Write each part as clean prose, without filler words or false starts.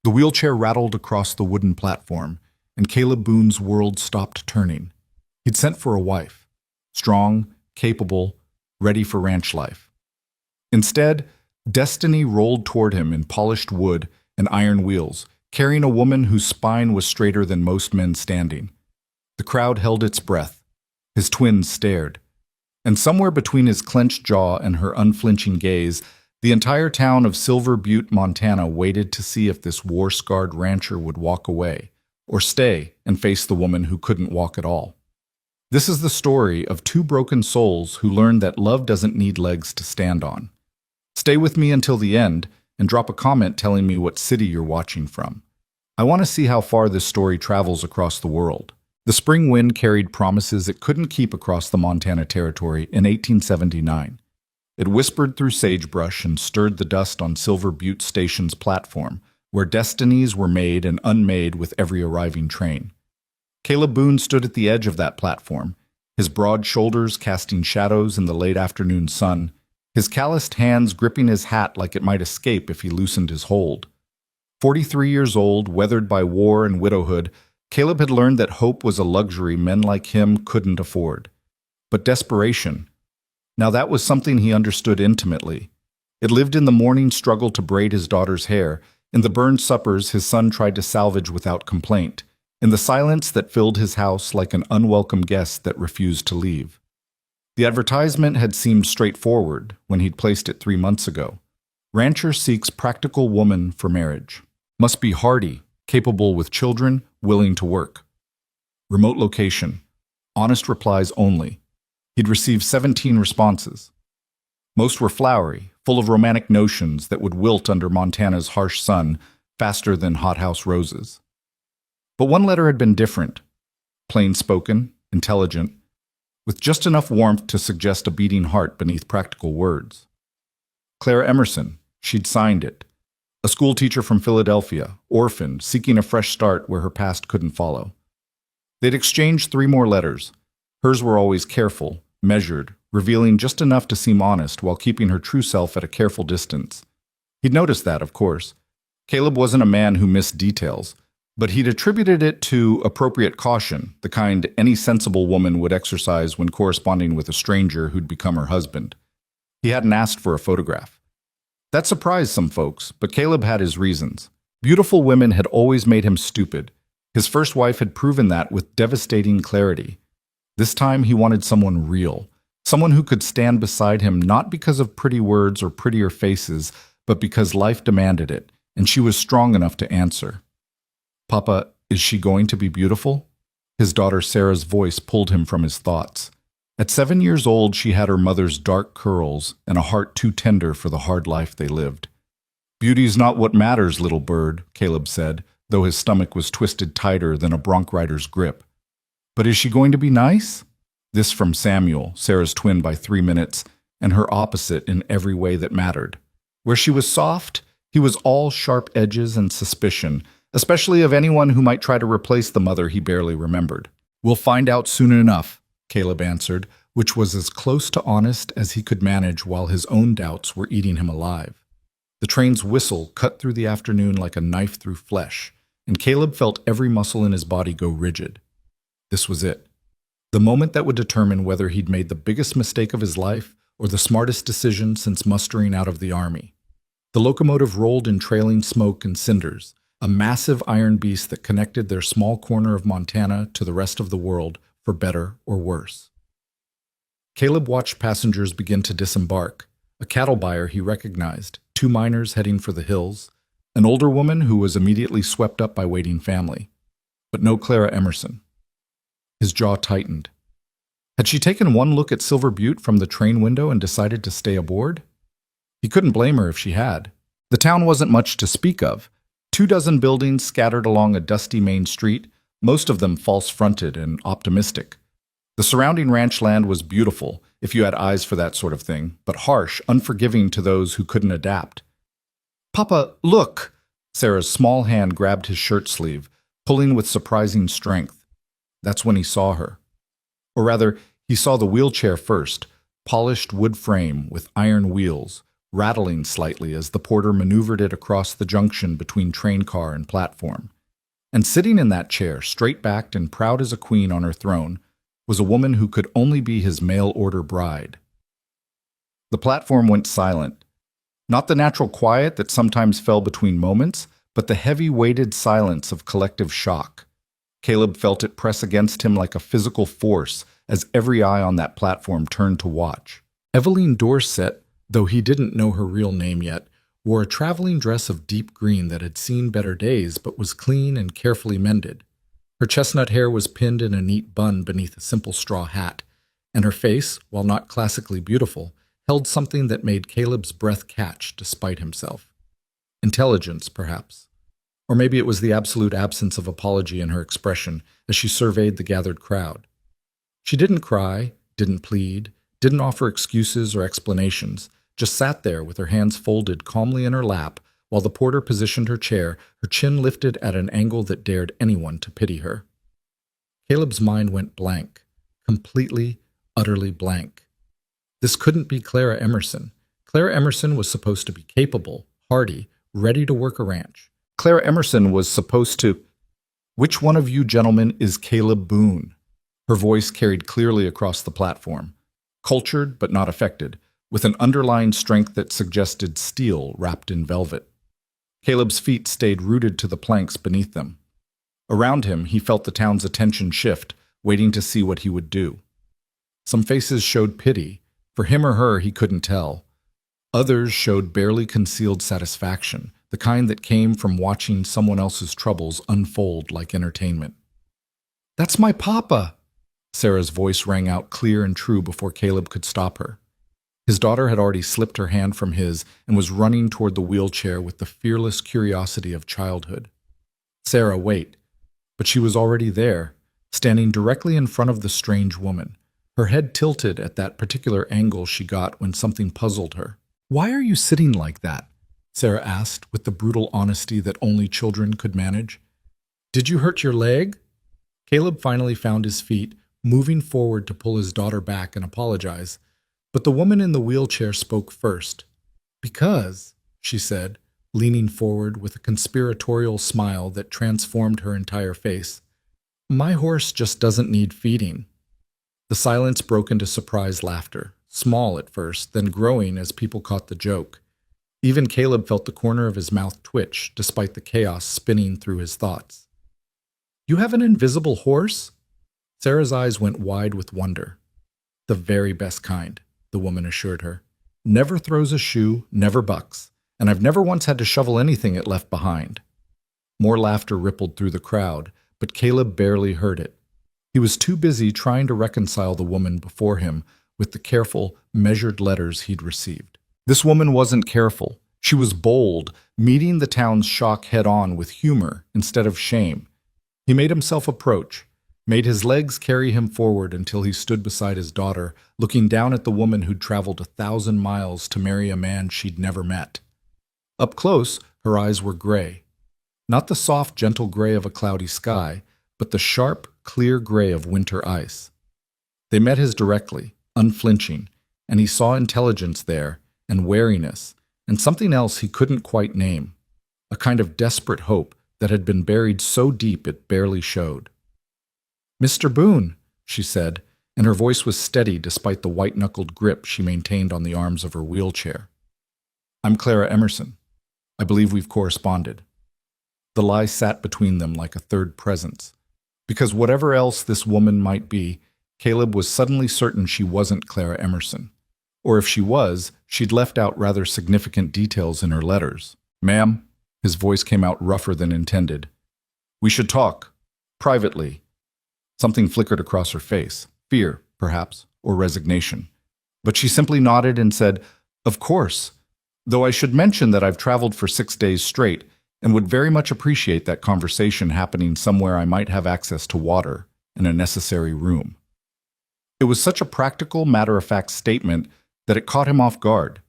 The wheelchair rattled across the wooden platform, and Caleb Boone's world stopped turning. He'd sent for a wife, strong, capable, ready for ranch life. Instead, destiny rolled toward him in polished wood and iron wheels, carrying a woman whose spine was straighter than most men standing. The crowd held its breath. His twins stared. And somewhere between his clenched jaw and her unflinching gaze, the entire town of Silver Butte, Montana waited to see if this war-scarred rancher would walk away, or stay and face the woman who couldn't walk at all. This is the story of two broken souls who learned that love doesn't need legs to stand on. Stay with me until the end and drop a comment telling me what city you're watching from. I want to see how far this story travels across the world. The spring wind carried promises it couldn't keep across the Montana Territory in 1879. It whispered through sagebrush and stirred the dust on Silver Butte Station's platform, where destinies were made and unmade with every arriving train. Caleb Boone stood at the edge of that platform, his broad shoulders casting shadows in the late afternoon sun, his calloused hands gripping his hat like it might escape if he loosened his hold. 43 years old, weathered by war and widowhood, Caleb had learned that hope was a luxury men like him couldn't afford. But desperation, now that was something he understood intimately. It lived in the morning struggle to braid his daughter's hair, in the burned suppers his son tried to salvage without complaint, in the silence that filled his house like an unwelcome guest that refused to leave. The advertisement had seemed straightforward when he'd placed it 3 months ago. Rancher seeks practical woman for marriage. Must be hardy, capable with children, willing to work. Remote location. Honest replies only. He'd received 17 responses. Most were flowery, full of romantic notions that would wilt under Montana's harsh sun faster than hothouse roses. But one letter had been different. Plain-spoken, intelligent, with just enough warmth to suggest a beating heart beneath practical words. Clara Emerson, she'd signed it. A schoolteacher from Philadelphia, orphaned, seeking a fresh start where her past couldn't follow. They'd exchanged 3 more letters. Hers were always careful, measured, revealing just enough to seem honest while keeping her true self at a careful distance. He'd noticed that, of course. Caleb wasn't a man who missed details, but he'd attributed it to appropriate caution, the kind any sensible woman would exercise when corresponding with a stranger who'd become her husband. He hadn't asked for a photograph. That surprised some folks, but Caleb had his reasons. Beautiful women had always made him stupid. His first wife had proven that with devastating clarity. This time he wanted someone real, someone who could stand beside him not because of pretty words or prettier faces, but because life demanded it, and she was strong enough to answer. "Papa, is she going to be beautiful?" His daughter Sarah's voice pulled him from his thoughts. At 7 years old, she had her mother's dark curls and a heart too tender for the hard life they lived. "Beauty's not what matters, little bird," Caleb said, though his stomach was twisted tighter than a bronc rider's grip. "But is she going to be nice?" This from Samuel, Sarah's twin by 3 minutes, and her opposite in every way that mattered. Where she was soft, he was all sharp edges and suspicion, especially of anyone who might try to replace the mother he barely remembered. "We'll find out soon enough," Caleb answered, which was as close to honest as he could manage while his own doubts were eating him alive. The train's whistle cut through the afternoon like a knife through flesh, and Caleb felt every muscle in his body go rigid. This was it. The moment that would determine whether he'd made the biggest mistake of his life or the smartest decision since mustering out of the army. The locomotive rolled in trailing smoke and cinders, a massive iron beast that connected their small corner of Montana to the rest of the world, for better or worse. Caleb watched passengers begin to disembark. A cattle buyer he recognized, 2 miners heading for the hills, an older woman who was immediately swept up by waiting family. But no Clara Emerson. His jaw tightened. Had she taken one look at Silver Butte from the train window and decided to stay aboard? He couldn't blame her if she had. The town wasn't much to speak of. 24 buildings scattered along a dusty main street, most of them false-fronted and optimistic. The surrounding ranch land was beautiful, if you had eyes for that sort of thing, but harsh, unforgiving to those who couldn't adapt. "Papa, look!" Sarah's small hand grabbed his shirt sleeve, pulling with surprising strength. That's when he saw her. Or rather, he saw the wheelchair first, polished wood frame with iron wheels, rattling slightly as the porter maneuvered it across the junction between train car and platform. And sitting in that chair, straight-backed and proud as a queen on her throne, was a woman who could only be his mail-order bride. The platform went silent. Not the natural quiet that sometimes fell between moments, but the heavy-weighted silence of collective shock. Caleb felt it press against him like a physical force as every eye on that platform turned to watch. Eveline Dorset, though he didn't know her real name yet, wore a traveling dress of deep green that had seen better days but was clean and carefully mended. Her chestnut hair was pinned in a neat bun beneath a simple straw hat, and her face, while not classically beautiful, held something that made Caleb's breath catch despite himself. Intelligence, perhaps. Or maybe it was the absolute absence of apology in her expression as she surveyed the gathered crowd. She didn't cry, didn't plead, didn't offer excuses or explanations, just sat there with her hands folded calmly in her lap while the porter positioned her chair, her chin lifted at an angle that dared anyone to pity her. Caleb's mind went blank, completely, utterly blank. This couldn't be Clara Emerson. Clara Emerson was supposed to be capable, hardy, ready to work a ranch. Clara Emerson was supposed to— "Which one of you gentlemen is Caleb Boone?" Her voice carried clearly across the platform, cultured but not affected, with an underlying strength that suggested steel wrapped in velvet. Caleb's feet stayed rooted to the planks beneath them. Around him, he felt the town's attention shift, waiting to see what he would do. Some faces showed pity. For him or her, he couldn't tell. Others showed barely concealed satisfaction, the kind that came from watching someone else's troubles unfold like entertainment. "That's my papa!" Sarah's voice rang out clear and true before Caleb could stop her. His daughter had already slipped her hand from his and was running toward the wheelchair with the fearless curiosity of childhood. "Sarah, wait." But she was already there, standing directly in front of the strange woman, her head tilted at that particular angle she got when something puzzled her. "Why are you sitting like that?" Sarah asked with the brutal honesty that only children could manage. "Did you hurt your leg?" Caleb finally found his feet, moving forward to pull his daughter back and apologize. But the woman in the wheelchair spoke first. "Because," she said, leaning forward with a conspiratorial smile that transformed her entire face, "my horse just doesn't need feeding." The silence broke into surprised laughter, small at first, then growing as people caught the joke. Even Caleb felt the corner of his mouth twitch, despite the chaos spinning through his thoughts. "You have an invisible horse?" Sarah's eyes went wide with wonder. "The very best kind," the woman assured her. "Never throws a shoe, never bucks, and I've never once had to shovel anything it left behind." More laughter rippled through the crowd, but Caleb barely heard it. He was too busy trying to reconcile the woman before him with the careful, measured letters he'd received. This woman wasn't careful. She was bold, meeting the town's shock head-on with humor instead of shame. He made himself approach, made his legs carry him forward until he stood beside his daughter, looking down at the woman who'd traveled 1,000 miles to marry a man she'd never met. Up close, her eyes were gray. Not the soft, gentle gray of a cloudy sky, but the sharp, clear gray of winter ice. They met his directly, unflinching, and he saw intelligence there, and wariness, and something else he couldn't quite name, a kind of desperate hope that had been buried so deep it barely showed. "Mr. Boone," she said, and her voice was steady despite the white-knuckled grip she maintained on the arms of her wheelchair. "I'm Clara Emerson. I believe we've corresponded." The lie sat between them like a third presence, because whatever else this woman might be, Caleb was suddenly certain she wasn't Clara Emerson. Or if she was, she'd left out rather significant details in her letters. "Ma'am," his voice came out rougher than intended. "We should talk. Privately." Something flickered across her face. Fear, perhaps, or resignation. But she simply nodded and said, "Of course. Though I should mention that I've traveled for 6 days straight and would very much appreciate that conversation happening somewhere I might have access to water and a necessary room." It was such a practical, matter-of-fact statement that it caught him off guard.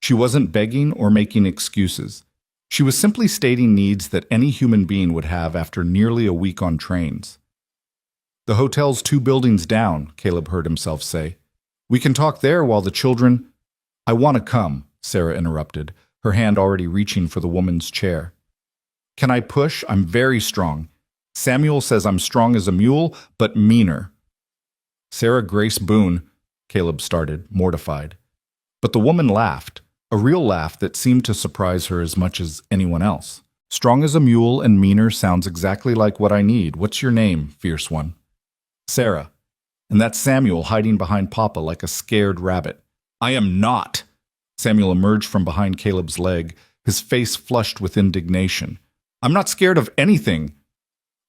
She wasn't begging or making excuses. She was simply stating needs that any human being would have after nearly a week on trains. "The hotel's 2 buildings down," Caleb heard himself say. "We can talk there while the children—" "I want to come," Sarah interrupted, her hand already reaching for the woman's chair. Can I push? I'm very strong. Samuel says I'm strong as a mule, but meaner. Sarah Grace Boone, Caleb started, mortified. But the woman laughed, a real laugh that seemed to surprise her as much as anyone else. Strong as a mule and meaner sounds exactly like what I need. What's your name, fierce one? Sarah. And that's Samuel hiding behind Papa like a scared rabbit. I am not. Samuel emerged from behind Caleb's leg, his face flushed with indignation. I'm not scared of anything.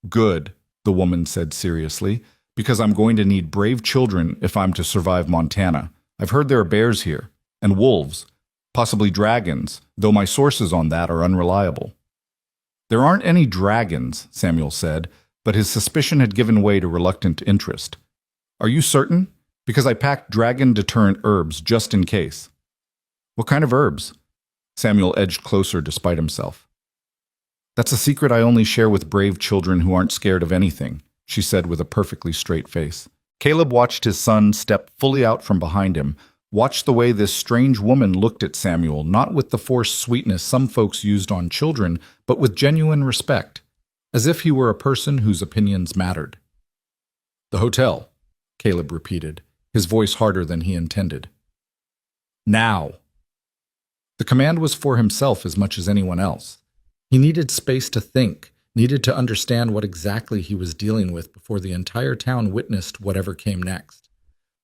Good, the woman said seriously, because I'm going to need brave children if I'm to survive Montana. I've heard there are bears here, and wolves, possibly dragons, though my sources on that are unreliable. There aren't any dragons, Samuel said, but his suspicion had given way to reluctant interest. Are you certain? Because I packed dragon-deterrent herbs just in case. What kind of herbs? Samuel edged closer despite himself. That's a secret I only share with brave children who aren't scared of anything, she said with a perfectly straight face. Caleb watched his son step fully out from behind him, watched the way this strange woman looked at Samuel, not with the forced sweetness some folks used on children, but with genuine respect, as if he were a person whose opinions mattered. The hotel, Caleb repeated, his voice harder than he intended. Now. The command was for himself as much as anyone else. He needed space to think, needed to understand what exactly he was dealing with before the entire town witnessed whatever came next.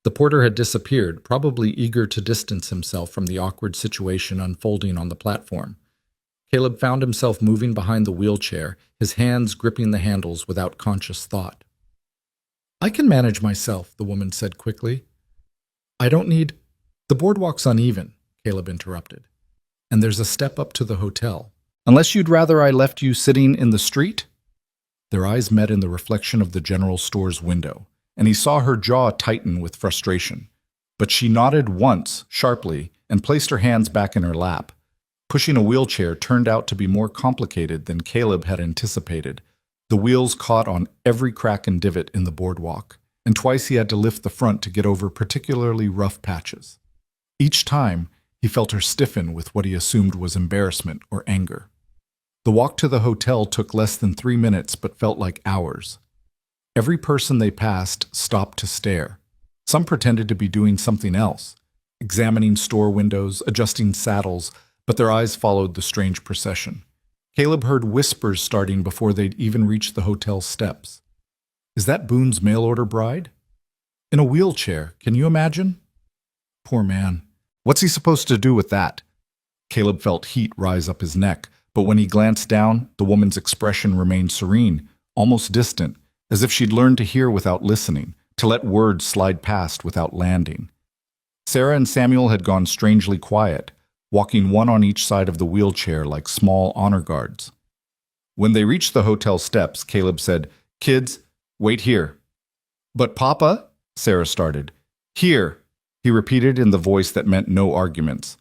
The porter had disappeared, probably eager to distance himself from the awkward situation unfolding on the platform. Caleb found himself moving behind the wheelchair, his hands gripping the handles without conscious thought. I can manage myself, the woman said quickly. I don't need... The boardwalk's uneven, Caleb interrupted. And there's a step up to the hotel. Unless you'd rather I left you sitting in the street? Their eyes met in the reflection of the general store's window, and he saw her jaw tighten with frustration. But she nodded once, sharply, and placed her hands back in her lap. Pushing a wheelchair turned out to be more complicated than Caleb had anticipated. The wheels caught on every crack and divot in the boardwalk, and twice he had to lift the front to get over particularly rough patches. Each time, he felt her stiffen with what he assumed was embarrassment or anger. The walk to the hotel took less than 3 minutes but felt like hours. Every person they passed stopped to stare. Some pretended to be doing something else, examining store windows, adjusting saddles, but their eyes followed the strange procession. Caleb heard whispers starting before they'd even reached the hotel steps. Is that Boone's mail-order bride? In a wheelchair, can you imagine? Poor man. What's he supposed to do with that? Caleb felt heat rise up his neck, but when he glanced down, the woman's expression remained serene, almost distant, as if she'd learned to hear without listening, to let words slide past without landing. Sarah and Samuel had gone strangely quiet, walking one on each side of the wheelchair like small honor guards. When they reached the hotel steps, Caleb said, "Kids, wait here." "But Papa," Sarah started. "Here," he repeated in the voice that meant no arguments.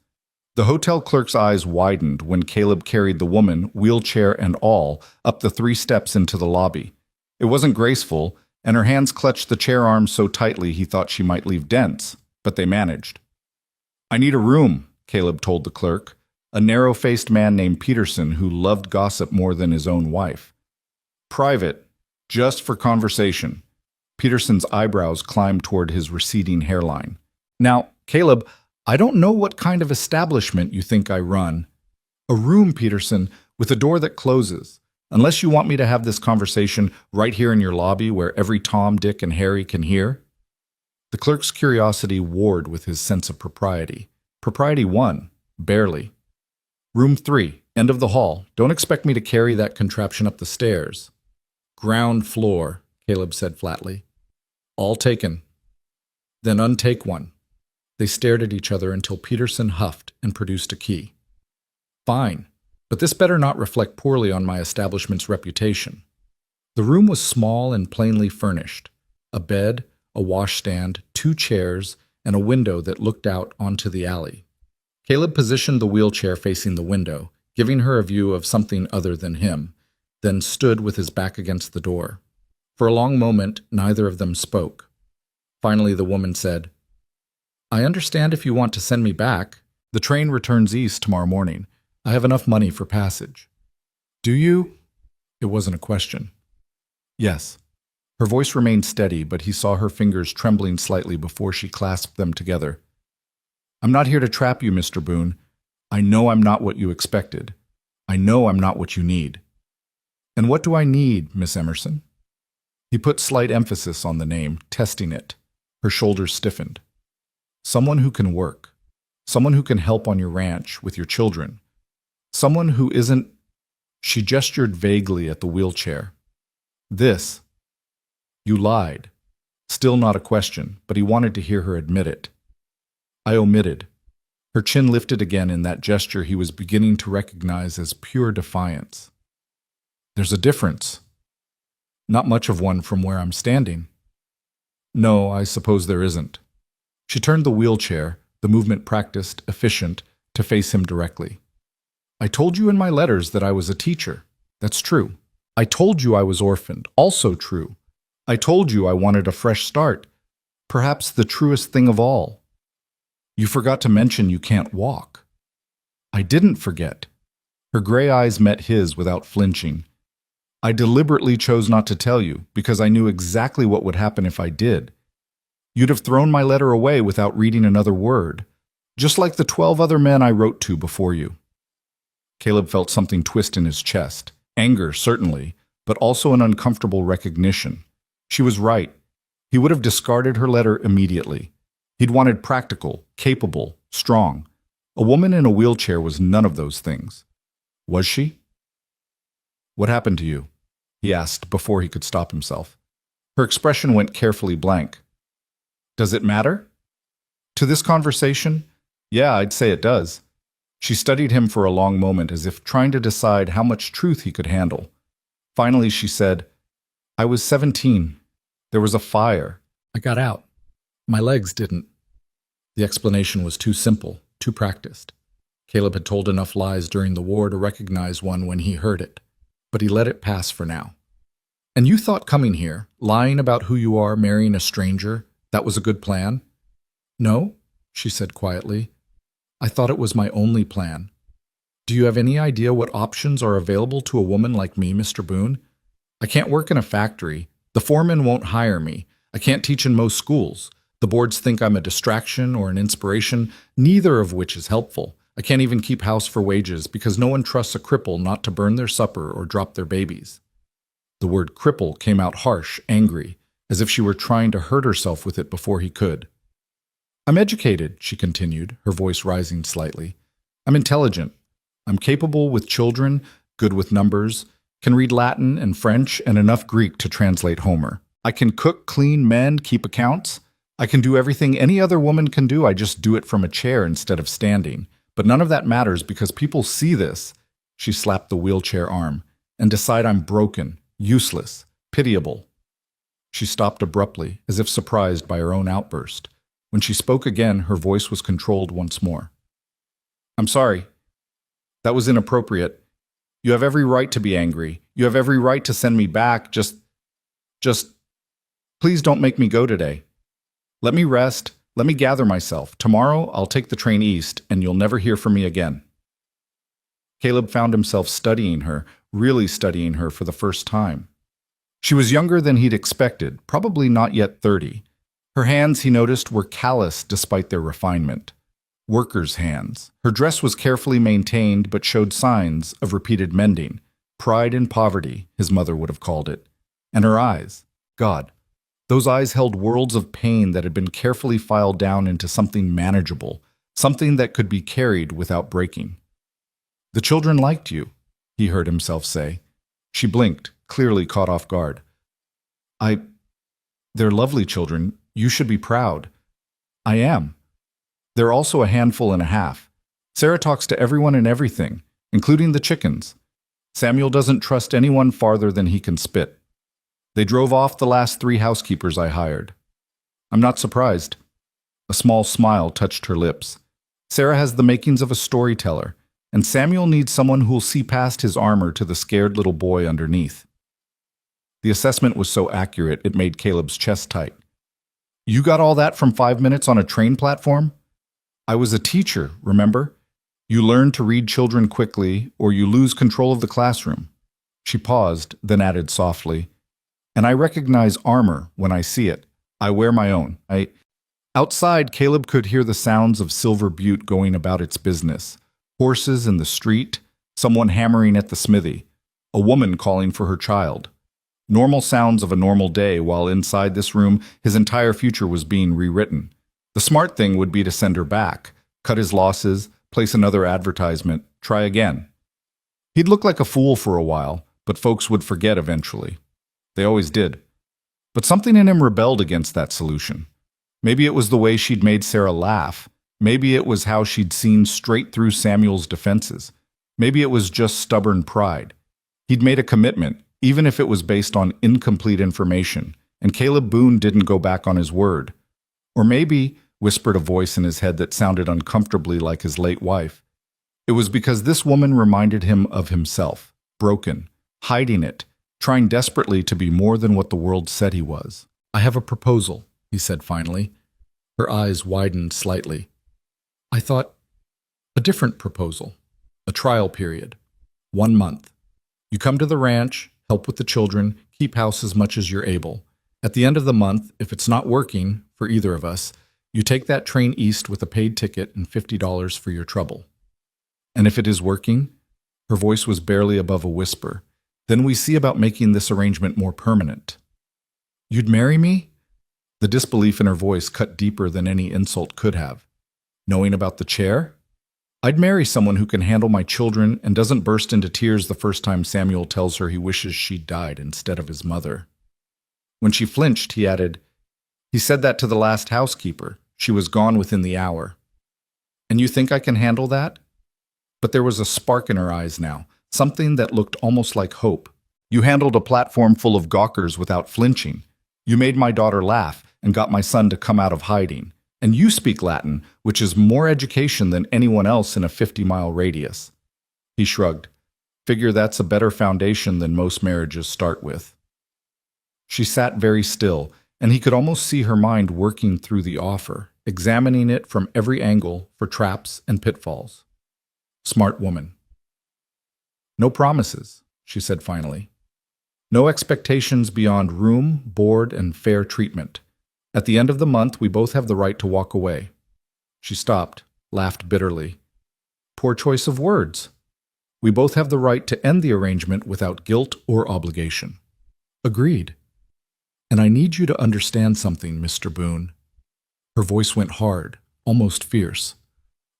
The hotel clerk's eyes widened when Caleb carried the woman, wheelchair and all, up the 3 steps into the lobby. It wasn't graceful, and her hands clutched the chair arms so tightly he thought she might leave dents, but they managed. "I need a room," Caleb told the clerk, a narrow-faced man named Peterson who loved gossip more than his own wife. "Private, just for conversation." Peterson's eyebrows climbed toward his receding hairline. "Now, Caleb, I don't know what kind of establishment you think I run." "A room, Peterson, with a door that closes. Unless you want me to have this conversation right here in your lobby where every Tom, Dick, and Harry can hear." The clerk's curiosity warred with his sense of propriety. Propriety won, barely. "Room 3, end of the hall. Don't expect me to carry that contraption up the stairs." "Ground floor," Caleb said flatly. "All taken." "Then untake one." They stared at each other until Peterson huffed and produced a key. "Fine, but this better not reflect poorly on my establishment's reputation." The room was small and plainly furnished. A bed, a washstand, 2 chairs, and a window that looked out onto the alley. Caleb positioned the wheelchair facing the window, giving her a view of something other than him, then stood with his back against the door. For a long moment, neither of them spoke. Finally, the woman said, "I understand if you want to send me back. The train returns east tomorrow morning. I have enough money for passage. Do you? It wasn't a question. Yes. Her voice remained steady, but he saw her fingers trembling slightly before she clasped them together. I'm not here to trap you, Mr. Boone. I know I'm not what you expected. I know I'm not what you need. And what do I need, Miss Emerson? He put slight emphasis on the name, testing it. Her shoulders stiffened. Someone who can work. Someone who can help on your ranch with your children. Someone who isn't... She gestured vaguely at the wheelchair. This. You lied. Still not a question, but he wanted to hear her admit it. I omitted. Her chin lifted again in that gesture he was beginning to recognize as pure defiance. There's a difference. Not much of one from where I'm standing. No, I suppose there isn't. She turned the wheelchair, the movement practiced, efficient, to face him directly. I told you in my letters that I was a teacher. That's true. I told you I was orphaned. Also true. I told you I wanted a fresh start. Perhaps the truest thing of all. You forgot to mention you can't walk. I didn't forget. Her gray eyes met his without flinching. I deliberately chose not to tell you because I knew exactly what would happen if I did. You'd have thrown my letter away without reading another word, just like the 12 other men I wrote to before you. Caleb felt something twist in his chest. Anger, certainly, but also an uncomfortable recognition. She was right. He would have discarded her letter immediately. He'd wanted practical, capable, strong. A woman in a wheelchair was none of those things. Was she? What happened to you? He asked before he could stop himself. Her expression went carefully blank. Does it matter? To this conversation? Yeah, I'd say it does. She studied him for a long moment as if trying to decide how much truth he could handle. Finally, she said, I was 17. There was a fire. I got out. My legs didn't. The explanation was too simple, too practiced. Caleb had told enough lies during the war to recognize one when he heard it, but he let it pass for now. And you thought coming here, lying about who you are, marrying a stranger, that was a good plan? No, she said quietly. I thought it was my only plan. Do you have any idea what options are available to a woman like me, Mr. Boone? I can't work in a factory. The foreman won't hire me. I can't teach in most schools. The boards think I'm a distraction or an inspiration, neither of which is helpful. I can't even keep house for wages because no one trusts a cripple not to burn their supper or drop their babies. The word cripple came out harsh, angry, as if she were trying to hurt herself with it before he could. I'm educated, she continued, her voice rising slightly. I'm intelligent. I'm capable with children, good with numbers, can read Latin and French and enough Greek to translate Homer. I can cook, clean, mend, keep accounts. I can do everything any other woman can do. I just do it from a chair instead of standing. But none of that matters because people see this, she slapped the wheelchair arm, and decide I'm broken, useless, pitiable. She stopped abruptly, as if surprised by her own outburst. When she spoke again, her voice was controlled once more. I'm sorry. That was inappropriate. You have every right to be angry. You have every right to send me back. Just, please don't make me go today. Let me rest. Let me gather myself. Tomorrow, I'll take the train east, and you'll never hear from me again. Caleb found himself studying her, really studying her for the first time. She was younger than he'd expected, probably not yet 30. Her hands, he noticed, were callous despite their refinement. Workers' hands. Her dress was carefully maintained but showed signs of repeated mending. Pride in poverty, his mother would have called it. And her eyes. God. Those eyes held worlds of pain that had been carefully filed down into something manageable, something that could be carried without breaking. The children liked you, he heard himself say. She blinked, clearly caught off guard. They're lovely children. You should be proud. I am. They're also a handful and a half. Sarah talks to everyone and everything, including the chickens. Samuel doesn't trust anyone farther than he can spit. They drove off the last 3 housekeepers I hired. I'm not surprised. A small smile touched her lips. Sarah has the makings of a storyteller, and Samuel needs someone who'll see past his armor to the scared little boy underneath. The assessment was so accurate it made Caleb's chest tight. You got all that from 5 minutes on a train platform? I was a teacher, remember? You learn to read children quickly, or you lose control of the classroom. She paused, then added softly, and I recognize armor when I see it. I wear my own. Outside, Caleb could hear the sounds of Silver Butte going about its business. Horses in the street, someone hammering at the smithy, a woman calling for her child. Normal sounds of a normal day, while inside this room, his entire future was being rewritten. The smart thing would be to send her back, cut his losses, place another advertisement, try again. He'd look like a fool for a while, but folks would forget eventually. They always did. But something in him rebelled against that solution. Maybe it was the way she'd made Sarah laugh. Maybe it was how she'd seen straight through Samuel's defenses. Maybe it was just stubborn pride. He'd made a commitment, even if it was based on incomplete information, and Caleb Boone didn't go back on his word. Or maybe, whispered a voice in his head that sounded uncomfortably like his late wife, it was because this woman reminded him of himself, broken, hiding it, trying desperately to be more than what the world said he was. I have a proposal, he said finally. Her eyes widened slightly. I thought, a different proposal. A trial period. 1 month. You come to the ranch, help with the children, keep house as much as you're able. At the end of the month, if it's not working, for either of us, you take that train east with a paid ticket and $50 for your trouble. And if it is working, her voice was barely above a whisper, then we see about making this arrangement more permanent. You'd marry me? The disbelief in her voice cut deeper than any insult could have. Knowing about the chair? I'd marry someone who can handle my children and doesn't burst into tears the first time Samuel tells her he wishes she'd died instead of his mother. When she flinched, he added, he said that to the last housekeeper. She was gone within the hour. And you think I can handle that? But there was a spark in her eyes now, something that looked almost like hope. You handled a platform full of gawkers without flinching. You made my daughter laugh and got my son to come out of hiding. And you speak Latin, which is more education than anyone else in a 50-mile radius. He shrugged. Figure that's a better foundation than most marriages start with. She sat very still, and he could almost see her mind working through the offer, examining it from every angle for traps and pitfalls. Smart woman. No promises, she said finally. No expectations beyond room, board, and fair treatment. At the end of the month, we both have the right to walk away. She stopped, laughed bitterly. Poor choice of words. We both have the right to end the arrangement without guilt or obligation. Agreed. And I need you to understand something, Mr. Boone. Her voice went hard, almost fierce.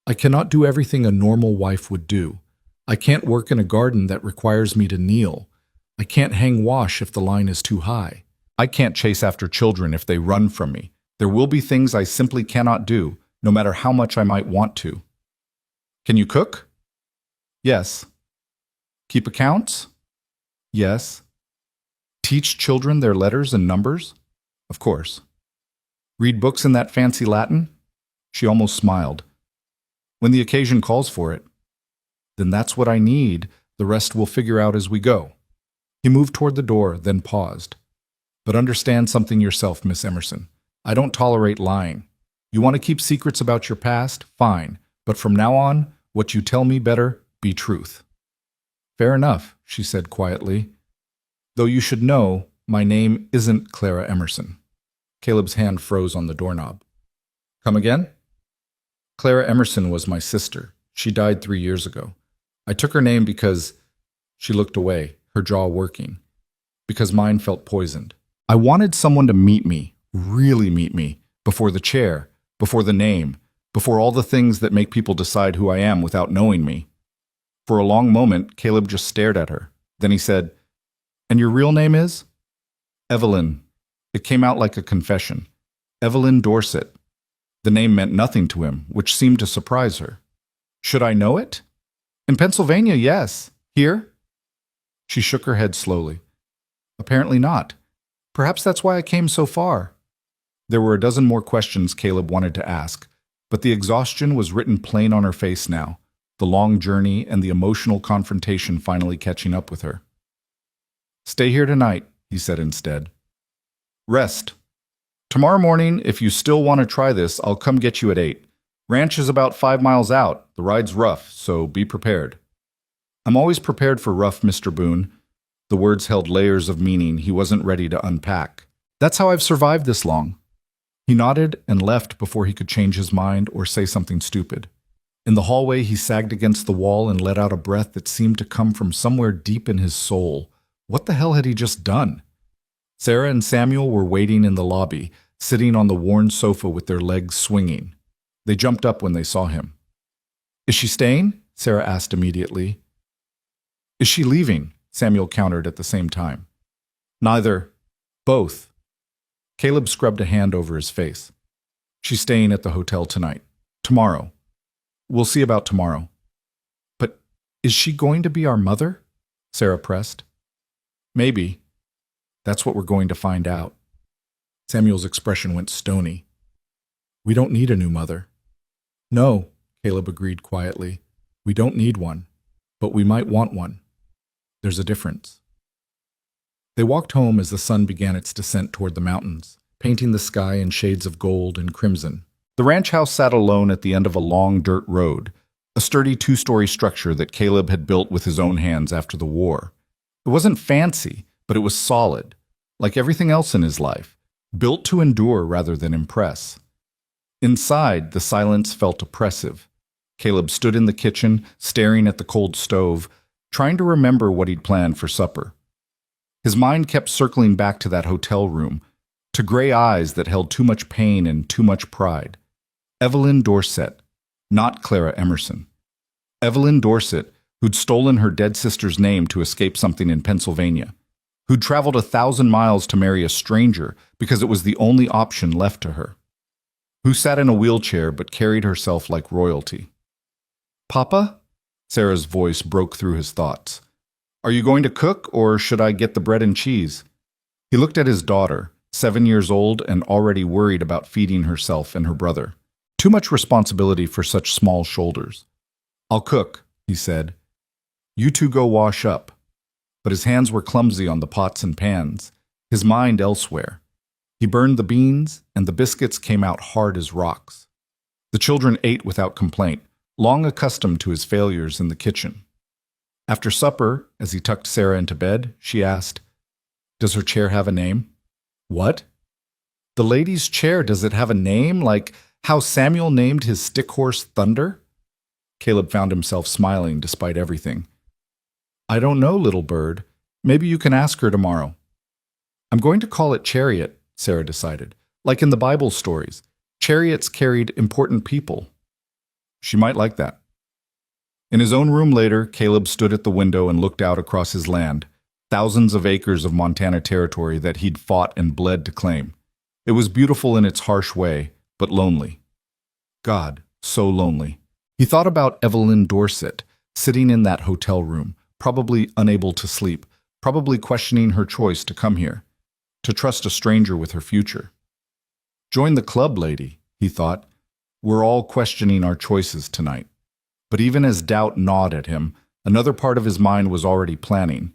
I cannot do everything a normal wife would do. I can't work in a garden that requires me to kneel. I can't hang wash if the line is too high. I can't chase after children if they run from me. There will be things I simply cannot do, no matter how much I might want to. Can you cook? Yes. Keep accounts? Yes. Teach children their letters and numbers? Of course. Read books in that fancy Latin? She almost smiled. When the occasion calls for it. Then that's what I need. The rest we'll figure out as we go. He moved toward the door, then paused. But understand something yourself, Miss Emerson. I don't tolerate lying. You want to keep secrets about your past? Fine. But from now on, what you tell me better be truth. Fair enough, she said quietly. Though you should know, my name isn't Clara Emerson. Caleb's hand froze on the doorknob. Come again? Clara Emerson was my sister. She died 3 years ago. I took her name because... She looked away, her jaw working. Because mine felt poisoned. I wanted someone to meet me, really meet me, before the chair, before the name, before all the things that make people decide who I am without knowing me. For a long moment, Caleb just stared at her. Then he said, And your real name is? Evelyn. It came out like a confession. Evelyn Dorset. The name meant nothing to him, which seemed to surprise her. Should I know it? In Pennsylvania, yes. Here? She shook her head slowly. Apparently not. Perhaps that's why I came so far. There were a dozen more questions Caleb wanted to ask, but the exhaustion was written plain on her face now, the long journey and the emotional confrontation finally catching up with her. Stay here tonight, he said instead. Rest. Tomorrow morning, if you still want to try this, I'll come get you at 8. Ranch is about 5 miles out. The ride's rough, so be prepared. I'm always prepared for rough, Mr. Boone. The words held layers of meaning he wasn't ready to unpack. That's how I've survived this long. He nodded and left before he could change his mind or say something stupid. In the hallway, he sagged against the wall and let out a breath that seemed to come from somewhere deep in his soul. What the hell had he just done? Sarah and Samuel were waiting in the lobby, sitting on the worn sofa with their legs swinging. They jumped up when they saw him. Is she staying? Sarah asked immediately. Is she leaving? Samuel countered at the same time. Neither. Both. Caleb scrubbed a hand over his face. She's staying at the hotel tonight. Tomorrow. We'll see about tomorrow. But is she going to be our mother? Sarah pressed. Maybe. That's what we're going to find out. Samuel's expression went stony. We don't need a new mother. No, Caleb agreed quietly. We don't need one, but we might want one. There's a difference. They walked home as the sun began its descent toward the mountains, painting the sky in shades of gold and crimson. The ranch house sat alone at the end of a long dirt road, a sturdy 2-story structure that Caleb had built with his own hands after the war. It wasn't fancy, but it was solid, like everything else in his life, built to endure rather than impress. Inside, the silence felt oppressive. Caleb stood in the kitchen, staring at the cold stove, trying to remember what he'd planned for supper. His mind kept circling back to that hotel room, to gray eyes that held too much pain and too much pride. Evelyn Dorset, not Clara Emerson. Evelyn Dorset, who'd stolen her dead sister's name to escape something in Pennsylvania, who'd traveled 1,000 miles to marry a stranger because it was the only option left to her, who sat in a wheelchair but carried herself like royalty. Papa? Sarah's voice broke through his thoughts. Are you going to cook, or should I get the bread and cheese? He looked at his daughter, 7 years old and already worried about feeding herself and her brother. Too much responsibility for such small shoulders. I'll cook, he said. You two go wash up. But his hands were clumsy on the pots and pans, his mind elsewhere. He burned the beans, and the biscuits came out hard as rocks. The children ate without complaint, long accustomed to his failures in the kitchen. After supper, as he tucked Sarah into bed, she asked, Does her chair have a name? What? The lady's chair, does it have a name, like how Samuel named his stick horse Thunder? Caleb found himself smiling despite everything. I don't know, little bird. Maybe you can ask her tomorrow. I'm going to call it Chariot, Sarah decided. Like in the Bible stories, chariots carried important people. She might like that. In his own room later, Caleb stood at the window and looked out across his land, thousands of acres of Montana territory that he'd fought and bled to claim. It was beautiful in its harsh way, but lonely. God, so lonely. He thought about Evelyn Dorset, sitting in that hotel room, probably unable to sleep, probably questioning her choice to come here, to trust a stranger with her future. Join the club, lady, he thought. We're all questioning our choices tonight. But even as doubt gnawed at him, another part of his mind was already planning.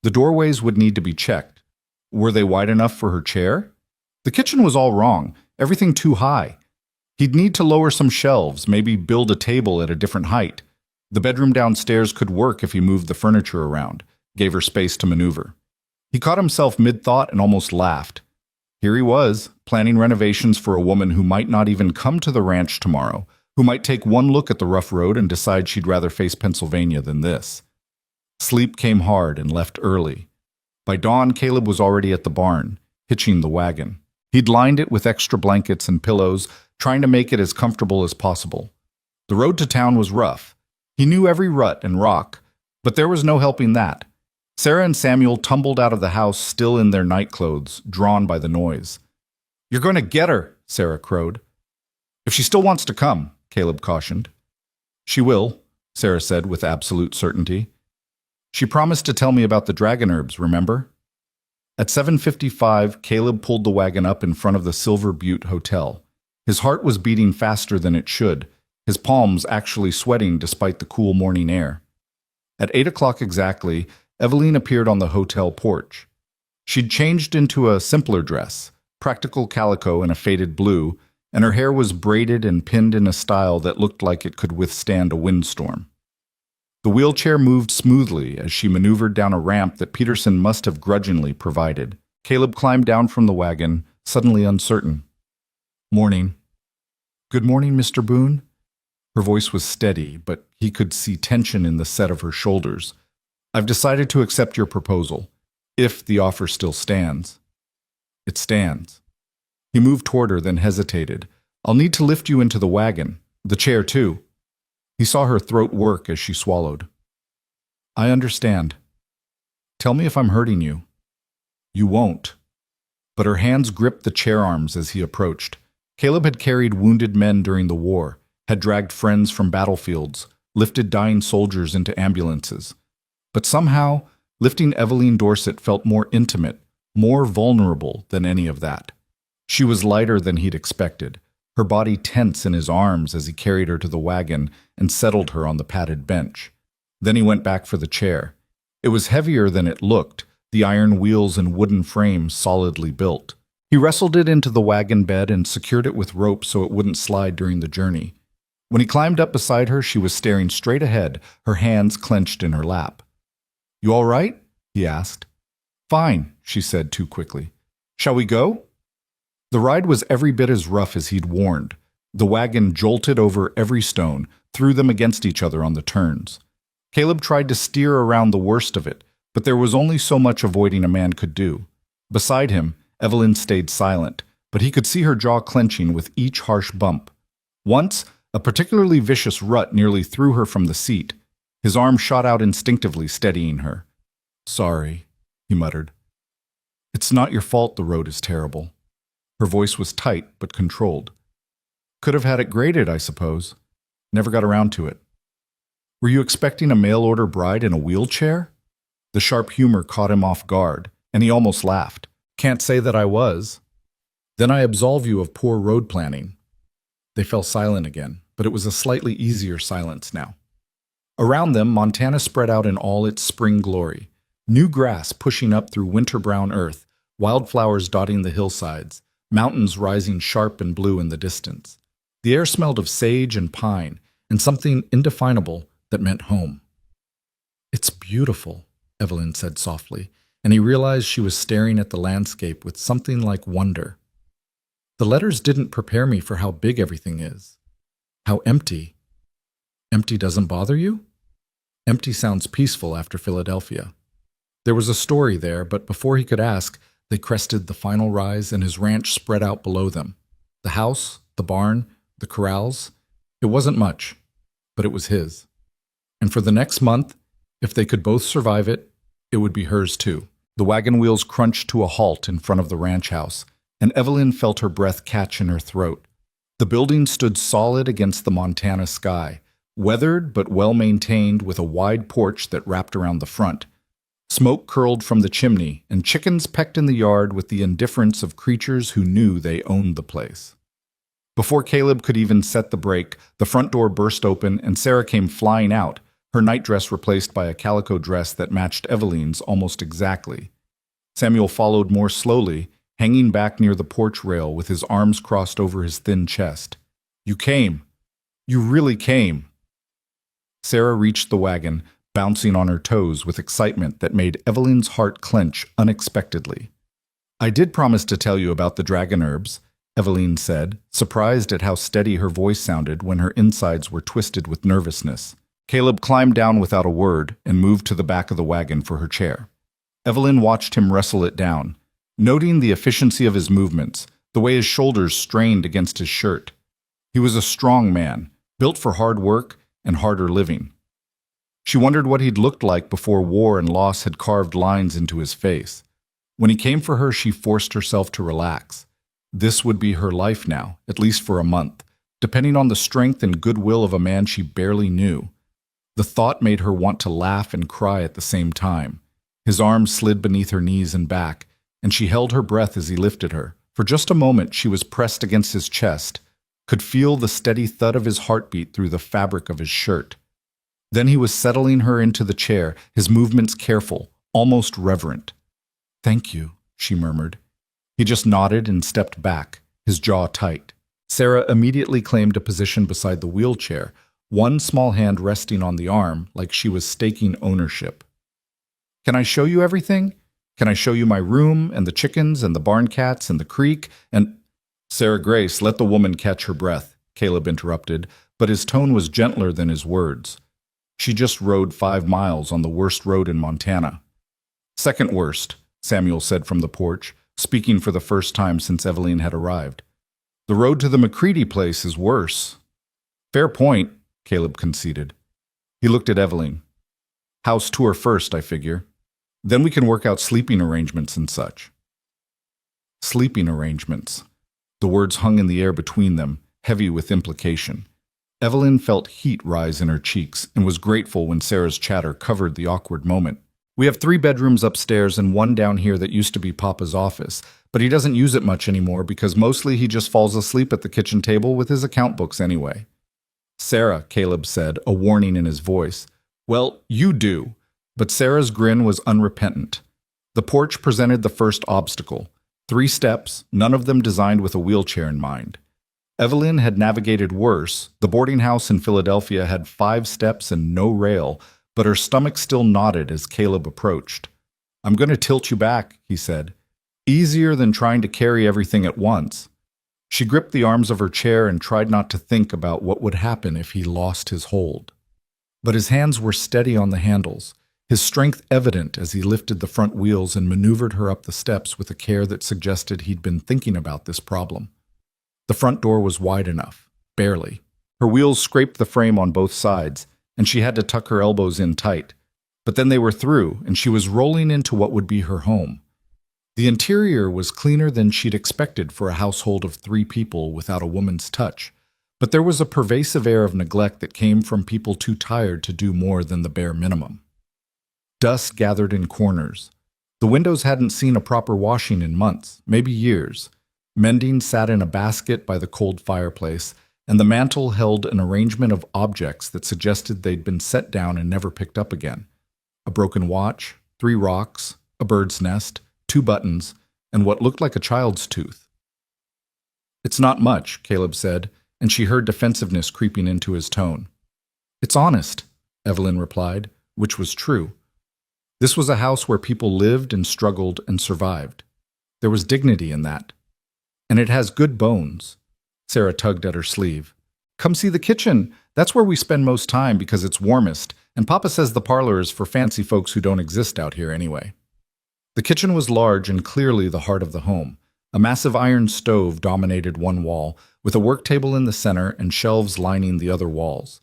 The doorways would need to be checked. Were they wide enough for her chair? The kitchen was all wrong, everything too high. He'd need to lower some shelves, maybe build a table at a different height. The bedroom downstairs could work if he moved the furniture around, gave her space to maneuver. He caught himself mid-thought and almost laughed. Here he was, planning renovations for a woman who might not even come to the ranch tomorrow, who might take one look at the rough road and decide she'd rather face Pennsylvania than this. Sleep came hard and left early. By dawn, Caleb was already at the barn, hitching the wagon. He'd lined it with extra blankets and pillows, trying to make it as comfortable as possible. The road to town was rough. He knew every rut and rock, but there was no helping that. Sarah and Samuel tumbled out of the house still in their nightclothes, drawn by the noise. You're going to get her, Sarah crowed. If she still wants to come, Caleb cautioned. She will, Sarah said with absolute certainty. She promised to tell me about the dragon herbs, remember? At 7:55, Caleb pulled the wagon up in front of the Silver Butte Hotel. His heart was beating faster than it should, his palms actually sweating despite the cool morning air. At 8 o'clock exactly, Evelyn appeared on the hotel porch. She'd changed into a simpler dress, practical calico and a faded blue, and her hair was braided and pinned in a style that looked like it could withstand a windstorm. The wheelchair moved smoothly as she maneuvered down a ramp that Peterson must have grudgingly provided. Caleb climbed down from the wagon, suddenly uncertain. "Morning." "Good morning, Mr. Boone." Her voice was steady, but he could see tension in the set of her shoulders. "I've decided to accept your proposal, if the offer still stands." "It stands." He moved toward her, then hesitated. "I'll need to lift you into the wagon. The chair, too." He saw her throat work as she swallowed. "I understand. Tell me if I'm hurting you." "You won't." But her hands gripped the chair arms as he approached. Caleb had carried wounded men during the war, had dragged friends from battlefields, lifted dying soldiers into ambulances. But somehow, lifting Eveline Dorset felt more intimate, more vulnerable than any of that. She was lighter than he'd expected, her body tense in his arms as he carried her to the wagon and settled her on the padded bench. Then he went back for the chair. It was heavier than it looked, the iron wheels and wooden frame solidly built. He wrestled it into the wagon bed and secured it with rope so it wouldn't slide during the journey. When he climbed up beside her, she was staring straight ahead, her hands clenched in her lap. "You all right?" he asked. "Fine," she said too quickly. "Shall we go?" The ride was every bit as rough as he'd warned. The wagon jolted over every stone, threw them against each other on the turns. Caleb tried to steer around the worst of it, but there was only so much avoiding a man could do. Beside him, Eveline stayed silent, but he could see her jaw clenching with each harsh bump. Once, a particularly vicious rut nearly threw her from the seat. His arm shot out instinctively, steadying her. "Sorry," he muttered. "It's not your fault the road is terrible." Her voice was tight but controlled. "Could have had it graded, I suppose. Never got around to it." "Were you expecting a mail-order bride in a wheelchair?" The sharp humor caught him off guard, and he almost laughed. "Can't say that I was." "Then I absolve you of poor road planning." They fell silent again, but it was a slightly easier silence now. Around them, Montana spread out in all its spring glory. New grass pushing up through winter-brown earth, wildflowers dotting the hillsides, mountains rising sharp and blue in the distance. The air smelled of sage and pine, and something indefinable that meant home. "It's beautiful," Eveline said softly, and he realized she was staring at the landscape with something like wonder. "The letters didn't prepare me for how big everything is. How empty." "Empty doesn't bother you?" Empty sounds peaceful after Philadelphia. There was a story there, but before he could ask, they crested the final rise and his ranch spread out below them. The house, the barn, the corrals. It wasn't much, but it was his. And for the next month, if they could both survive it, it would be hers too. The wagon wheels crunched to a halt in front of the ranch house, and Eveline felt her breath catch in her throat. The building stood solid against the Montana sky, weathered but well-maintained with a wide porch that wrapped around the front. Smoke curled from the chimney, and chickens pecked in the yard with the indifference of creatures who knew they owned the place. Before Caleb could even set the brake, the front door burst open and Sarah came flying out, her nightdress replaced by a calico dress that matched Eveline's almost exactly. Samuel followed more slowly, hanging back near the porch rail with his arms crossed over his thin chest. "You came. You really came." Sarah reached the wagon, bouncing on her toes with excitement that made Eveline's heart clench unexpectedly. "I did promise to tell you about the dragon herbs," Eveline said, surprised at how steady her voice sounded when her insides were twisted with nervousness. Caleb climbed down without a word and moved to the back of the wagon for her chair. Eveline watched him wrestle it down, noting the efficiency of his movements, the way his shoulders strained against his shirt. He was a strong man, built for hard work and harder living. She wondered what he'd looked like before war and loss had carved lines into his face. When he came for her, she forced herself to relax. This would be her life now, at least for a month, depending on the strength and goodwill of a man she barely knew. The thought made her want to laugh and cry at the same time. His arms slid beneath her knees and back, and she held her breath as he lifted her. For just a moment, she was pressed against his chest, could feel the steady thud of his heartbeat through the fabric of his shirt. Then he was settling her into the chair, his movements careful, almost reverent. "Thank you," she murmured. He just nodded and stepped back, his jaw tight. Sarah immediately claimed a position beside the wheelchair, one small hand resting on the arm like she was staking ownership. "Can I show you everything? Can I show you my room and the chickens and the barn cats and the creek and—" "Sarah Grace, let the woman catch her breath," Caleb interrupted, but his tone was gentler than his words. "She just rode 5 miles on the worst road in Montana." "Second worst," Samuel said from the porch, speaking for the first time since Evelyn had arrived. "The road to the McCready place is worse." "Fair point," Caleb conceded. He looked at Evelyn. "House tour first, I figure. Then we can work out sleeping arrangements and such." Sleeping arrangements. The words hung in the air between them, heavy with implication. Evelyn felt heat rise in her cheeks and was grateful when Sarah's chatter covered the awkward moment. "We have 3 bedrooms upstairs and one down here that used to be Papa's office, but he doesn't use it much anymore because mostly he just falls asleep at the kitchen table with his account books anyway." "Sarah," Caleb said, a warning in his voice. "Well, you do." But Sarah's grin was unrepentant. The porch presented the first obstacle. 3 steps, none of them designed with a wheelchair in mind. Evelyn had navigated worse. The boarding house in Philadelphia had 5 steps and no rail, but her stomach still knotted as Caleb approached. "I'm going to tilt you back," he said. "Easier than trying to carry everything at once." She gripped the arms of her chair and tried not to think about what would happen if he lost his hold. But his hands were steady on the handles, his strength evident as he lifted the front wheels and maneuvered her up the steps with a care that suggested he'd been thinking about this problem. The front door was wide enough, barely. Her wheels scraped the frame on both sides, and she had to tuck her elbows in tight. But then they were through, and she was rolling into what would be her home. The interior was cleaner than she'd expected for a household of 3 people without a woman's touch, but there was a pervasive air of neglect that came from people too tired to do more than the bare minimum. Dust gathered in corners. The windows hadn't seen a proper washing in months, maybe years. Mending sat in a basket by the cold fireplace, and the mantel held an arrangement of objects that suggested they'd been set down and never picked up again. A broken watch, 3 rocks, a bird's nest, 2 buttons, and what looked like a child's tooth. "It's not much," Caleb said, and she heard defensiveness creeping into his tone. "It's honest," Evelyn replied, which was true. This was a house where people lived and struggled and survived. There was dignity in that. "And it has good bones." Sarah tugged at her sleeve. "Come see the kitchen. That's where we spend most time because it's warmest, and Papa says the parlor is for fancy folks who don't exist out here anyway." The kitchen was large and clearly the heart of the home. A massive iron stove dominated one wall, with a work table in the center and shelves lining the other walls.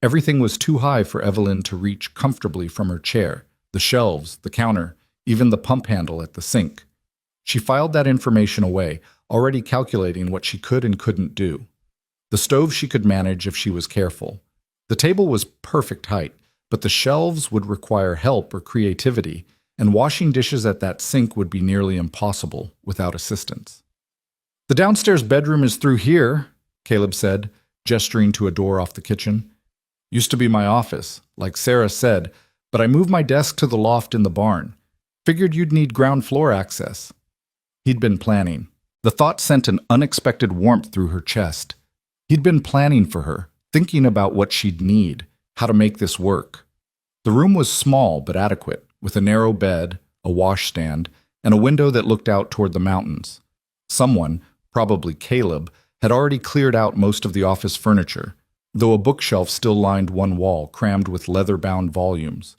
Everything was too high for Evelyn to reach comfortably from her chair. The shelves, the counter, even the pump handle at the sink. She filed that information away, already calculating what she could and couldn't do. The stove she could manage if she was careful. The table was perfect height, but the shelves would require help or creativity, and washing dishes at that sink would be nearly impossible without assistance. "The downstairs bedroom is through here," Caleb said, gesturing to a door off the kitchen. "Used to be my office, like Sarah said, but I moved my desk to the loft in the barn. Figured you'd need ground floor access." He'd been planning. The thought sent an unexpected warmth through her chest. He'd been planning for her, thinking about what she'd need, how to make this work. The room was small but adequate, with a narrow bed, a washstand, and a window that looked out toward the mountains. Someone, probably Caleb, had already cleared out most of the office furniture, though a bookshelf still lined one wall, crammed with leather-bound volumes.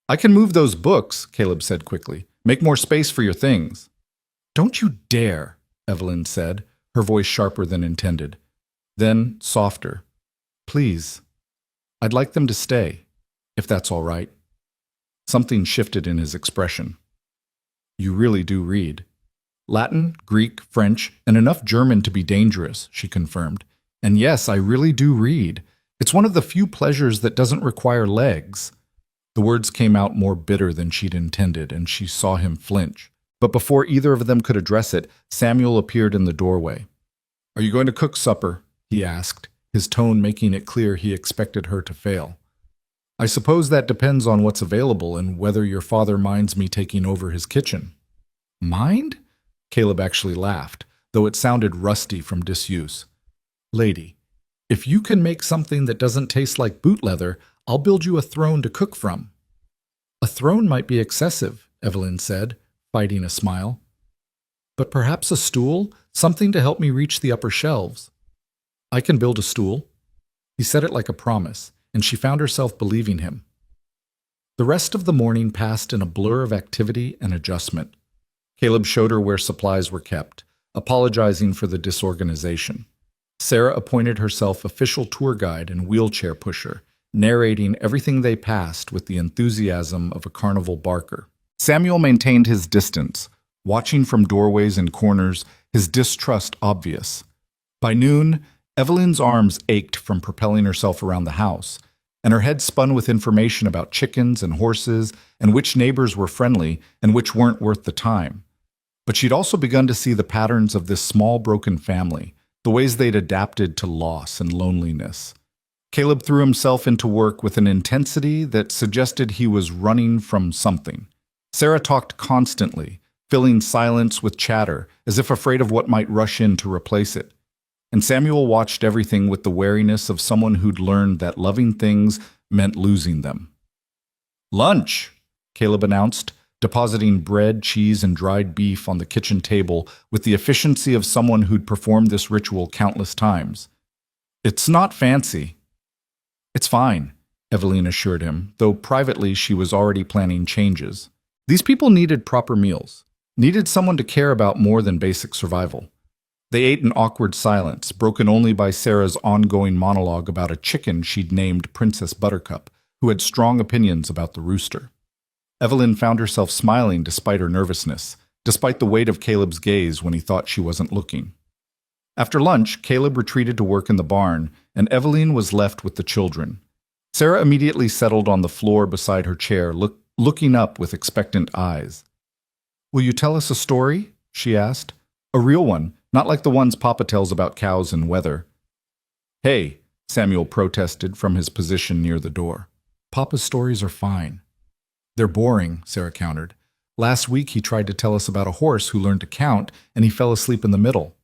"I can move those books," Caleb said quickly. "Make more space for your things." "Don't you dare," Evelyn said, her voice sharper than intended. Then, softer. "Please, I'd like them to stay, if that's all right." Something shifted in his expression. "You really do read." "Latin, Greek, French, and enough German to be dangerous," she confirmed. "And yes, I really do read. It's one of the few pleasures that doesn't require legs." The words came out more bitter than she'd intended, and she saw him flinch. But before either of them could address it, Samuel appeared in the doorway. "Are you going to cook supper?" he asked, his tone making it clear he expected her to fail. "I suppose that depends on what's available and whether your father minds me taking over his kitchen." "Mind?" Caleb actually laughed, though it sounded rusty from disuse. Lady, if you can make something that doesn't taste like boot leather, I'll build you a throne to cook from. A throne might be excessive, Evelyn said, fighting a smile. But perhaps a stool, something to help me reach the upper shelves. I can build a stool. He said it like a promise, and she found herself believing him. The rest of the morning passed in a blur of activity and adjustment. Caleb showed her where supplies were kept, apologizing for the disorganization. Sarah appointed herself official tour guide and wheelchair pusher, narrating everything they passed with the enthusiasm of a carnival barker. Samuel maintained his distance, watching from doorways and corners, his distrust obvious. By noon, Evelyn's arms ached from propelling herself around the house, and her head spun with information about chickens and horses and which neighbors were friendly and which weren't worth the time. But she'd also begun to see the patterns of this small broken family, the ways they'd adapted to loss and loneliness. Caleb threw himself into work with an intensity that suggested he was running from something. Sarah talked constantly, filling silence with chatter, as if afraid of what might rush in to replace it. And Samuel watched everything with the wariness of someone who'd learned that loving things meant losing them. "Lunch," Caleb announced, depositing bread, cheese, and dried beef on the kitchen table with the efficiency of someone who'd performed this ritual countless times. "It's not fancy." "It's fine," Evelyn assured him, though privately she was already planning changes. These people needed proper meals, needed someone to care about more than basic survival. They ate in awkward silence, broken only by Sarah's ongoing monologue about a chicken she'd named Princess Buttercup, who had strong opinions about the rooster. Evelyn found herself smiling despite her nervousness, despite the weight of Caleb's gaze when he thought she wasn't looking. After lunch, Caleb retreated to work in the barn, and Evelyn was left with the children. Sarah immediately settled on the floor beside her chair, looking up with expectant eyes. "Will you tell us a story?" she asked. "A real one, not like the ones Papa tells about cows and weather." "Hey," Samuel protested from his position near the door. "Papa's stories are fine." "They're boring," Sarah countered. "Last week he tried to tell us about a horse who learned to count, and he fell asleep in the middle."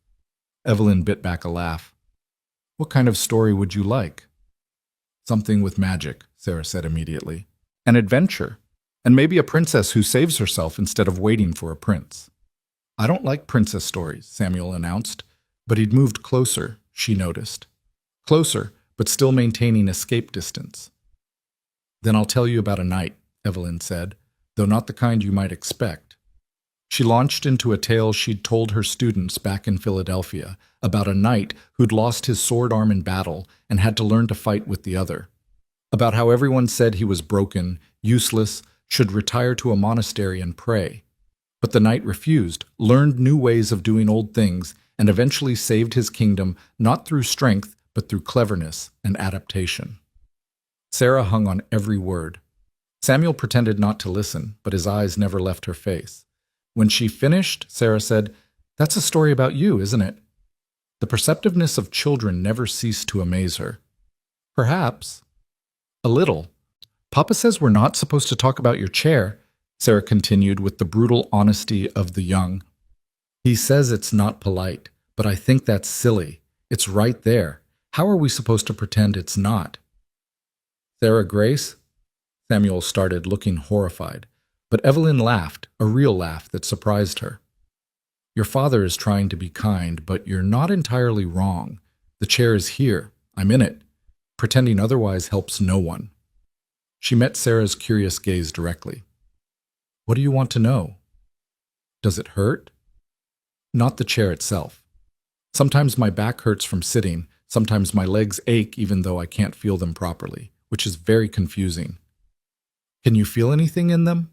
Evelyn bit back a laugh. "What kind of story would you like?" "Something with magic," Sarah said immediately. "An adventure, and maybe a princess who saves herself instead of waiting for a prince." "I don't like princess stories," Samuel announced, but he'd moved closer, she noticed. Closer, but still maintaining escape distance. "Then I'll tell you about a knight," Evelyn said, though not the kind you might expect. She launched into a tale she'd told her students back in Philadelphia about a knight who'd lost his sword arm in battle and had to learn to fight with the other. About how everyone said he was broken, useless, should retire to a monastery and pray. But the knight refused, learned new ways of doing old things, and eventually saved his kingdom not through strength, but through cleverness and adaptation. Sarah hung on every word. Samuel pretended not to listen, but his eyes never left her face. When she finished, Sarah said, "That's a story about you, isn't it?" The perceptiveness of children never ceased to amaze her. "Perhaps. A little. Papa says we're not supposed to talk about your chair," Sarah continued with the brutal honesty of the young. "He says it's not polite, but I think that's silly. It's right there. How are we supposed to pretend it's not?" "Sarah Grace?" Samuel started, looking horrified, but Evelyn laughed, a real laugh that surprised her. "Your father is trying to be kind, but you're not entirely wrong. The chair is here. I'm in it. Pretending otherwise helps no one." She met Sarah's curious gaze directly. "What do you want to know?" "Does it hurt?" "Not the chair itself. Sometimes my back hurts from sitting, sometimes my legs ache even though I can't feel them properly, which is very confusing." "Can you feel anything in them?"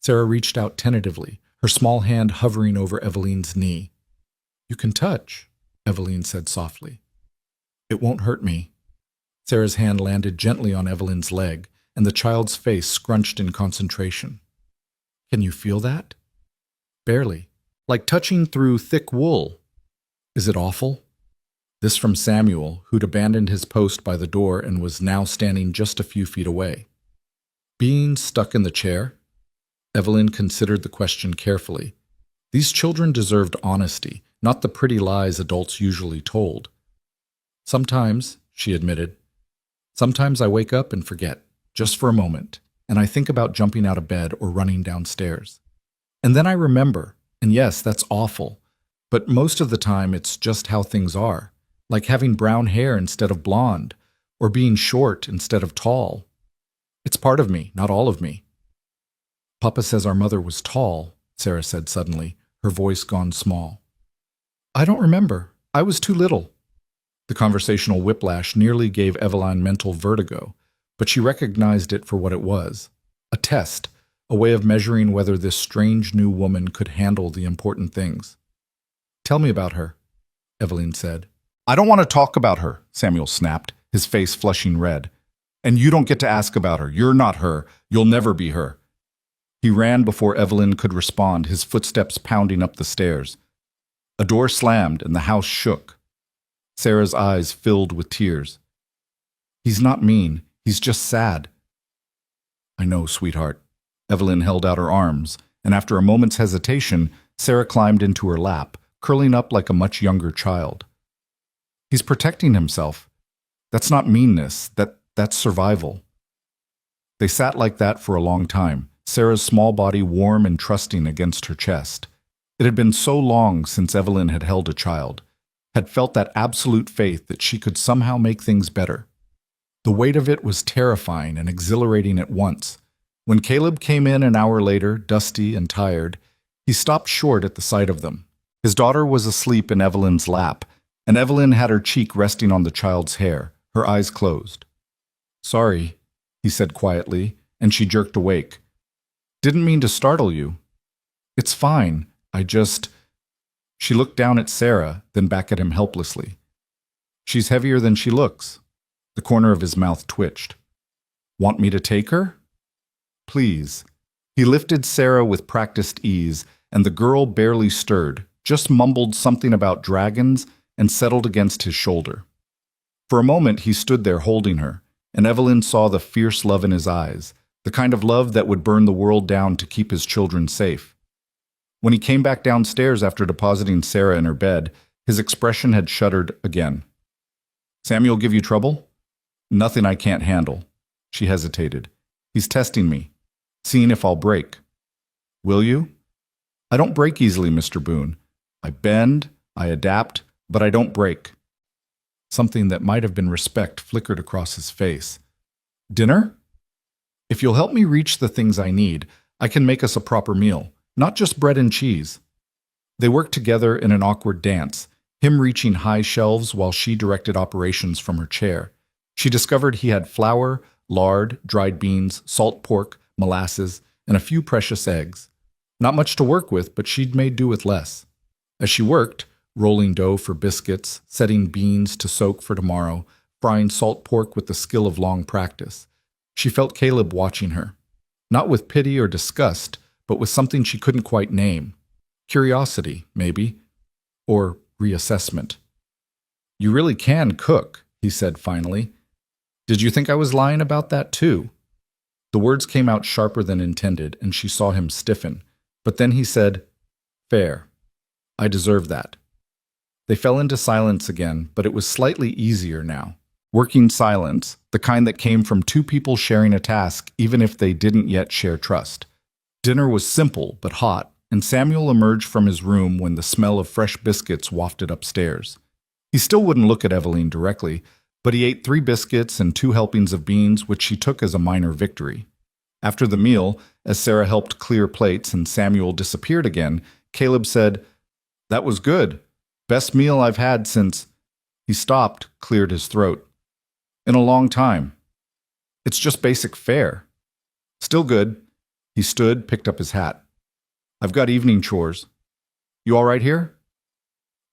Sarah reached out tentatively, her small hand hovering over Evelyn's knee. "You can touch," Evelyn said softly. "It won't hurt me." Sarah's hand landed gently on Evelyn's leg, and the child's face scrunched in concentration. "Can you feel that?" "Barely. Like touching through thick wool." "Is it awful?" This from Samuel, who'd abandoned his post by the door and was now standing just a few feet away. "Being stuck in the chair?" Evelyn considered the question carefully. These children deserved honesty, not the pretty lies adults usually told. Sometimes, she admitted. Sometimes I wake up and forget, just for a moment, and I think about jumping out of bed or running downstairs. And then I remember, and yes, that's awful, but most of the time it's just how things are, like having brown hair instead of blonde, or being short instead of tall. It's part of me, not all of me. Papa says our mother was tall, Sarah said suddenly, her voice gone small. I don't remember. I was too little. The conversational whiplash nearly gave Eveline mental vertigo, but she recognized it for what it was. A test, a way of measuring whether this strange new woman could handle the important things. Tell me about her, Eveline said. I don't want to talk about her, Samuel snapped, his face flushing red. And you don't get to ask about her. You're not her. You'll never be her. He ran before Eveline could respond, his footsteps pounding up the stairs. A door slammed and the house shook. Sarah's eyes filled with tears. He's not mean. He's just sad. I know, sweetheart. Eveline held out her arms, and after a moment's hesitation, Sarah climbed into her lap, curling up like a much younger child. He's protecting himself. That's not meanness. That's survival. They sat like that for a long time, Sarah's small body warm and trusting against her chest. It had been so long since Eveline had held a child, had felt that absolute faith that she could somehow make things better. The weight of it was terrifying and exhilarating at once. When Caleb came in an hour later, dusty and tired, he stopped short at the sight of them. His daughter was asleep in Eveline's lap, and Eveline had her cheek resting on the child's hair, her eyes closed. Sorry, he said quietly, and she jerked awake. Didn't mean to startle you. It's fine. She looked down at Sarah, then back at him helplessly. She's heavier than she looks. The corner of his mouth twitched. Want me to take her? Please. He lifted Sarah with practiced ease, and the girl barely stirred, just mumbled something about dragons and settled against his shoulder. For a moment he stood there holding her, and Eveline saw the fierce love in his eyes, the kind of love that would burn the world down to keep his children safe. When he came back downstairs after depositing Sarah in her bed, his expression had shuddered again. Samuel give you trouble? Nothing I can't handle. She hesitated. He's testing me, seeing if I'll break. Will you? I don't break easily, Mr. Boone. I bend, I adapt, but I don't break. Something that might have been respect flickered across his face. Dinner? If you'll help me reach the things I need, I can make us a proper meal, not just bread and cheese. They worked together in an awkward dance, him reaching high shelves while she directed operations from her chair. She discovered he had flour, lard, dried beans, salt pork, molasses, and a few precious eggs. Not much to work with, but she'd made do with less. As she worked, rolling dough for biscuits, setting beans to soak for tomorrow, frying salt pork with the skill of long practice, she felt Caleb watching her, not with pity or disgust, but with something she couldn't quite name. Curiosity, maybe, or reassessment. You really can cook, he said finally. Did you think I was lying about that too? The words came out sharper than intended, and she saw him stiffen. But then he said, Fair. I deserve that. They fell into silence again, but it was slightly easier now. Working silence, the kind that came from two people sharing a task even if they didn't yet share trust. Dinner was simple but hot, and Samuel emerged from his room when the smell of fresh biscuits wafted upstairs. He still wouldn't look at Eveline directly, but he ate 3 biscuits and 2 helpings of beans, which she took as a minor victory. After the meal, as Sarah helped clear plates and Samuel disappeared again, Caleb said, That was good. Best meal I've had since... He stopped, cleared his throat. In a long time. It's just basic fare. Still good. He stood, picked up his hat. I've got evening chores. You all right here?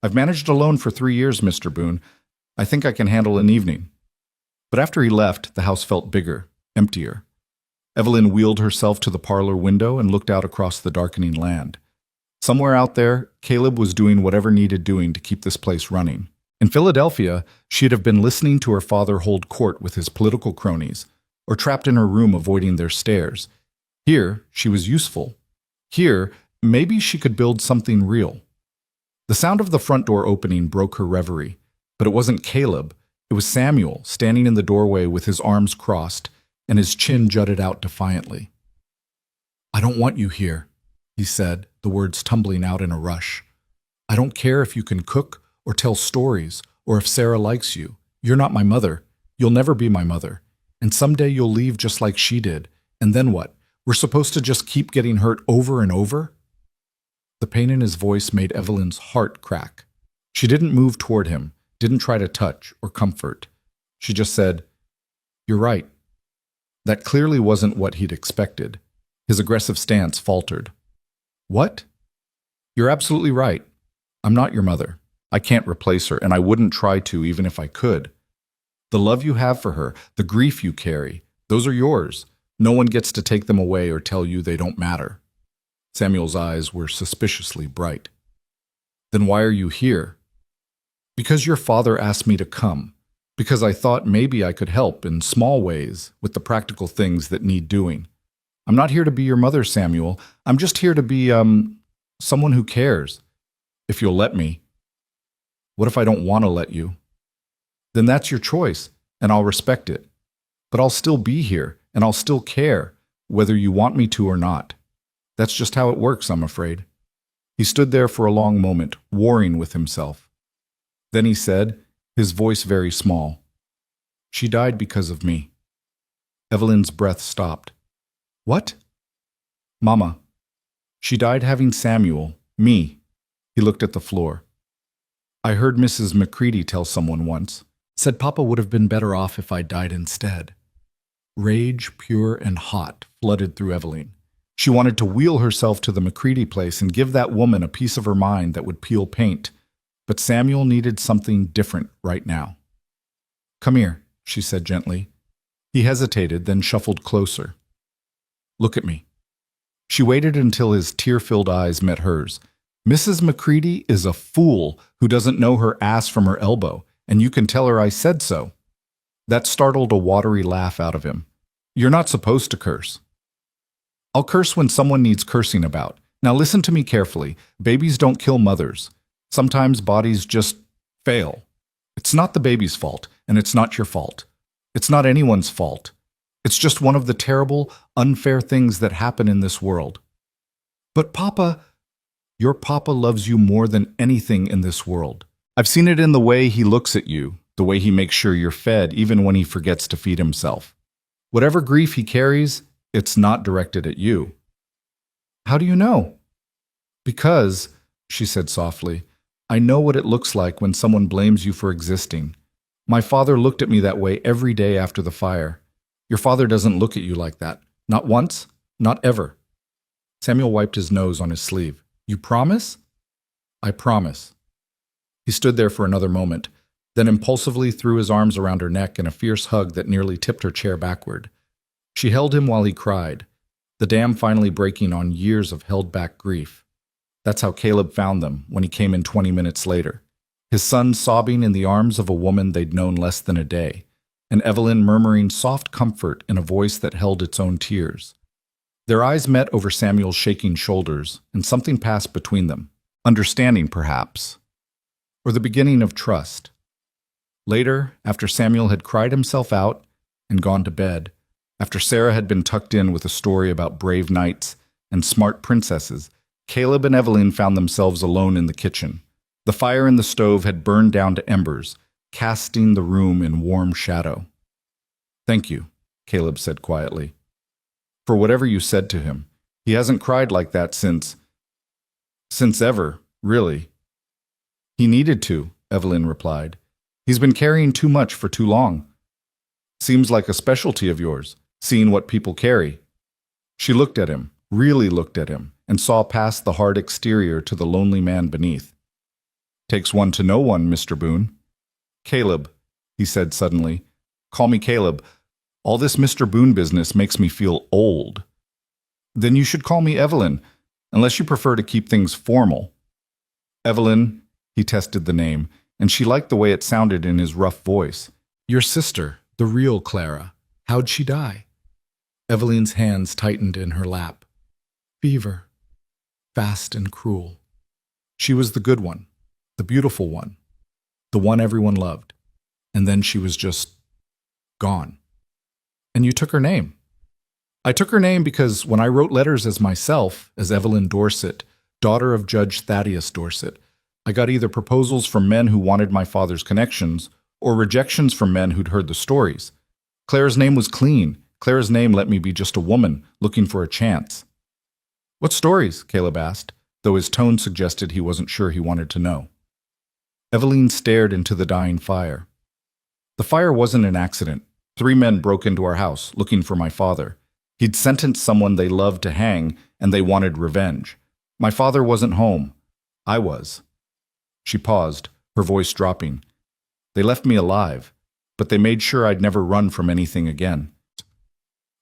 I've managed alone for 3 years, Mr. Boone. I think I can handle an evening. But after he left, the house felt bigger, emptier. Eveline wheeled herself to the parlor window and looked out across the darkening land. Somewhere out there, Caleb was doing whatever needed doing to keep this place running. In Philadelphia, she'd have been listening to her father hold court with his political cronies, or trapped in her room avoiding their stares. Here, she was useful. Here, maybe she could build something real. The sound of the front door opening broke her reverie, but it wasn't Caleb, It was Samuel, standing in the doorway with his arms crossed and his chin jutted out defiantly. "I don't want you here," he said, the words tumbling out in a rush. "I don't care if you can cook or tell stories or if Sarah likes you. You're not my mother. You'll never be my mother. And someday you'll leave just like she did. And then what? We're supposed to just keep getting hurt over and over?" The pain in his voice made Evelyn's heart crack. She didn't move toward him, didn't try to touch or comfort. She just said, "You're right." That clearly wasn't what he'd expected. His aggressive stance faltered. "What?" "You're absolutely right. I'm not your mother. I can't replace her, and I wouldn't try to even if I could. The love you have for her, the grief you carry, those are yours. No one gets to take them away or tell you they don't matter." Samuel's eyes were suspiciously bright. "Then why are you here?" "Because your father asked me to come. Because I thought maybe I could help in small ways with the practical things that need doing. I'm not here to be your mother, Samuel. I'm just here to be, someone who cares. If you'll let me." "What if I don't want to let you?" "Then that's your choice, and I'll respect it. But I'll still be here, and I'll still care, whether you want me to or not. That's just how it works, I'm afraid." He stood there for a long moment, warring with himself. Then he said, his voice very small, "She died because of me." Evelyn's breath stopped. "What?" "Mama. She died having Samuel, me." He looked at the floor. "I heard Mrs. McCready tell someone once. Said Papa would have been better off if I died instead." Rage, pure and hot, flooded through Evelyn. She wanted to wheel herself to the McCready place and give that woman a piece of her mind that would peel paint. But Samuel needed something different right now. "Come here," she said gently. He hesitated, then shuffled closer. "Look at me." She waited until his tear-filled eyes met hers. "Mrs. McCready is a fool who doesn't know her ass from her elbow, and you can tell her I said so." That startled a watery laugh out of him. "You're not supposed to curse." "I'll curse when someone needs cursing about. Now listen to me carefully. Babies don't kill mothers. Sometimes bodies just fail. It's not the baby's fault, and it's not your fault. It's not anyone's fault. It's just one of the terrible, unfair things that happen in this world." "But Papa..." "Your Papa loves you more than anything in this world. I've seen it in the way he looks at you, the way he makes sure you're fed even when he forgets to feed himself. Whatever grief he carries, it's not directed at you." "How do you know?" "Because," she said softly, "I know what it looks like when someone blames you for existing. My father looked at me that way every day after the fire. Your father doesn't look at you like that. Not once, not ever." Samuel wiped his nose on his sleeve. "You promise?" "I promise." He stood there for another moment, then impulsively threw his arms around her neck in a fierce hug that nearly tipped her chair backward. She held him while he cried, the dam finally breaking on years of held-back grief. That's how Caleb found them when he came in 20 minutes later. His son sobbing in the arms of a woman they'd known less than a day, and Evelyn murmuring soft comfort in a voice that held its own tears. Their eyes met over Samuel's shaking shoulders, and something passed between them. Understanding, perhaps. Or the beginning of trust. Later, after Samuel had cried himself out and gone to bed, after Sarah had been tucked in with a story about brave knights and smart princesses, Caleb and Evelyn found themselves alone in the kitchen. The fire in the stove had burned down to embers, casting the room in warm shadow. "Thank you," Caleb said quietly, "for whatever you said to him. He hasn't cried like that since ever, really." "He needed to," Evelyn replied. "He's been carrying too much for too long." "Seems like a specialty of yours, seeing what people carry." She looked at him, really looked at him, and saw past the hard exterior to the lonely man beneath. "Takes one to know one, Mr. Boone." "Caleb," he said suddenly. "Call me Caleb. All this Mr. Boone business makes me feel old." "Then you should call me Evelyn, unless you prefer to keep things formal." "Evelyn," he tested the name, and she liked the way it sounded in his rough voice. "Your sister, the real Clara. How'd she die?" Evelyn's hands tightened in her lap. "Fever. Fast and cruel. She was the good one, the beautiful one, the one everyone loved." and then she was just gone. And you took her name. I took her name because when I wrote letters as myself, as Evelyn Dorset, daughter of Judge Thaddeus Dorset, I got either proposals from men who wanted my father's connections or rejections from men who'd heard the stories. Claire's name was clean. Claire's name let me be just a woman looking for a chance. What stories? Caleb asked, though his tone suggested he wasn't sure he wanted to know. Evelyn stared into the dying fire. The fire wasn't an accident. 3 men broke into our house looking for my father. He'd sentenced someone they loved to hang, and they wanted revenge. My father wasn't home. I was. She paused, her voice dropping. They left me alive, but they made sure I'd never run from anything again.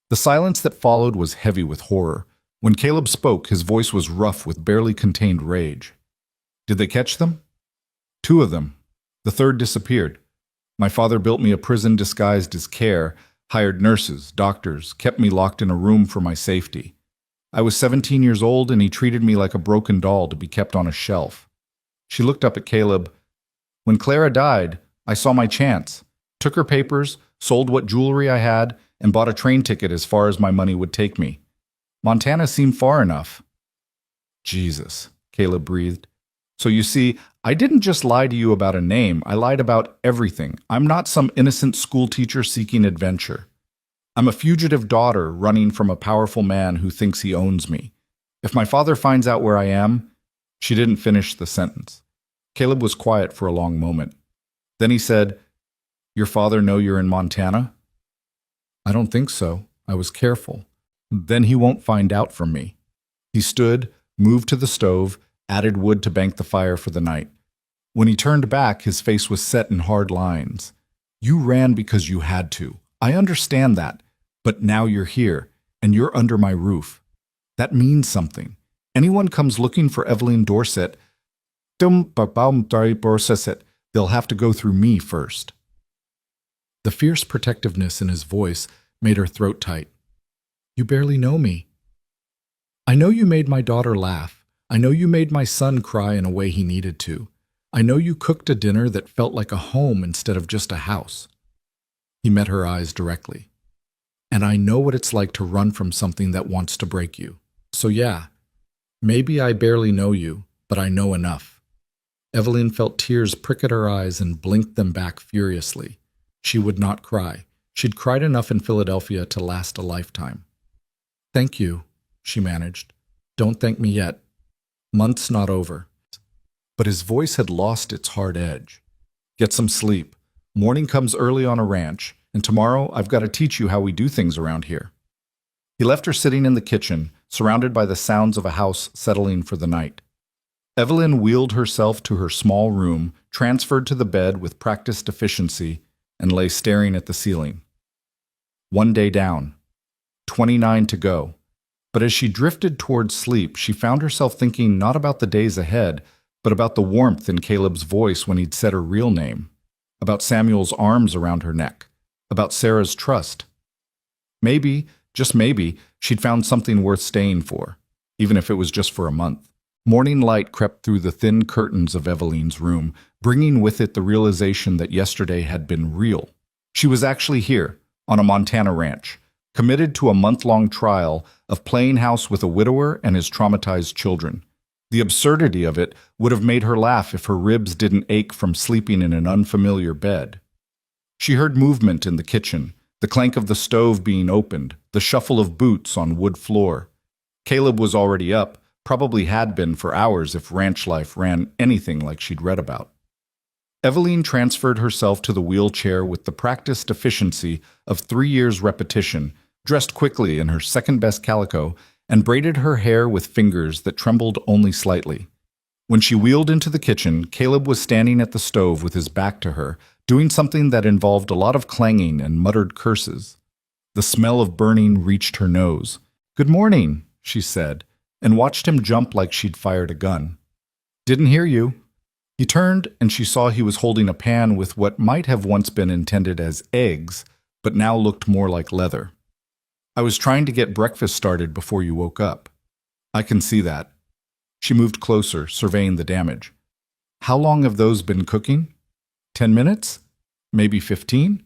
The silence that followed was heavy with horror. When Caleb spoke, his voice was rough with barely contained rage. Did they catch them? 2 of them. The 3rd disappeared. My father built me a prison disguised as care, hired nurses, doctors, kept me locked in a room for my safety. I was 17 years old, and he treated me like a broken doll to be kept on a shelf. She looked up at Caleb. When Clara died, I saw my chance, took her papers, sold what jewelry I had, and bought a train ticket as far as my money would take me. Montana seemed far enough. Jesus, Caleb breathed. So you see, I didn't just lie to you about a name, I lied about everything. I'm not some innocent schoolteacher seeking adventure. I'm a fugitive daughter running from a powerful man who thinks he owns me. If my father finds out where I am... She didn't finish the sentence. Caleb was quiet for a long moment. Then he said, Your father know you're in Montana? I don't think so. I was careful. Then he won't find out from me. He stood, moved to the stove, added wood to bank the fire for the night. When he turned back, his face was set in hard lines. You ran because you had to. I understand that. But now you're here, and you're under my roof. That means something. Anyone comes looking for Evelyn Dorset, they'll have to go through me first. The fierce protectiveness in his voice made her throat tight. You barely know me. I know you made my daughter laugh. I know you made my son cry in a way he needed to. I know you cooked a dinner that felt like a home instead of just a house. He met her eyes directly. And I know what it's like to run from something that wants to break you. So yeah, maybe I barely know you, but I know enough. Evelyn felt tears prick at her eyes and blinked them back furiously. She would not cry. She'd cried enough in Philadelphia to last a lifetime. Thank you, she managed. Don't thank me yet. Month's not over. But his voice had lost its hard edge. Get some sleep. Morning comes early on a ranch, and tomorrow I've got to teach you how we do things around here. He left her sitting in the kitchen, surrounded by the sounds of a house settling for the night. Evelyn wheeled herself to her small room, transferred to the bed with practiced efficiency, and lay staring at the ceiling. 1 day down. 29 to go. But as she drifted towards sleep, she found herself thinking not about the days ahead, but about the warmth in Caleb's voice when he'd said her real name, about Samuel's arms around her neck, about Sarah's trust. Maybe, just maybe, she'd found something worth staying for, even if it was just for a month. Morning light crept through the thin curtains of Evelyn's room, bringing with it the realization that yesterday had been real. She was actually here, on a Montana ranch, committed to a month-long trial of playing house with a widower and his traumatized children. The absurdity of it would have made her laugh if her ribs didn't ache from sleeping in an unfamiliar bed. She heard movement in the kitchen, the clank of the stove being opened, the shuffle of boots on wood floor. Caleb was already up, probably had been for hours if ranch life ran anything like she'd read about. Evelyn transferred herself to the wheelchair with the practiced efficiency of 3 years' repetition, dressed quickly in her second-best calico, and braided her hair with fingers that trembled only slightly. When she wheeled into the kitchen, Caleb was standing at the stove with his back to her, doing something that involved a lot of clanging and muttered curses. The smell of burning reached her nose. "Good morning," she said, and watched him jump like she'd fired a gun. "Didn't hear you." He turned, and she saw he was holding a pan with what might have once been intended as eggs, but now looked more like leather. "I was trying to get breakfast started before you woke up." "I can see that." She moved closer, surveying the damage. "How long have those been cooking? 10 minutes? Maybe 15?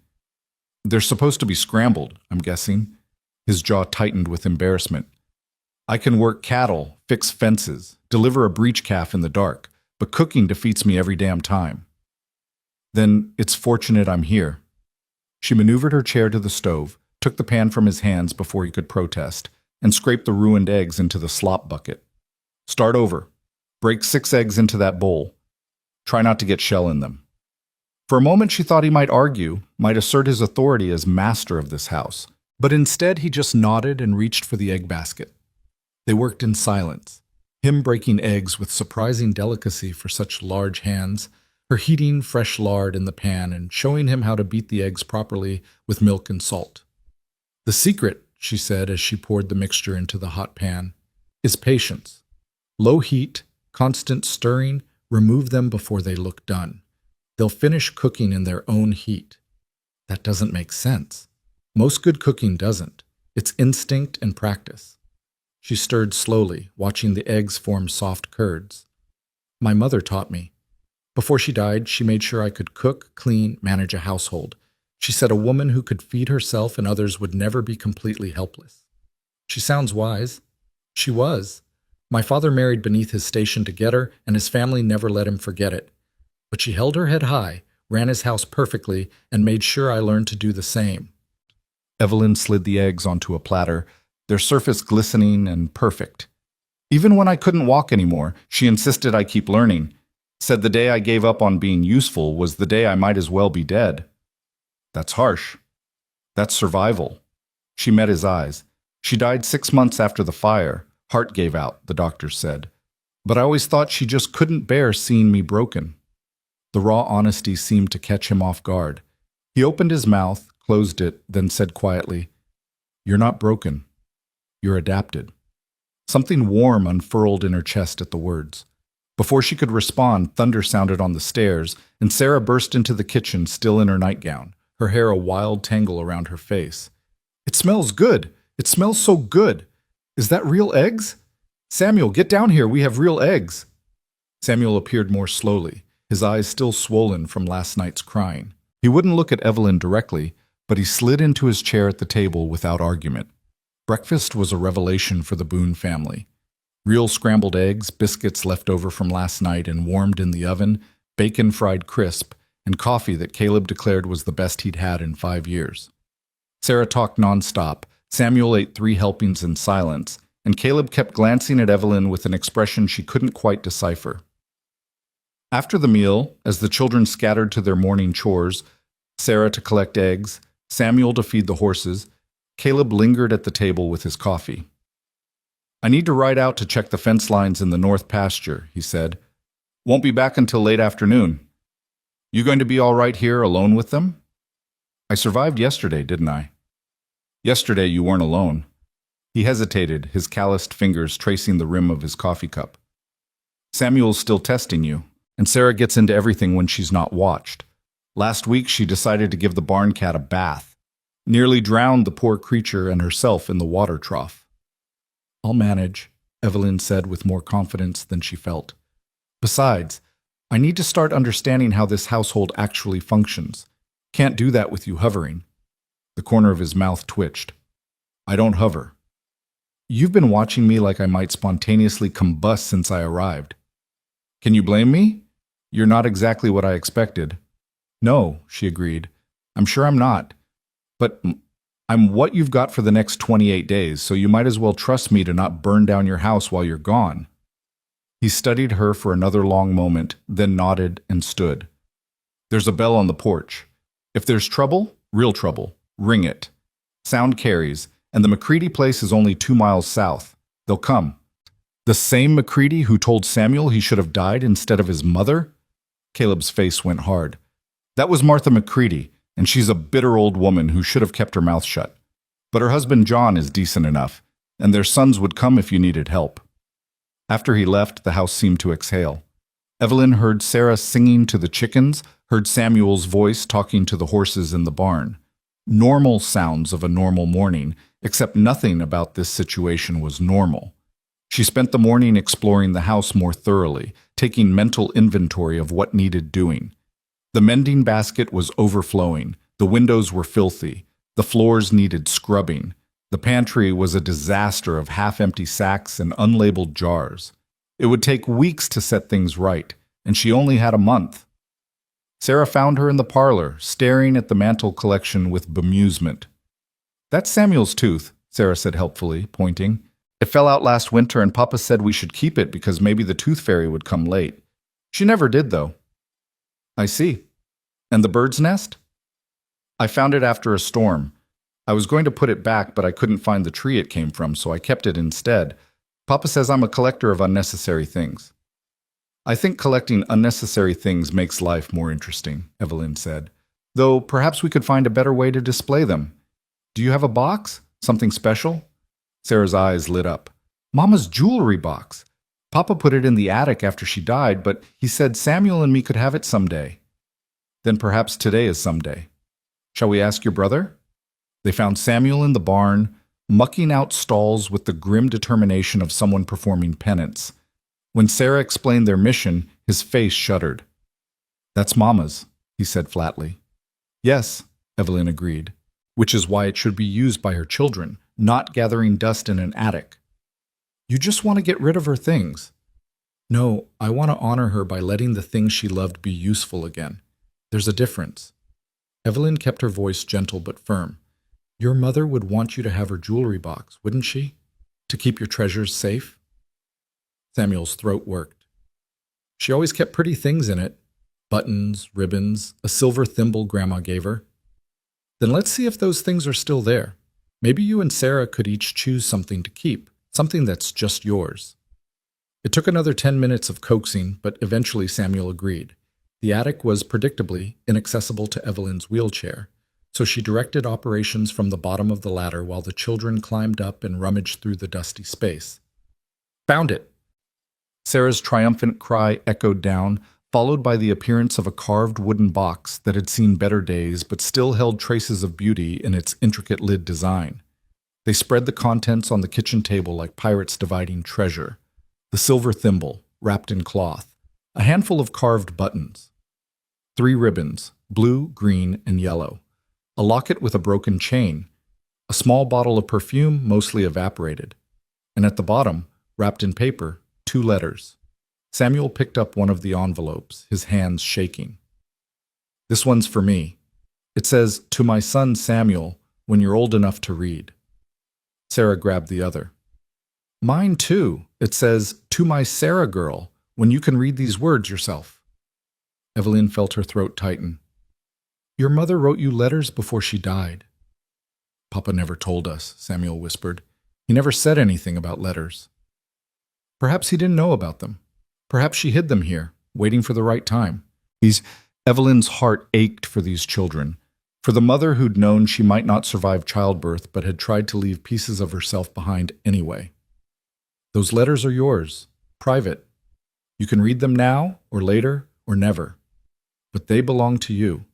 They're supposed to be scrambled, I'm guessing. His jaw tightened with embarrassment. I can work cattle, fix fences, deliver a breech calf in the dark, but cooking defeats me every damn time. Then it's fortunate I'm here. She maneuvered her chair to the stove, took the pan from his hands before he could protest, and scraped the ruined eggs into the slop bucket. Start over. Break 6 eggs into that bowl. Try not to get shell in them. For a moment she thought he might argue, might assert his authority as master of this house, but instead he just nodded and reached for the egg basket. They worked in silence, him breaking eggs with surprising delicacy for such large hands, her heating fresh lard in the pan and showing him how to beat the eggs properly with milk and salt. The secret, she said as she poured the mixture into the hot pan, is patience. Low heat, constant stirring, remove them before they look done. They'll finish cooking in their own heat. That doesn't make sense. Most good cooking doesn't. It's instinct and practice. She stirred slowly, watching the eggs form soft curds. My mother taught me. Before she died, she made sure I could cook, clean, manage a household. She said a woman who could feed herself and others would never be completely helpless. She sounds wise. She was. My father married beneath his station to get her, and his family never let him forget it. But she held her head high, ran his house perfectly, and made sure I learned to do the same. Evelyn slid the eggs onto a platter, their surface glistening and perfect. Even when I couldn't walk anymore, she insisted I keep learning. Said the day I gave up on being useful was the day I might as well be dead. That's harsh. That's survival. She met his eyes. She died 6 months after the fire. Heart gave out, the doctors said. But I always thought she just couldn't bear seeing me broken. The raw honesty seemed to catch him off guard. He opened his mouth, closed it, then said quietly, "You're not broken. You're adapted." Something warm unfurled in her chest at the words. Before she could respond, thunder sounded on the stairs, and Sarah burst into the kitchen still in her nightgown, her hair a wild tangle around her face. "It smells good! It smells so good! Is that real eggs? Samuel, get down here, we have real eggs!" Samuel appeared more slowly, his eyes still swollen from last night's crying. He wouldn't look at Evelyn directly, but he slid into his chair at the table without argument. Breakfast was a revelation for the Boone family. Real scrambled eggs, biscuits left over from last night and warmed in the oven, bacon fried crisp, and coffee that Caleb declared was the best he'd had in 5 years. Sarah talked nonstop, Samuel ate 3 helpings in silence, and Caleb kept glancing at Evelyn with an expression she couldn't quite decipher. After the meal, as the children scattered to their morning chores, Sarah to collect eggs, Samuel to feed the horses, Caleb lingered at the table with his coffee. "I need to ride out to check the fence lines in the north pasture," he said. "Won't be back until late afternoon. You going to be all right here alone with them? I survived yesterday, didn't I?" "Yesterday you weren't alone." He hesitated, his calloused fingers tracing the rim of his coffee cup. "Samuel's still testing you, and Sarah gets into everything when she's not watched. Last week she decided to give the barn cat a bath. Nearly drowned the poor creature and herself in the water trough." "I'll manage," Evelyn said with more confidence than she felt. "Besides, I need to start understanding how this household actually functions. Can't do that with you hovering." The corner of his mouth twitched. "I don't hover. You've been watching me like I might spontaneously combust since I arrived. Can you blame me? You're not exactly what I expected." "No," she agreed. "I'm sure I'm not. But I'm what you've got for the next 28 days, so you might as well trust me to not burn down your house while you're gone." He studied her for another long moment, then nodded and stood. "There's a bell on the porch. If there's trouble, real trouble, ring it. Sound carries, and the McCready place is only 2 miles south. They'll come." "The same McCready who told Samuel he should have died instead of his mother?" Caleb's face went hard. "That was Martha McCready, and she's a bitter old woman who should have kept her mouth shut. But her husband John is decent enough, and their sons would come if you needed help." After he left, the house seemed to exhale. Evelyn heard Sarah singing to the chickens, heard Samuel's voice talking to the horses in the barn. Normal sounds of a normal morning, except nothing about this situation was normal. She spent the morning exploring the house more thoroughly, taking mental inventory of what needed doing. The mending basket was overflowing, the windows were filthy, the floors needed scrubbing, the pantry was a disaster of half-empty sacks and unlabeled jars. It would take weeks to set things right, and she only had a month. Sarah found her in the parlor, staring at the mantle collection with bemusement. "That's Samuel's tooth," Sarah said helpfully, pointing. "It fell out last winter and Papa said we should keep it because maybe the tooth fairy would come late. She never did, though." "I see. And the bird's nest?" "I found it after a storm. I was going to put it back, but I couldn't find the tree it came from, so I kept it instead. Papa says I'm a collector of unnecessary things." "I think collecting unnecessary things makes life more interesting," Evelyn said. "Though perhaps we could find a better way to display them. Do you have a box? Something special?" Sarah's eyes lit up. "Mama's jewelry box. Papa put it in the attic after she died, but he said Samuel and me could have it someday." "Then perhaps today is someday. Shall we ask your brother?" They found Samuel in the barn, mucking out stalls with the grim determination of someone performing penance. When Sarah explained their mission, his face shuddered. "That's Mama's," he said flatly. "Yes," Evelyn agreed, "which is why it should be used by her children, not gathering dust in an attic." "You just want to get rid of her things." "No, I want to honor her by letting the things she loved be useful again. There's a difference." Evelyn kept her voice gentle but firm. "Your mother would want you to have her jewelry box, wouldn't she? To keep your treasures safe?" Samuel's throat worked. "She always kept pretty things in it. Buttons, ribbons, a silver thimble Grandma gave her." "Then let's see if those things are still there. Maybe you and Sarah could each choose something to keep, something that's just yours." It took another 10 minutes of coaxing, but eventually Samuel agreed. The attic was predictably inaccessible to Evelyn's wheelchair, so she directed operations from the bottom of the ladder while the children climbed up and rummaged through the dusty space. "Found it!" Sarah's triumphant cry echoed down, followed by the appearance of a carved wooden box that had seen better days but still held traces of beauty in its intricate lid design. They spread the contents on the kitchen table like pirates dividing treasure. The silver thimble, wrapped in cloth, a handful of carved buttons, 3 ribbons, blue, green, and yellow, a locket with a broken chain, a small bottle of perfume mostly evaporated, and at the bottom, wrapped in paper, 2 letters. Samuel picked up one of the envelopes, his hands shaking. "This one's for me. It says, 'To my son Samuel, when you're old enough to read.'" Sarah grabbed the other. "Mine too. It says, 'To my Sarah girl, when you can read these words yourself.'" Evelyn felt her throat tighten. "Your mother wrote you letters before she died." "Papa never told us," Samuel whispered. "He never said anything about letters." "Perhaps he didn't know about them. Perhaps she hid them here, waiting for the right time." Evelyn's heart ached for these children, for the mother who'd known she might not survive childbirth but had tried to leave pieces of herself behind anyway. "Those letters are yours, private. You can read them now, or later, or never. But they belong to you."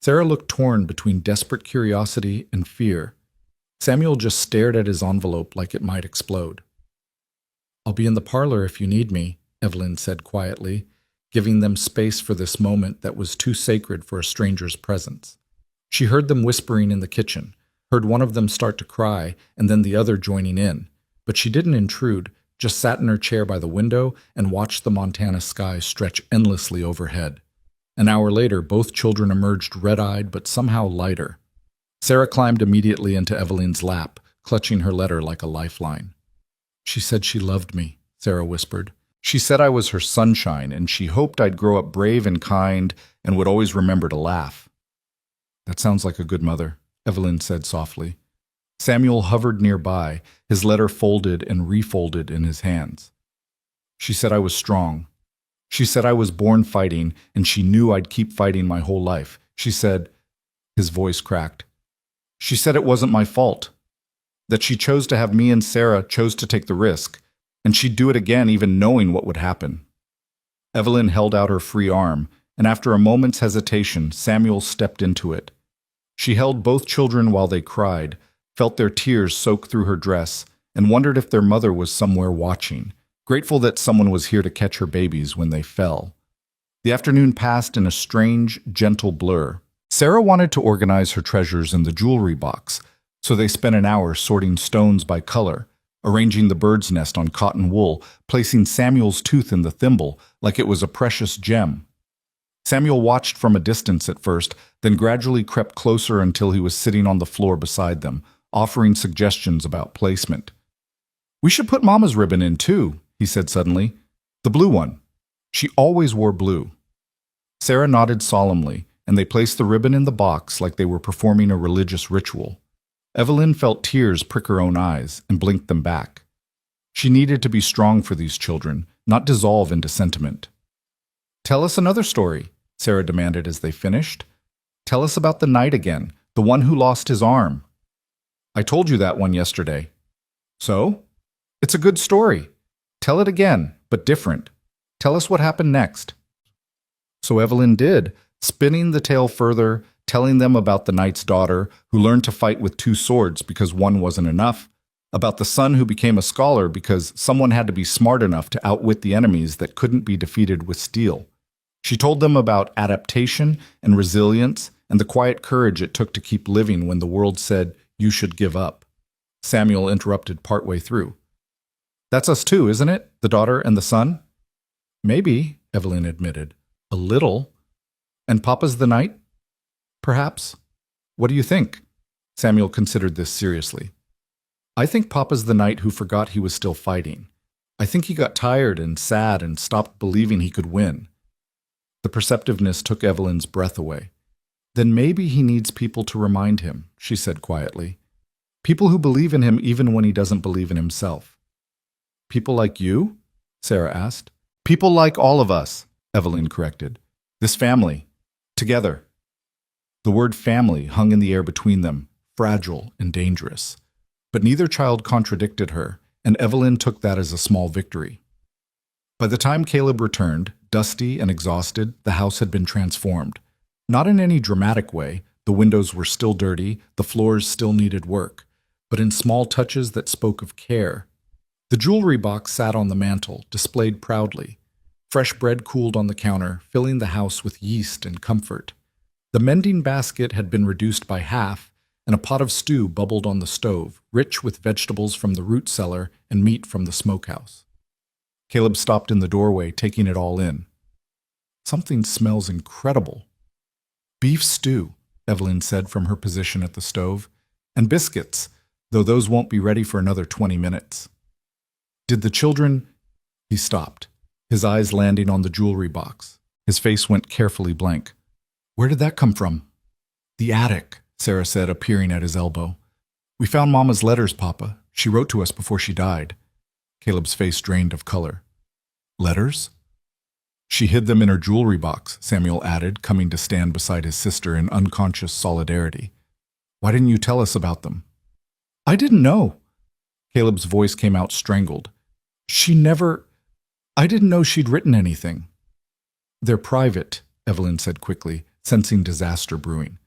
Sarah looked torn between desperate curiosity and fear. Samuel just stared at his envelope like it might explode. "I'll be in the parlor if you need me," Evelyn said quietly, giving them space for this moment that was too sacred for a stranger's presence. She heard them whispering in the kitchen, heard one of them start to cry, and then the other joining in. But she didn't intrude, just sat in her chair by the window and watched the Montana sky stretch endlessly overhead. An hour later, both children emerged red-eyed but somehow lighter. Sarah climbed immediately into Evelyn's lap, clutching her letter like a lifeline. "She said she loved me," Sarah whispered. "She said I was her sunshine, and she hoped I'd grow up brave and kind and would always remember to laugh." "That sounds like a good mother," Evelyn said softly. Samuel hovered nearby, his letter folded and refolded in his hands. "She said I was strong. She said I was born fighting, and she knew I'd keep fighting my whole life. She said," his voice cracked, "she said it wasn't my fault. That she chose to have me and Sarah, chose to take the risk, and she'd do it again even knowing what would happen." Evelyn held out her free arm, and after a moment's hesitation, Samuel stepped into it. She held both children while they cried, felt their tears soak through her dress, and wondered if their mother was somewhere watching, grateful that someone was here to catch her babies when they fell. The afternoon passed in a strange, gentle blur. Sarah wanted to organize her treasures in the jewelry box, so they spent an hour sorting stones by color, arranging the bird's nest on cotton wool, placing Samuel's tooth in the thimble like it was a precious gem. Samuel watched from a distance at first, then gradually crept closer until he was sitting on the floor beside them, offering suggestions about placement. "We should put Mama's ribbon in too," he said suddenly. "The blue one. She always wore blue." Sarah nodded solemnly, and they placed the ribbon in the box like they were performing a religious ritual. Evelyn felt tears prick her own eyes and blinked them back. She needed to be strong for these children, not dissolve into sentiment. "Tell us another story," Sarah demanded as they finished. "Tell us about the knight again, the one who lost his arm." "I told you that one yesterday." "So? It's a good story. Tell it again, but different. Tell us what happened next." So Evelyn did, spinning the tale further, telling them about the knight's daughter, who learned to fight with two swords because one wasn't enough, about the son who became a scholar because someone had to be smart enough to outwit the enemies that couldn't be defeated with steel. She told them about adaptation and resilience and the quiet courage it took to keep living when the world said, "You should give up." Samuel interrupted partway through. "That's us too, isn't it? The daughter and the son?" "Maybe," Evelyn admitted. "A little. And Papa's the knight? Perhaps. What do you think?" Samuel considered this seriously. "I think Papa's the knight who forgot he was still fighting. I think he got tired and sad and stopped believing he could win." The perceptiveness took Evelyn's breath away. "Then maybe he needs people to remind him," she said quietly. "People who believe in him even when he doesn't believe in himself." "People like you?" Sarah asked. "People like all of us," Evelyn corrected. "This family. Together." The word family hung in the air between them, fragile and dangerous. But neither child contradicted her, and Evelyn took that as a small victory. By the time Caleb returned, dusty and exhausted, the house had been transformed. Not in any dramatic way. The windows were still dirty, the floors still needed work, but in small touches that spoke of care. The jewelry box sat on the mantel, displayed proudly. Fresh bread cooled on the counter, filling the house with yeast and comfort. The mending basket had been reduced by half, and a pot of stew bubbled on the stove, rich with vegetables from the root cellar and meat from the smokehouse. Caleb stopped in the doorway, taking it all in. "Something smells incredible." "Beef stew," Evelyn said from her position at the stove, "and biscuits, though those won't be ready for another 20 minutes. Did the children—" He stopped, his eyes landing on the jewelry box. His face went carefully blank. "Where did that come from?" "The attic," Sarah said, appearing at his elbow. "We found Mama's letters, Papa. She wrote to us before she died." Caleb's face drained of color. "Letters?" "She hid them in her jewelry box," Samuel added, coming to stand beside his sister in unconscious solidarity. "Why didn't you tell us about them?" "I didn't know." Caleb's voice came out strangled. I didn't know she'd written anything." "They're private," Evelyn said quickly, sensing disaster brewing.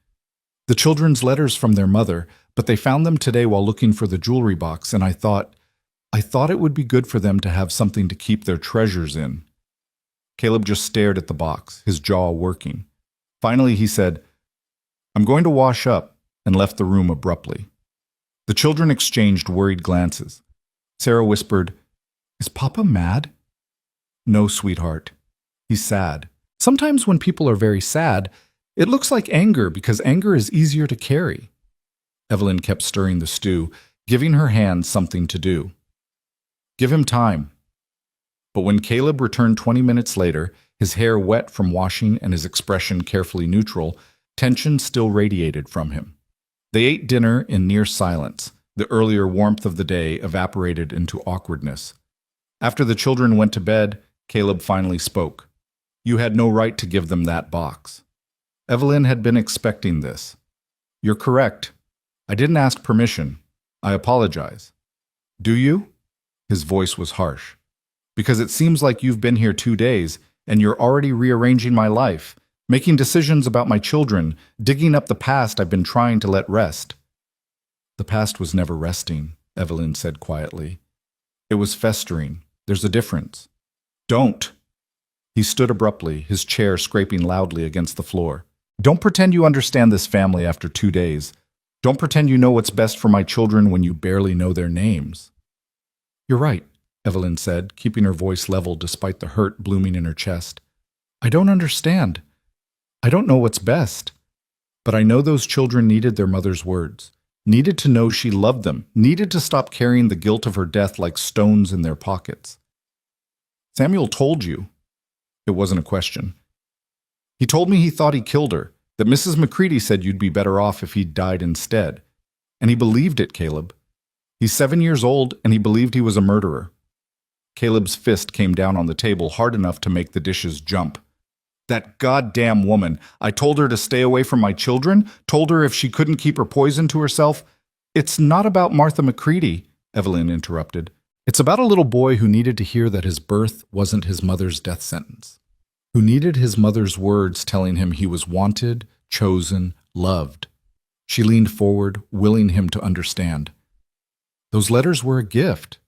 "The children's letters from their mother, but they found them today while looking for the jewelry box, and I thought it would be good for them to have something to keep their treasures in." Caleb just stared at the box, his jaw working. Finally he said, "I'm going to wash up," and left the room abruptly. The children exchanged worried glances. Sarah whispered, "Is Papa mad?" "No, sweetheart. He's sad. Sometimes when people are very sad, it looks like anger because anger is easier to carry." Evelyn kept stirring the stew, giving her hands something to do. "Give him time." But when Caleb returned 20 minutes later, his hair wet from washing and his expression carefully neutral, tension still radiated from him. They ate dinner in near silence. The earlier warmth of the day evaporated into awkwardness. After the children went to bed, Caleb finally spoke. "You had no right to give them that box." Evelyn had been expecting this. "You're correct. I didn't ask permission. I apologize." "Do you?" His voice was harsh. "Because it seems like you've been here 2 days, and you're already rearranging my life, making decisions about my children, digging up the past I've been trying to let rest." "The past was never resting," Evelyn said quietly. "It was festering. There's a difference." "Don't!" He stood abruptly, his chair scraping loudly against the floor. Don't pretend you understand this family after 2 days. Don't pretend you know what's best for my children when you barely know their names. You're right, Evelyn said, keeping her voice level despite the hurt blooming in her chest. I don't understand. I don't know what's best. But I know those children needed their mother's words, needed to know she loved them, needed to stop carrying the guilt of her death like stones in their pockets. Samuel told you. It wasn't a question. He told me he thought he killed her, that Mrs. McCready said you'd be better off if he'd died instead. And he believed it, Caleb. He's 7 years old, and he believed he was a murderer. Caleb's fist came down on the table hard enough to make the dishes jump. That goddamn woman. I told her to stay away from my children, told her if she couldn't keep her poison to herself. It's not about Martha McCready, Evelyn interrupted. It's about a little boy who needed to hear that his birth wasn't his mother's death sentence, who needed his mother's words telling him he was wanted, chosen, loved. She leaned forward, willing him to understand. Those letters were a gift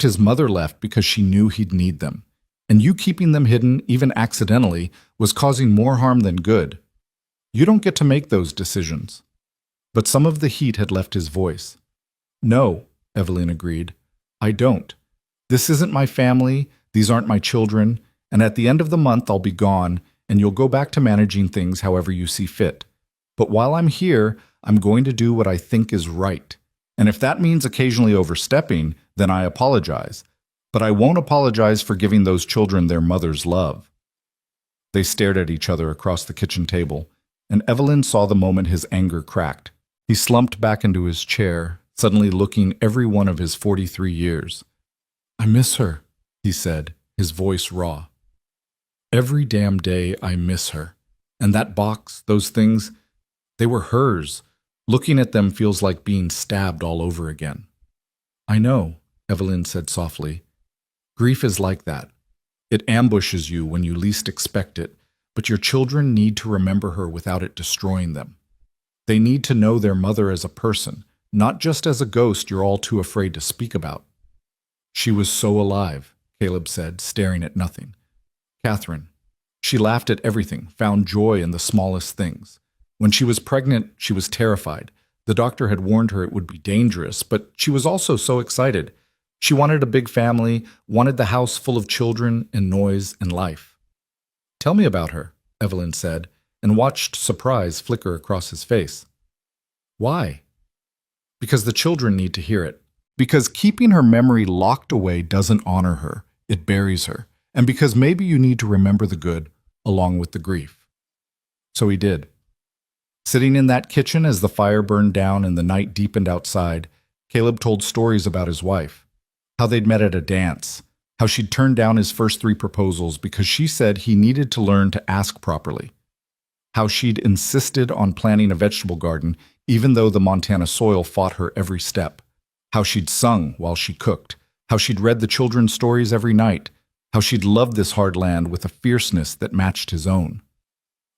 his mother left because she knew he'd need them. And you keeping them hidden, even accidentally, was causing more harm than good. You don't get to make those decisions. But some of the heat had left his voice. No, Evelyn agreed. I don't. This isn't my family, these aren't my children, and at the end of the month I'll be gone, and you'll go back to managing things however you see fit. But while I'm here, I'm going to do what I think is right. And if that means occasionally overstepping, then I apologize. But I won't apologize for giving those children their mother's love. They stared at each other across the kitchen table, and Evelyn saw the moment his anger cracked. He slumped back into his chair, suddenly looking every one of his 43 years. I miss her, he said, his voice raw. Every damn day I miss her. And that box, those things, they were hers. Looking at them feels like being stabbed all over again. I know, Evelyn said softly. Grief is like that. It ambushes you when you least expect it, but your children need to remember her without it destroying them. They need to know their mother as a person, not just as a ghost you're all too afraid to speak about. She was so alive, Caleb said, staring at nothing. Catherine. She laughed at everything, found joy in the smallest things. When she was pregnant, she was terrified. The doctor had warned her it would be dangerous, but she was also so excited. She wanted a big family, wanted the house full of children and noise and life. Tell me about her, Evelyn said, and watched surprise flicker across his face. Why? Because the children need to hear it. Because keeping her memory locked away doesn't honor her, it buries her. And because maybe you need to remember the good along with the grief. So he did. Sitting in that kitchen as the fire burned down and the night deepened outside, Caleb told stories about his wife. How they'd met at a dance, how she'd turned down his first 3 proposals because she said he needed to learn to ask properly, how she'd insisted on planting a vegetable garden even though the Montana soil fought her every step, how she'd sung while she cooked, how she'd read the children's stories every night, how she'd loved this hard land with a fierceness that matched his own.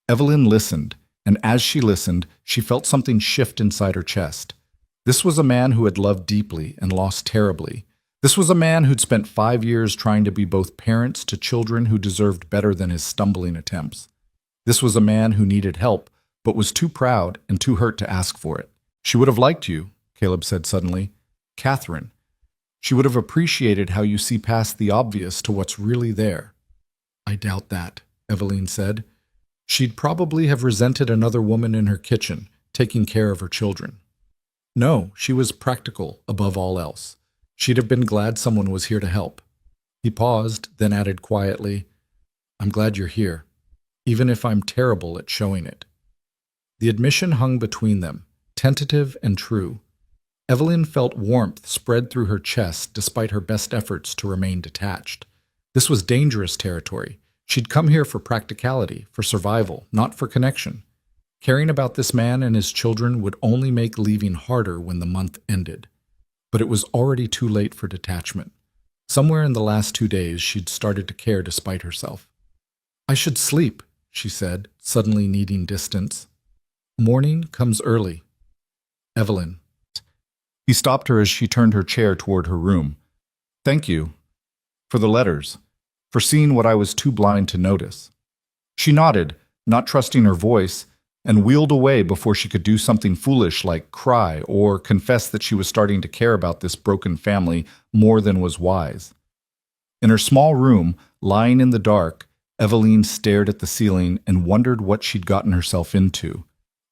Evelyn listened, and as she listened, she felt something shift inside her chest. This was a man who had loved deeply and lost terribly. This was a man who'd spent 5 years trying to be both parents to children who deserved better than his stumbling attempts. This was a man who needed help, but was too proud and too hurt to ask for it. She would have liked you, Caleb said suddenly. Catherine. She would have appreciated how you see past the obvious to what's really there. I doubt that, Evelyn said. She'd probably have resented another woman in her kitchen, taking care of her children. No, she was practical above all else. She'd have been glad someone was here to help. He paused, then added quietly, I'm glad you're here, even if I'm terrible at showing it. The admission hung between them, tentative and true. Evelyn felt warmth spread through her chest despite her best efforts to remain detached. This was dangerous territory. She'd come here for practicality, for survival, not for connection. Caring about this man and his children would only make leaving harder when the month ended. But it was already too late for detachment. Somewhere in the last 2 days, she'd started to care despite herself. I should sleep, she said, suddenly needing distance. Morning comes early. Evelyn. He stopped her as she turned her chair toward her room. Thank you. For the letters. for seeing what I was too blind to notice. She nodded, not trusting her voice, and wheeled away before she could do something foolish like cry or confess that she was starting to care about this broken family more than was wise. In her small room, lying in the dark, Eveline stared at the ceiling and wondered what she'd gotten herself into.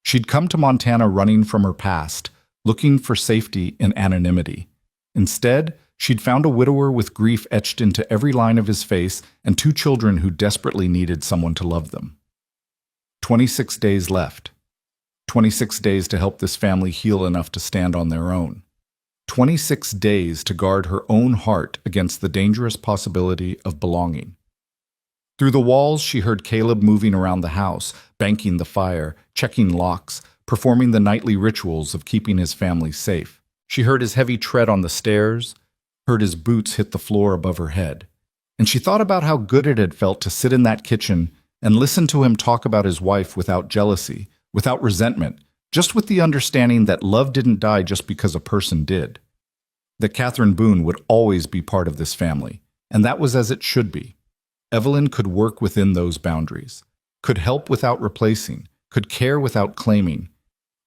She'd come to Montana running from her past, looking for safety in anonymity. Instead, she'd found a widower with grief etched into every line of his face and 2 children who desperately needed someone to love them. 26 days left. 26 days to help this family heal enough to stand on their own. 26 days to guard her own heart against the dangerous possibility of belonging. Through the walls, she heard Caleb moving around the house, banking the fire, checking locks, performing the nightly rituals of keeping his family safe. She heard his heavy tread on the stairs, heard his boots hit the floor above her head. And she thought about how good it had felt to sit in that kitchen and listen to him talk about his wife without jealousy, without resentment, just with the understanding that love didn't die just because a person did. That Catherine Boone would always be part of this family, and that was as it should be. Eveline could work within those boundaries, could help without replacing, could care without claiming.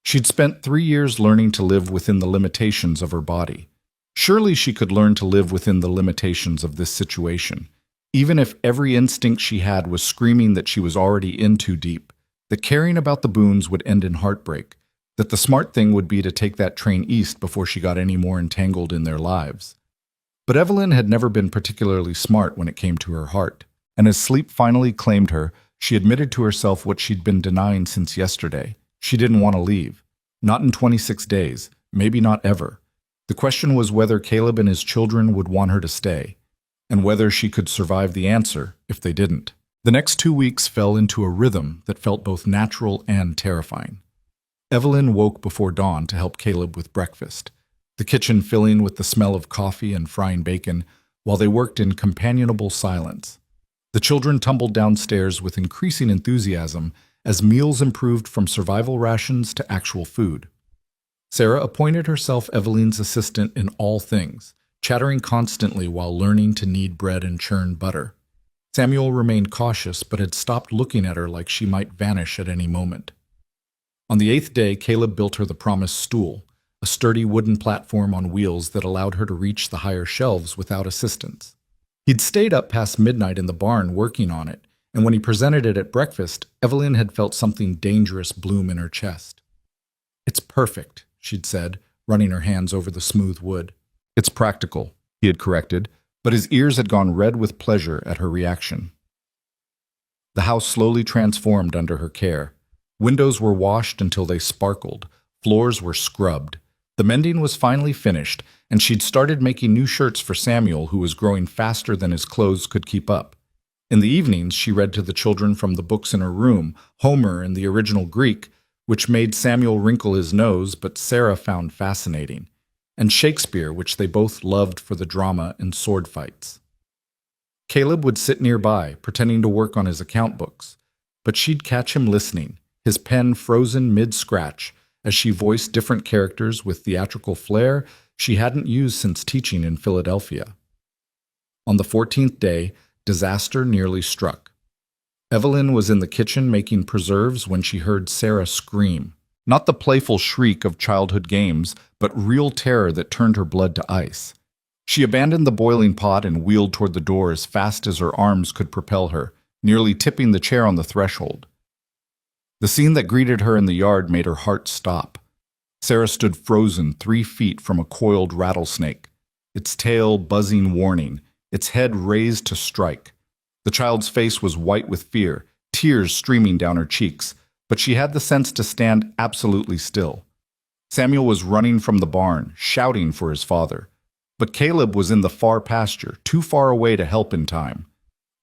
She'd spent 3 years learning to live within the limitations of her body. Surely she could learn to live within the limitations of this situation, even if every instinct she had was screaming that she was already in too deep, that caring about the Boones would end in heartbreak, that the smart thing would be to take that train east before she got any more entangled in their lives. But Eveline had never been particularly smart when it came to her heart, and as sleep finally claimed her, she admitted to herself what she'd been denying since yesterday. She didn't want to leave. Not in 26 days, maybe not ever. The question was whether Caleb and his children would want her to stay, and whether she could survive the answer if they didn't. The next 2 weeks fell into a rhythm that felt both natural and terrifying. Eveline woke before dawn to help Caleb with breakfast, the kitchen filling with the smell of coffee and frying bacon, while they worked in companionable silence. The children tumbled downstairs with increasing enthusiasm as meals improved from survival rations to actual food. Sarah appointed herself Eveline's assistant in all things, chattering constantly while learning to knead bread and churn butter. Samuel remained cautious but had stopped looking at her like she might vanish at any moment. On the 8th day, Caleb built her the promised stool, a sturdy wooden platform on wheels that allowed her to reach the higher shelves without assistance. He'd stayed up past midnight in the barn working on it, and when he presented it at breakfast, Eveline had felt something dangerous bloom in her chest. "It's perfect," she'd said, running her hands over the smooth wood. "It's practical," he had corrected, but his ears had gone red with pleasure at her reaction. The house slowly transformed under her care. Windows were washed until they sparkled. Floors were scrubbed. The mending was finally finished, and she'd started making new shirts for Samuel, who was growing faster than his clothes could keep up. In the evenings, she read to the children from the books in her room, Homer in the original Greek, which made Samuel wrinkle his nose but Sarah found fascinating, and Shakespeare, which they both loved for the drama and sword fights. Caleb would sit nearby, pretending to work on his account books, but she'd catch him listening, his pen frozen mid-scratch, as she voiced different characters with theatrical flair she hadn't used since teaching in Philadelphia. On the 14th day, disaster nearly struck. Eveline was in the kitchen making preserves when she heard Sarah scream. Not the playful shriek of childhood games, but real terror that turned her blood to ice. She abandoned the boiling pot and wheeled toward the door as fast as her arms could propel her, nearly tipping the chair on the threshold. The scene that greeted her in the yard made her heart stop. Sarah stood frozen 3 feet from a coiled rattlesnake, its tail buzzing warning, its head raised to strike. The child's face was white with fear, tears streaming down her cheeks, but she had the sense to stand absolutely still. Samuel was running from the barn, shouting for his father. But Caleb was in the far pasture, too far away to help in time.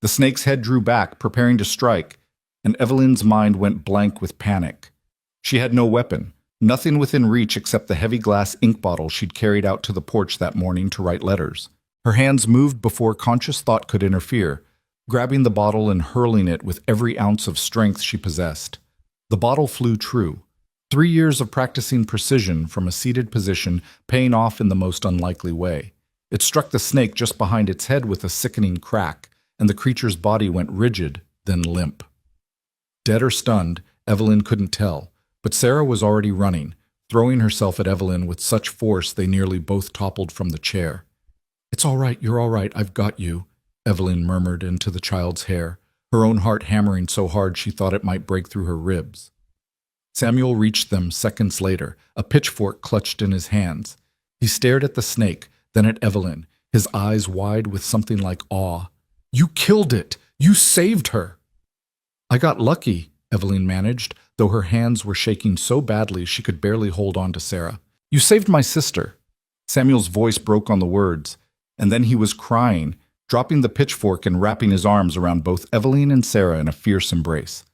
The snake's head drew back, preparing to strike, and Eveline's mind went blank with panic. She had no weapon, nothing within reach except the heavy glass ink bottle she'd carried out to the porch that morning to write letters. Her hands moved before conscious thought could interfere, grabbing the bottle and hurling it with every ounce of strength she possessed. The bottle flew true. 3 years of practicing precision from a seated position paying off in the most unlikely way. It struck the snake just behind its head with a sickening crack, and the creature's body went rigid, then limp. Dead or stunned, Evelyn couldn't tell, but Sarah was already running, throwing herself at Evelyn with such force they nearly both toppled from the chair. "It's all right, you're all right, I've got you," Evelyn murmured into the child's hair, her own heart hammering so hard she thought it might break through her ribs. Samuel reached them seconds later, a pitchfork clutched in his hands. He stared at the snake, then at Evelyn, his eyes wide with something like awe. "You killed it! You saved her!" "I got lucky," Evelyn managed, though her hands were shaking so badly she could barely hold on to Sarah. "You saved my sister." Samuel's voice broke on the words, and then he was crying, dropping the pitchfork and wrapping his arms around both Evelyn and Sarah in a fierce embrace.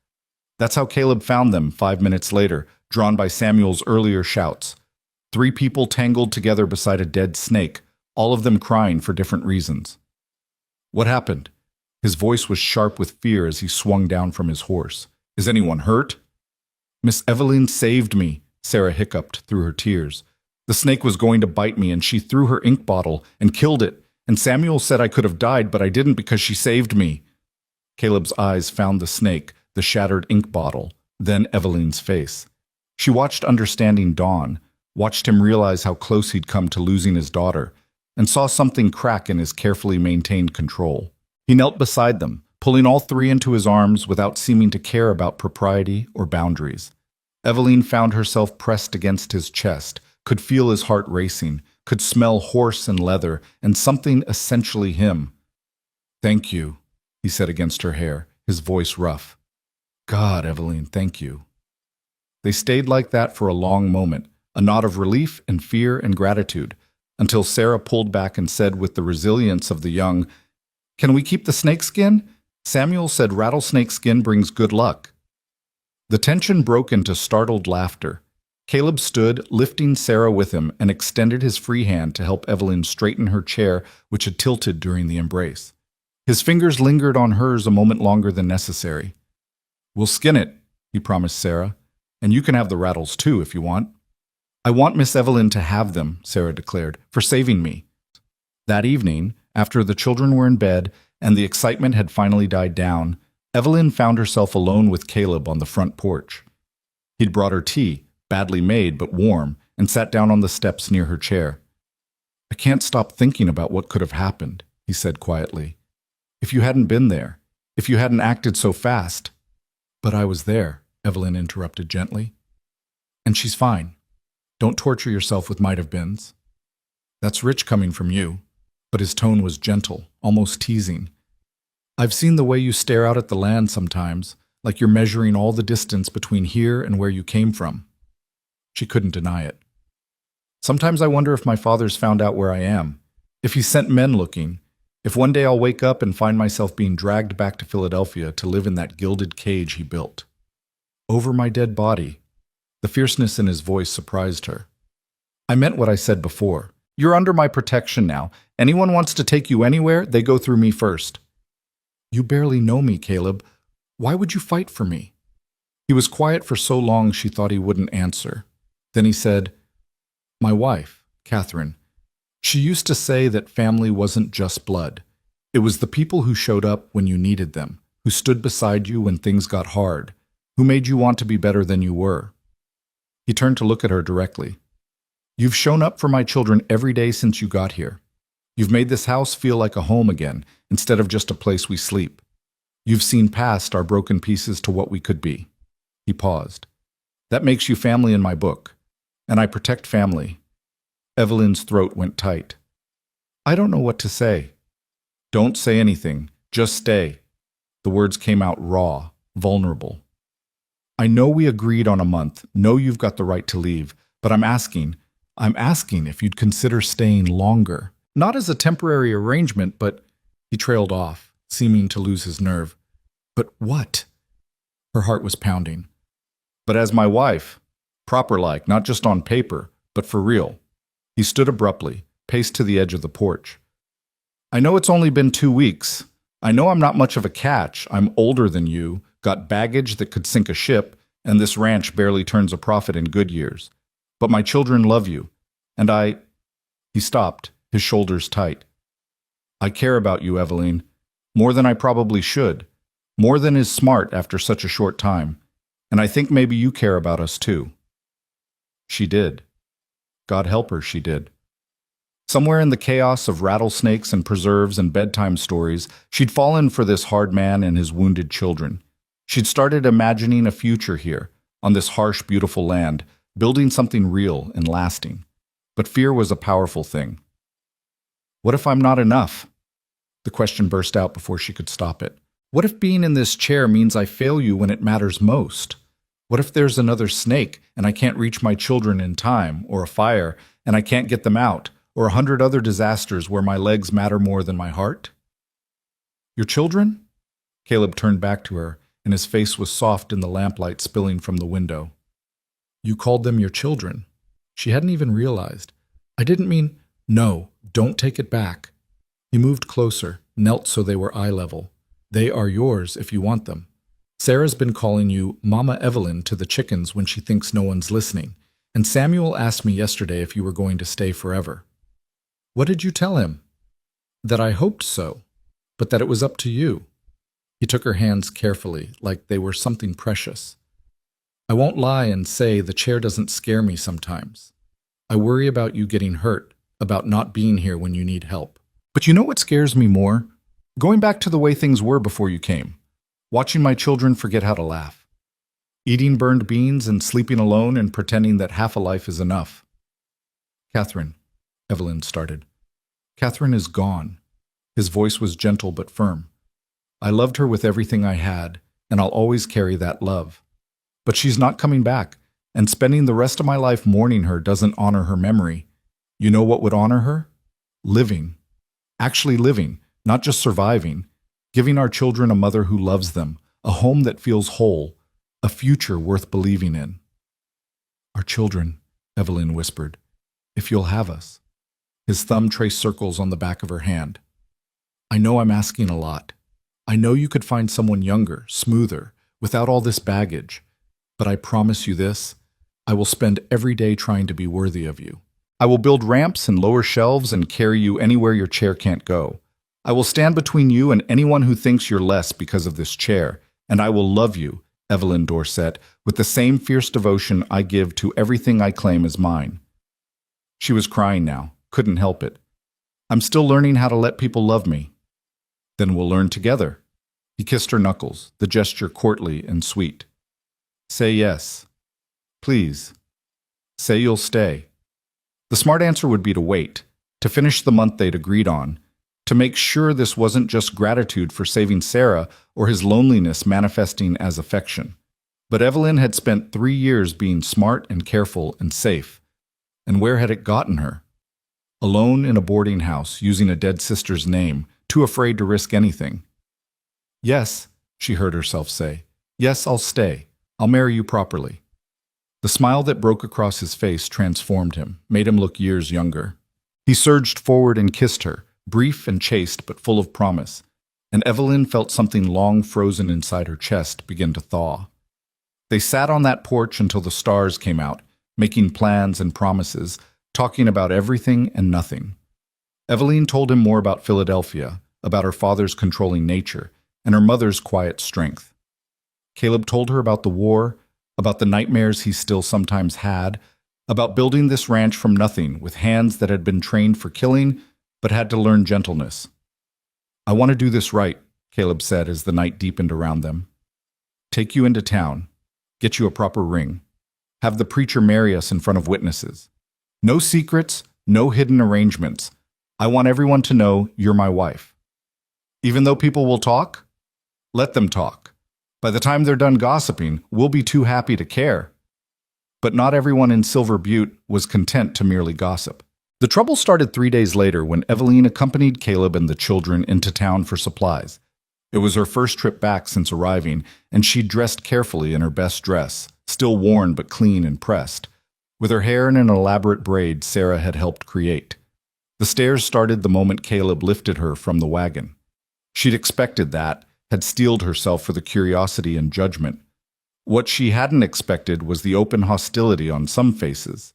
That's how Caleb found them 5 minutes later, drawn by Samuel's earlier shouts. 3 people tangled together beside a dead snake, all of them crying for different reasons. "What happened?" His voice was sharp with fear as he swung down from his horse. "Is anyone hurt?" "Miss Evelyn saved me," Sarah hiccuped through her tears. "The snake was going to bite me and she threw her ink bottle and killed it, and Samuel said I could have died, but I didn't because she saved me." Caleb's eyes found the snake, the shattered ink bottle, then Evelyn's face. She watched understanding dawn, watched him realize how close he'd come to losing his daughter, and saw something crack in his carefully maintained control. He knelt beside them, pulling all 3 into his arms without seeming to care about propriety or boundaries. Evelyn found herself pressed against his chest, could feel his heart racing, could smell horse and leather, and something essentially him. "Thank you," he said against her hair, his voice rough. "God, Evelyn, thank you." They stayed like that for a long moment, a knot of relief and fear and gratitude, until Sarah pulled back and said with the resilience of the young, "Can we keep the snakeskin? Samuel said rattlesnake skin brings good luck." The tension broke into startled laughter. Caleb stood, lifting Sarah with him, and extended his free hand to help Evelyn straighten her chair, which had tilted during the embrace. His fingers lingered on hers a moment longer than necessary. "We'll skin it," he promised Sarah, "and you can have the rattles too if you want." "I want Miss Evelyn to have them," Sarah declared, "for saving me." That evening, after the children were in bed and the excitement had finally died down, Evelyn found herself alone with Caleb on the front porch. He'd brought her tea, badly made but warm, and sat down on the steps near her chair. "I can't stop thinking about what could have happened," he said quietly. "If you hadn't been there, if you hadn't acted so fast." "But I was there," Evelyn interrupted gently. "And she's fine. Don't torture yourself with might-have-beens." "That's rich coming from you." But his tone was gentle, almost teasing. "I've seen the way you stare out at the land sometimes, like you're measuring all the distance between here and where you came from." She couldn't deny it. "Sometimes I wonder if my father's found out where I am, if he sent men looking, if one day I'll wake up and find myself being dragged back to Philadelphia to live in that gilded cage he built. Over my dead body." The fierceness in his voice surprised her. "I meant what I said before. You're under my protection now. Anyone wants to take you anywhere, they go through me first." "You barely know me, Caleb. Why would you fight for me?" He was quiet for so long she thought he wouldn't answer. Then he said, "My wife, Catherine, she used to say that family wasn't just blood. It was the people who showed up when you needed them, who stood beside you when things got hard, who made you want to be better than you were." He turned to look at her directly. "You've shown up for my children every day since you got here. You've made this house feel like a home again, instead of just a place we sleep. You've seen past our broken pieces to what we could be." He paused. "That makes you family in my book, and I protect family." Evelyn's throat went tight. "I don't know what to say." "Don't say anything. Just stay." The words came out raw, vulnerable. "I know we agreed on a month, know you've got the right to leave, but I'm asking if you'd consider staying longer. Not as a temporary arrangement, but—" He trailed off, seeming to lose his nerve. "But what?" Her heart was pounding. "But as my wife. Proper-like, not just on paper, but for real." He stood abruptly, paced to the edge of the porch. "I know it's only been 2 weeks. I know I'm not much of a catch. I'm older than you, got baggage that could sink a ship, and this ranch barely turns a profit in good years. But my children love you, and He stopped, his shoulders tight. "I care about you, Evelyn. More than I probably should. More than is smart after such a short time. And I think maybe you care about us too." She did. God help her, she did. Somewhere in the chaos of rattlesnakes and preserves and bedtime stories, she'd fallen for this hard man and his wounded children. She'd started imagining a future here, on this harsh, beautiful land, building something real and lasting. But fear was a powerful thing. What if I'm not enough? The question burst out before she could stop it. What if being in this chair means I fail you when it matters most? What if there's another snake and I can't reach my children in time, or a fire and I can't get them out, or 100 other disasters where my legs matter more than my heart? Your children? Caleb turned back to her, and his face was soft in the lamplight spilling from the window. You called them your children. She hadn't even realized. I didn't mean, no, don't take it back. He moved closer, knelt so they were eye level. They are yours if you want them. Sarah's been calling you Mama Evelyn to the chickens when she thinks no one's listening, and Samuel asked me yesterday if you were going to stay forever. What did you tell him? That I hoped so, but that it was up to you. He took her hands carefully, like they were something precious. I won't lie and say the chair doesn't scare me sometimes. I worry about you getting hurt, about not being here when you need help. But you know what scares me more? Going back to the way things were before you came. Watching my children forget how to laugh. Eating burned beans and sleeping alone and pretending that half a life is enough. Catherine, Evelyn started. Catherine is gone. His voice was gentle but firm. I loved her with everything I had, and I'll always carry that love. But she's not coming back, and spending the rest of my life mourning her doesn't honor her memory. You know what would honor her? Living. Actually living, not just surviving. Giving our children a mother who loves them, a home that feels whole, a future worth believing in. Our children, Evelyn whispered, if you'll have us. His thumb traced circles on the back of her hand. I know I'm asking a lot. I know you could find someone younger, smoother, without all this baggage. But I promise you this, I will spend every day trying to be worthy of you. I will build ramps and lower shelves and carry you anywhere your chair can't go. I will stand between you and anyone who thinks you're less because of this chair, and I will love you, Evelyn Dorset, with the same fierce devotion I give to everything I claim as mine. She was crying now, couldn't help it. I'm still learning how to let people love me. Then we'll learn together. He kissed her knuckles, the gesture courtly and sweet. Say yes. Please. Say you'll stay. The smart answer would be to wait, to finish the month they'd agreed on, to make sure this wasn't just gratitude for saving Sarah or his loneliness manifesting as affection. But Evelyn had spent 3 years being smart and careful and safe. And where had it gotten her? Alone in a boarding house, using a dead sister's name, too afraid to risk anything. Yes, she heard herself say. Yes, I'll stay. I'll marry you properly. The smile that broke across his face transformed him, made him look years younger. He surged forward and kissed her, brief and chaste but full of promise, and Evelyn felt something long frozen inside her chest begin to thaw. They sat on that porch until the stars came out, making plans and promises, talking about everything and nothing. Evelyn told him more about Philadelphia, about her father's controlling nature, and her mother's quiet strength. Caleb told her about the war, about the nightmares he still sometimes had, about building this ranch from nothing with hands that had been trained for killing but had to learn gentleness. I want to do this right, Caleb said as the night deepened around them. Take you into town, get you a proper ring, have the preacher marry us in front of witnesses. No secrets, no hidden arrangements. I want everyone to know you're my wife. Even though people will talk, let them talk. By the time they're done gossiping, we'll be too happy to care. But not everyone in Silver Butte was content to merely gossip. The trouble started 3 days later when Evelyn accompanied Caleb and the children into town for supplies. It was her first trip back since arriving, and she dressed carefully in her best dress, still worn but clean and pressed, with her hair in an elaborate braid Sarah had helped create. The stares started the moment Caleb lifted her from the wagon. She'd expected that, had steeled herself for the curiosity and judgment. What she hadn't expected was the open hostility on some faces.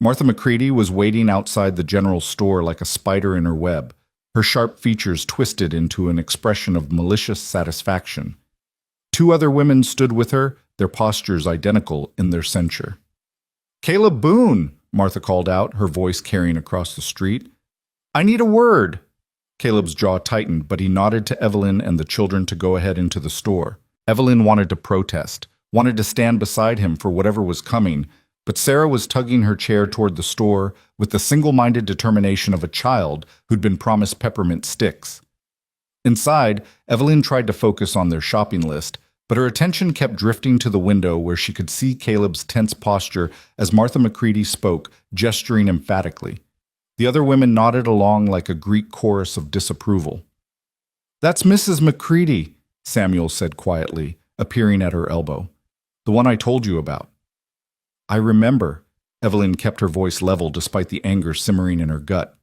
Martha McCready was waiting outside the general store like a spider in her web, Her sharp features twisted into an expression of malicious satisfaction. Two other women stood with her, their postures identical in their censure. "Caleb Boone," Martha called out, her voice carrying across the street. "I need a word." Caleb's jaw tightened, but he nodded to Evelyn and the children to go ahead into the store. Evelyn wanted to protest, wanted to stand beside him for whatever was coming, but Sarah was tugging her chair toward the store with the single-minded determination of a child who'd been promised peppermint sticks. Inside, Evelyn tried to focus on their shopping list, but her attention kept drifting to the window where she could see Caleb's tense posture as Martha McCready spoke, gesturing emphatically. The other women nodded along like a Greek chorus of disapproval. "That's Mrs. McCready," Samuel said quietly, appearing at her elbow. "The one I told you about." "I remember." Evelyn kept her voice level despite the anger simmering in her gut.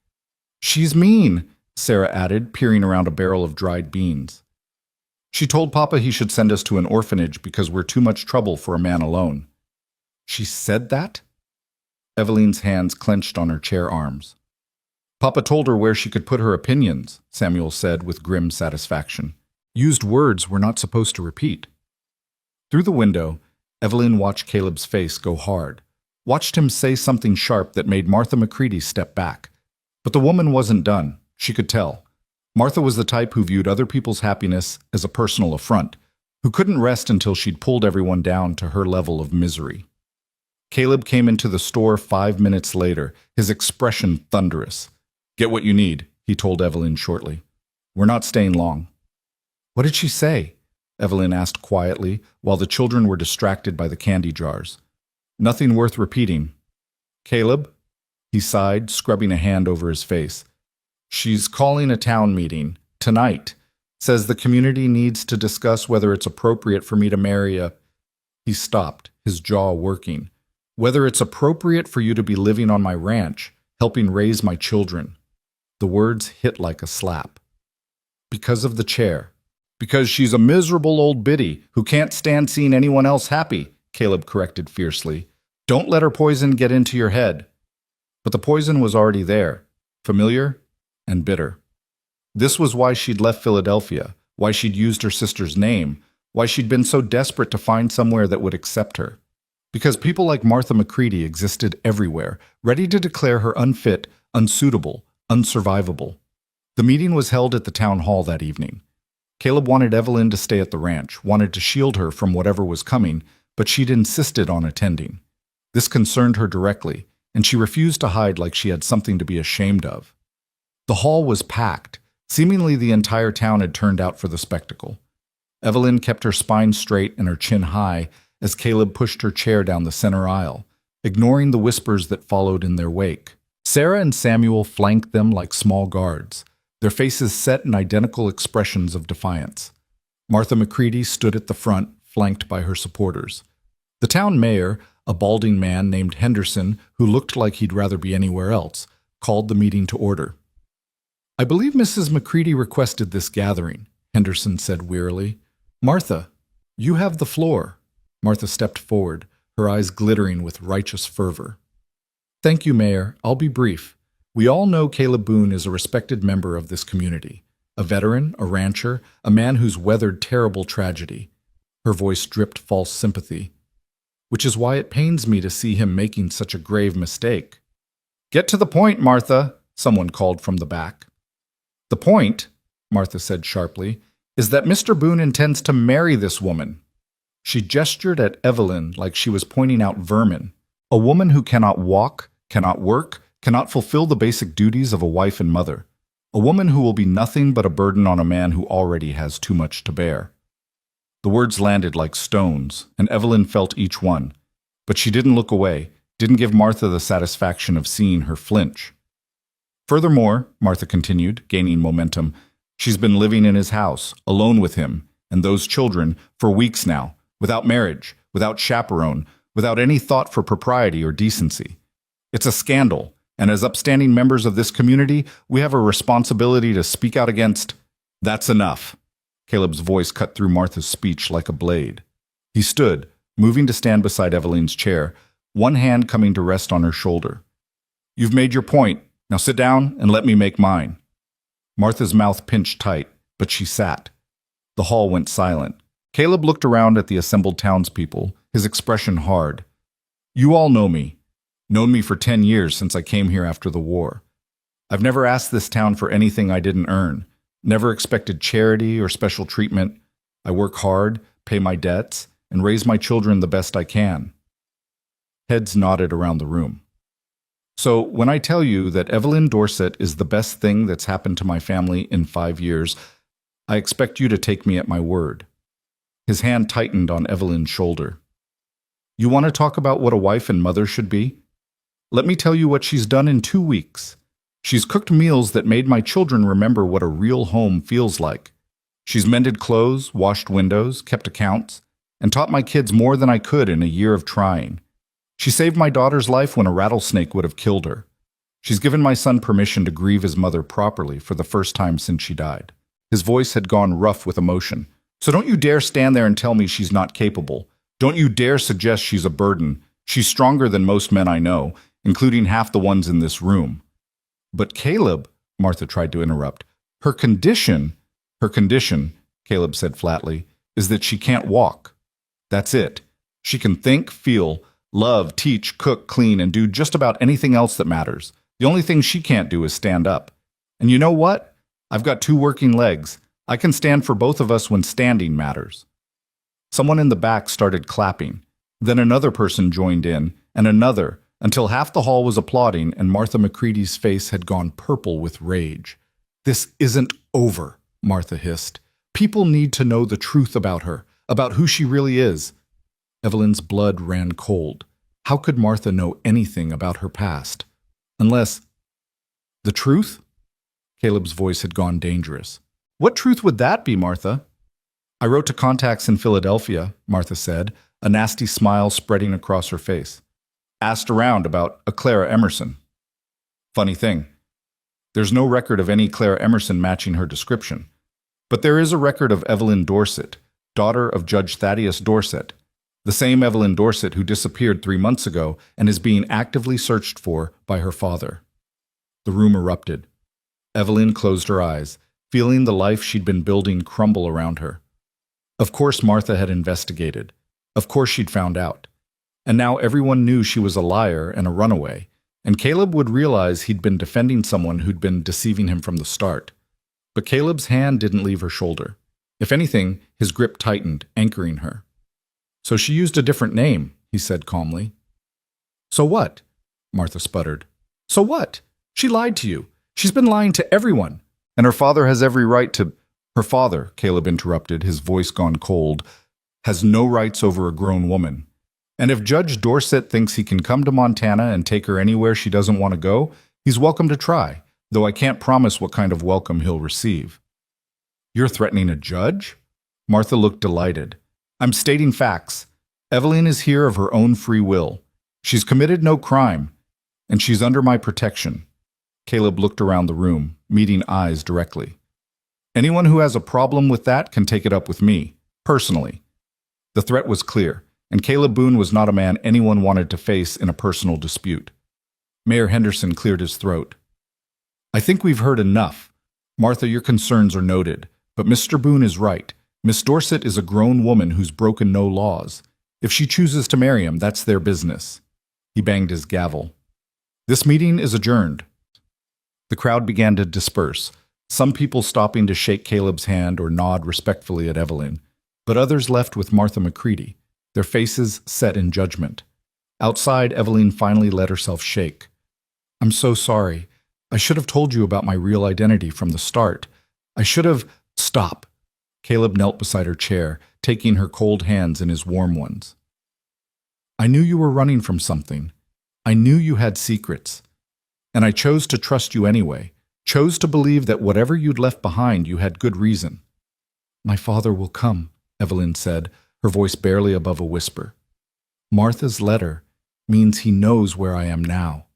"She's mean," Sarah added, peering around a barrel of dried beans. "She told Papa he should send us to an orphanage because we're too much trouble for a man alone." "She said that?" Evelyn's hands clenched on her chair arms. "Papa told her where she could put her opinions," Samuel said with grim satisfaction. "Used words we're not supposed to repeat." Through the window, Evelyn watched Caleb's face go hard, watched him say something sharp that made Martha McCready step back. But the woman wasn't done. She could tell. Martha was the type who viewed other people's happiness as a personal affront, who couldn't rest until she'd pulled everyone down to her level of misery. Caleb came into the store 5 minutes later, his expression thunderous. "Get what you need," he told Evelyn shortly. "We're not staying long." "What did she say?" Evelyn asked quietly, while the children were distracted by the candy jars. "Nothing worth repeating." "Caleb?" He sighed, scrubbing a hand over his face. "She's calling a town meeting. Tonight. Says the community needs to discuss whether it's appropriate for me to marry a—" He stopped, his jaw working. "Whether it's appropriate for you to be living on my ranch, helping raise my children." The words hit like a slap. "Because of the chair." "Because she's a miserable old biddy who can't stand seeing anyone else happy," Caleb corrected fiercely. "Don't let her poison get into your head." But the poison was already there, familiar and bitter. This was why she'd left Philadelphia, why she'd used her sister's name, why she'd been so desperate to find somewhere that would accept her. Because people like Martha McCready existed everywhere, ready to declare her unfit, unsuitable, unsurvivable. The meeting was held at the town hall that evening. Caleb wanted Evelyn to stay at the ranch, wanted to shield her from whatever was coming, but she'd insisted on attending. This concerned her directly, and she refused to hide like she had something to be ashamed of. The hall was packed. Seemingly the entire town had turned out for the spectacle. Evelyn kept her spine straight and her chin high as Caleb pushed her chair down the center aisle, ignoring the whispers that followed in their wake. Sarah and Samuel flanked them like small guards, their faces set in identical expressions of defiance. Martha McCready stood at the front, flanked by her supporters. The town mayor, a balding man named Henderson, who looked like he'd rather be anywhere else, called the meeting to order. "I believe Mrs. McCready requested this gathering," Henderson said wearily. "Martha, you have the floor." Martha stepped forward, her eyes glittering with righteous fervor. "Thank you, Mayor. I'll be brief. We all know Caleb Boone is a respected member of this community, a veteran, a rancher, a man who's weathered terrible tragedy." Her voice dripped false sympathy. "Which is why it pains me to see him making such a grave mistake." "Get to the point, Martha," someone called from the back. "The point," Martha said sharply, "is that Mr. Boone intends to marry this woman." She gestured at Evelyn like she was pointing out vermin. A woman who cannot walk, cannot work, cannot fulfill the basic duties of a wife and mother. A woman who will be nothing but a burden on a man who already has too much to bear. The words landed like stones, and Evelyn felt each one. But she didn't look away, didn't give Martha the satisfaction of seeing her flinch. "Furthermore," Martha continued, gaining momentum, "she's been living in his house, alone with him, and those children, for weeks now, without marriage, without chaperone, without any thought for propriety or decency. It's a scandal, and as upstanding members of this community, we have a responsibility to speak out against—" "That's enough." Caleb's voice cut through Martha's speech like a blade. He stood, moving to stand beside Evelyn's chair, one hand coming to rest on her shoulder. "You've made your point. Now sit down and let me make mine." Martha's mouth pinched tight, but she sat. The hall went silent. Caleb looked around at the assembled townspeople, his expression hard. You all know me. Known me for 10 years since I came here after the war. I've never asked this town for anything I didn't earn. Never expected charity or special treatment. I work hard, pay my debts, and raise my children the best I can. Heads nodded around the room. So when I tell you that Evelyn Dorset is the best thing that's happened to my family in 5 years, I expect you to take me at my word. His hand tightened on Evelyn's shoulder. You want to talk about what a wife and mother should be? Let me tell you what she's done in 2 weeks. She's cooked meals that made my children remember what a real home feels like. She's mended clothes, washed windows, kept accounts, and taught my kids more than I could in a year of trying. She saved my daughter's life when a rattlesnake would have killed her. She's given my son permission to grieve his mother properly for the first time since she died. His voice had gone rough with emotion. So don't you dare stand there and tell me she's not capable. Don't you dare suggest she's a burden. She's stronger than most men I know, including half the ones in this room. But Caleb, Martha tried to interrupt, her condition, Caleb said flatly, is that she can't walk. That's it. She can think, feel, love, teach, cook, clean, and do just about anything else that matters. The only thing she can't do is stand up. And you know what? I've got 2 working legs. I can stand for both of us when standing matters. Someone in the back started clapping. Then another person joined in, and another, until half the hall was applauding and Martha McCready's face had gone purple with rage. This isn't over, Martha hissed. People need to know the truth about her, about who she really is. Evelyn's blood ran cold. How could Martha know anything about her past? Unless... The truth? Caleb's voice had gone dangerous. What truth would that be, Martha? I wrote to contacts in Philadelphia, Martha said, a nasty smile spreading across her face. Asked around about a Clara Emerson. Funny thing, there's no record of any Clara Emerson matching her description. But there is a record of Evelyn Dorset, daughter of Judge Thaddeus Dorset, the same Evelyn Dorset who disappeared 3 months ago and is being actively searched for by her father. The room erupted. Evelyn closed her eyes, feeling the life she'd been building crumble around her. Of course Martha had investigated. Of course she'd found out. And now everyone knew she was a liar and a runaway, and Caleb would realize he'd been defending someone who'd been deceiving him from the start. But Caleb's hand didn't leave her shoulder. If anything, his grip tightened, anchoring her. So she used a different name, he said calmly. So what? Martha sputtered. So what? She lied to you. She's been lying to everyone. And her father has every right to... Her father, Caleb interrupted, his voice gone cold, has no rights over a grown woman. And if Judge Dorset thinks he can come to Montana and take her anywhere she doesn't want to go, he's welcome to try, though I can't promise what kind of welcome he'll receive. You're threatening a judge? Martha looked delighted. I'm stating facts. Evelyn is here of her own free will. She's committed no crime, and she's under my protection. Caleb looked around the room, meeting eyes directly. Anyone who has a problem with that can take it up with me, personally. The threat was clear, and Caleb Boone was not a man anyone wanted to face in a personal dispute. Mayor Henderson cleared his throat. I think we've heard enough. Martha, your concerns are noted, but Mr. Boone is right. Miss Dorset is a grown woman who's broken no laws. If she chooses to marry him, that's their business. He banged his gavel. This meeting is adjourned. The crowd began to disperse, some people stopping to shake Caleb's hand or nod respectfully at Evelyn, but others left with Martha McCready, their faces set in judgment. Outside, Evelyn finally let herself shake. I'm so sorry. I should have told you about my real identity from the start. I should have... Stop. Caleb knelt beside her chair, taking her cold hands in his warm ones. I knew you were running from something. I knew you had secrets. And I chose to trust you anyway, chose to believe that whatever you'd left behind, you had good reason. My father will come, Evelyn said, her voice barely above a whisper. Martha's letter means he knows where I am now.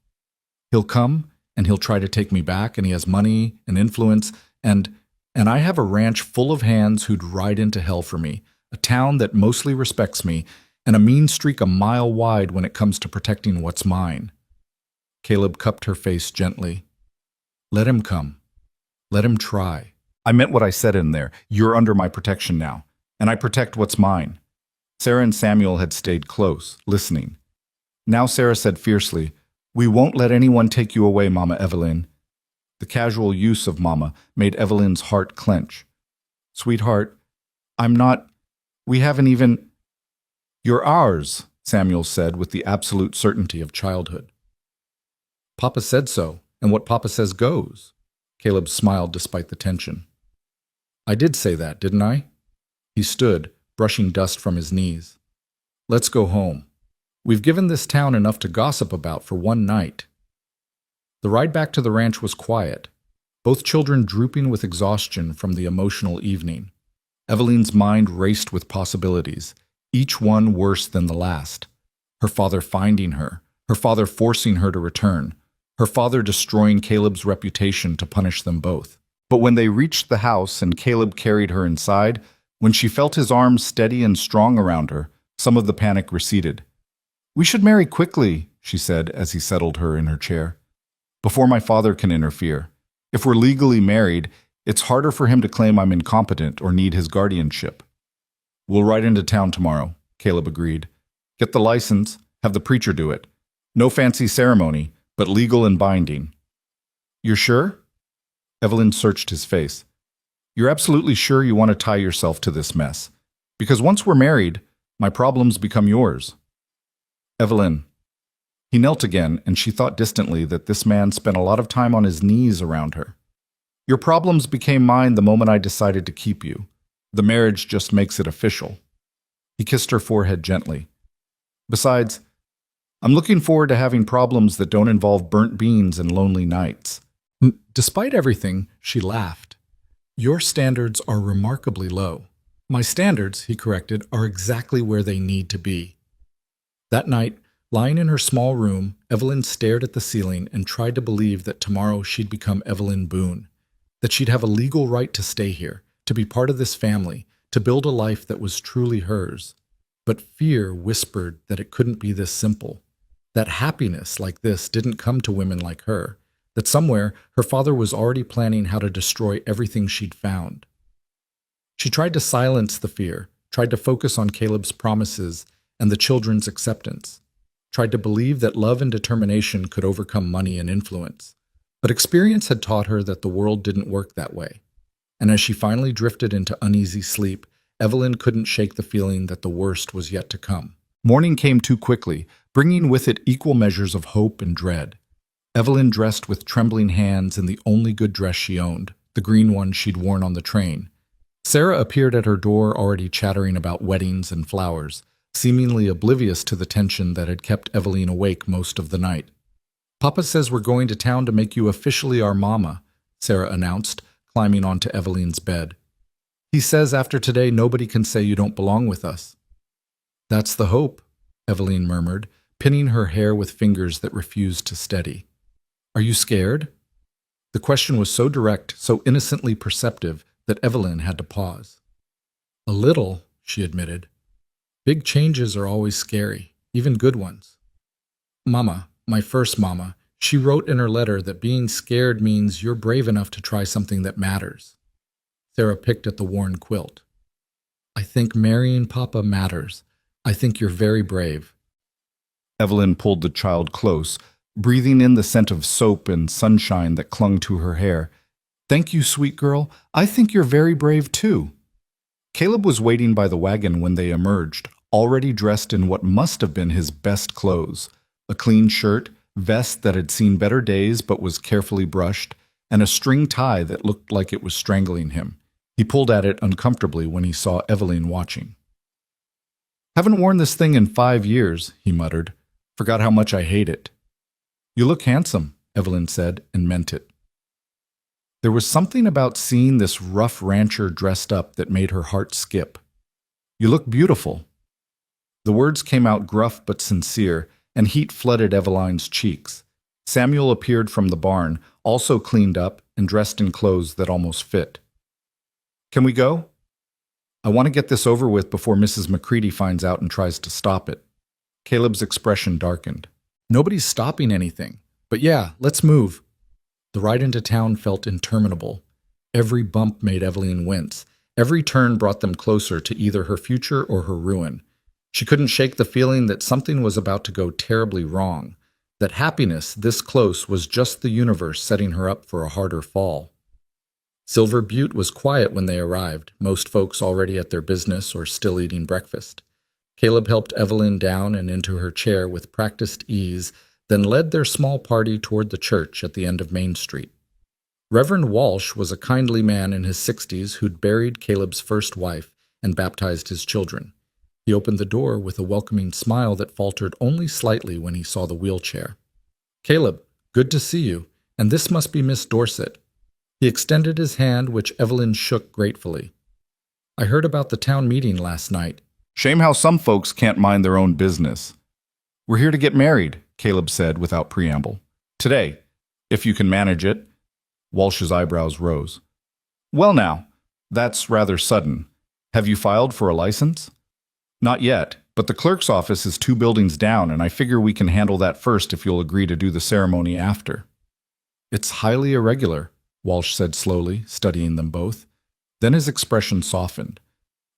He'll come, and he'll try to take me back, and he has money and influence, and I have a ranch full of hands who'd ride into hell for me, a town that mostly respects me, and a mean streak a mile wide when it comes to protecting what's mine. Caleb cupped her face gently. Let him come. Let him try. I meant what I said in there. You're under my protection now, and I protect what's mine. Sarah and Samuel had stayed close, listening. Now Sarah said fiercely, "We won't let anyone take you away, Mama Evelyn." The casual use of Mama made Evelyn's heart clench. "Sweetheart, I'm not. We haven't even." "You're ours," Samuel said with the absolute certainty of childhood. "Papa said so, and what Papa says goes." Caleb smiled despite the tension. "I did say that, didn't I?" He stood, brushing dust from his knees. "Let's go home. We've given this town enough to gossip about for one night." The ride back to the ranch was quiet, both children drooping with exhaustion from the emotional evening. Evelyn's mind raced with possibilities, each one worse than the last. Her father finding her father forcing her to return, her father destroying Caleb's reputation to punish them both. But when they reached the house and Caleb carried her inside, when she felt his arms steady and strong around her, some of the panic receded. "We should marry quickly," she said as he settled her in her chair, "before my father can interfere. If we're legally married, it's harder for him to claim I'm incompetent or need his guardianship." "We'll ride into town tomorrow," Caleb agreed. "Get the license, have the preacher do it. No fancy ceremony, but legal and binding." "You're sure?" Evelyn searched his face. "You're absolutely sure you want to tie yourself to this mess? Because once we're married, my problems become yours." "Evelyn." He knelt again, and she thought distantly that this man spent a lot of time on his knees around her. "Your problems became mine the moment I decided to keep you. The marriage just makes it official." He kissed her forehead gently. "Besides, I'm looking forward to having problems that don't involve burnt beans and lonely nights." Despite everything, she laughed. "Your standards are remarkably low. My standards," he corrected, "are exactly where they need to be." That night, lying in her small room, Evelyn stared at the ceiling and tried to believe that tomorrow she'd become Evelyn Boone, that she'd have a legal right to stay here, to be part of this family, to build a life that was truly hers. But fear whispered that it couldn't be this simple, that happiness like this didn't come to women like her, that somewhere her father was already planning how to destroy everything she'd found. She tried to silence the fear, tried to focus on Caleb's promises and the children's acceptance, tried to believe that love and determination could overcome money and influence. But experience had taught her that the world didn't work that way. And as she finally drifted into uneasy sleep, Evelyn couldn't shake the feeling that the worst was yet to come. Morning came too quickly, bringing with it equal measures of hope and dread. Evelyn dressed with trembling hands in the only good dress she owned, the green one she'd worn on the train. Sarah appeared at her door already chattering about weddings and flowers, seemingly oblivious to the tension that had kept Evelyn awake most of the night. "Papa says we're going to town to make you officially our mama," Sarah announced, climbing onto Evelyn's bed. "He says after today nobody can say you don't belong with us." "That's the hope," Evelyn murmured, pinning her hair with fingers that refused to steady. "Are you scared?" The question was so direct, so innocently perceptive, that Evelyn had to pause. "A little," she admitted. "Big changes are always scary, even good ones." "Mama, my first mama, she wrote in her letter that being scared means you're brave enough to try something that matters." Sarah picked at the worn quilt. "I think marrying Papa matters. I think you're very brave." Evelyn pulled the child close, breathing in the scent of soap and sunshine that clung to her hair. "Thank you, sweet girl. I think you're very brave, too." Caleb was waiting by the wagon when they emerged, already dressed in what must have been his best clothes, a clean shirt, vest that had seen better days but was carefully brushed, and a string tie that looked like it was strangling him. He pulled at it uncomfortably when he saw Evelyn watching. "Haven't worn this thing in 5 years," he muttered. "Forgot how much I hate it." "You look handsome," Evelyn said, and meant it. There was something about seeing this rough rancher dressed up that made her heart skip. "You look beautiful." The words came out gruff but sincere, and heat flooded Evelyn's cheeks. Samuel appeared from the barn, also cleaned up and dressed in clothes that almost fit. "Can we go? I want to get this over with before Mrs. McCready finds out and tries to stop it." Caleb's expression darkened. "Nobody's stopping anything. But yeah, let's move." The ride into town felt interminable. Every bump made Evelyn wince. Every turn brought them closer to either her future or her ruin. She couldn't shake the feeling that something was about to go terribly wrong, that happiness this close was just the universe setting her up for a harder fall. Silver Butte was quiet when they arrived, most folks already at their business or still eating breakfast. Caleb helped Evelyn down and into her chair with practiced ease, then led their small party toward the church at the end of Main Street. Reverend Walsh was a kindly man in his 60s who'd buried Caleb's first wife and baptized his children. He opened the door with a welcoming smile that faltered only slightly when he saw the wheelchair. "Caleb, good to see you, and this must be Miss Dorset." He extended his hand, which Evelyn shook gratefully. "I heard about the town meeting last night." Shame how some folks can't mind their own business. "We're here to get married," Caleb said without preamble. "Today, if you can manage it." Walsh's eyebrows rose. "Well now, that's rather sudden. Have you filed for a license?" "Not yet, but the clerk's office is 2 buildings down, and I figure we can handle that first if you'll agree to do the ceremony after." "It's highly irregular," Walsh said slowly, studying them both. Then his expression softened.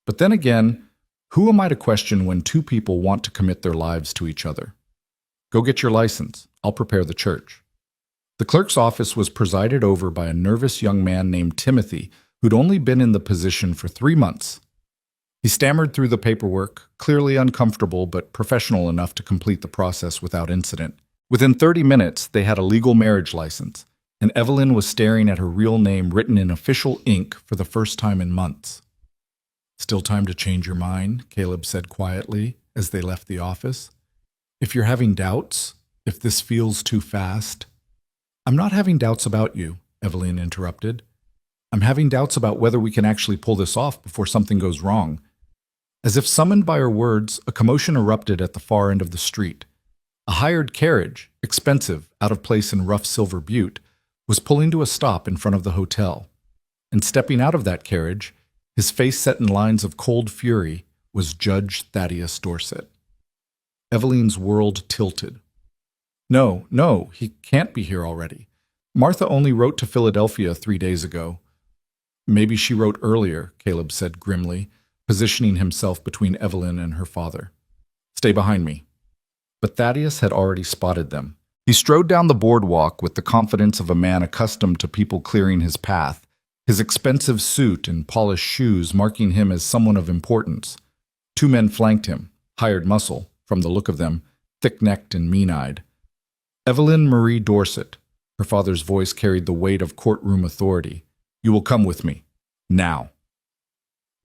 "But then again, who am I to question when 2 people want to commit their lives to each other? Go get your license. I'll prepare the church." The clerk's office was presided over by a nervous young man named Timothy, who'd only been in the position for 3 months. He stammered through the paperwork, clearly uncomfortable but professional enough to complete the process without incident. Within 30 minutes, they had a legal marriage license, and Evelyn was staring at her real name written in official ink for the first time in months. "Still time to change your mind," Caleb said quietly as they left the office. "If you're having doubts, if this feels too fast—" "I'm not having doubts about you," Evelyn interrupted. "I'm having doubts about whether we can actually pull this off before something goes wrong." As if summoned by her words, a commotion erupted at the far end of the street. A hired carriage, expensive, out of place in rough Silver Butte, was pulling to a stop in front of the hotel. And stepping out of that carriage, his face set in lines of cold fury, was Judge Thaddeus Dorset. Evelyn's world tilted. No, he can't be here already. Martha only wrote to Philadelphia 3 days ago." "Maybe she wrote earlier," Caleb said grimly, positioning himself between Evelyn and her father. "Stay behind me." But Thaddeus had already spotted them. He strode down the boardwalk with the confidence of a man accustomed to people clearing his path, his expensive suit and polished shoes marking him as someone of importance. 2 men flanked him, hired muscle, from the look of them, thick-necked and mean-eyed. "Evelyn Marie Dorset," her father's voice carried the weight of courtroom authority. "You will come with me. Now."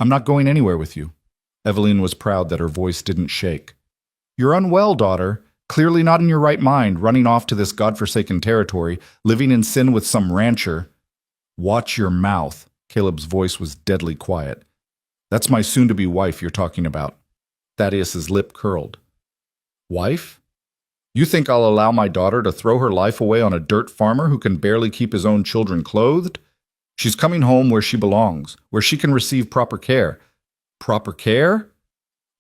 "I'm not going anywhere with you." Evelyn was proud that her voice didn't shake. "You're unwell, daughter. Clearly not in your right mind, running off to this godforsaken territory, living in sin with some rancher." "Watch your mouth." Caleb's voice was deadly quiet. "That's my soon-to-be wife you're talking about." Thaddeus's lip curled. "Wife? You think I'll allow my daughter to throw her life away on a dirt farmer who can barely keep his own children clothed? She's coming home where she belongs, where she can receive proper care." "Proper care?"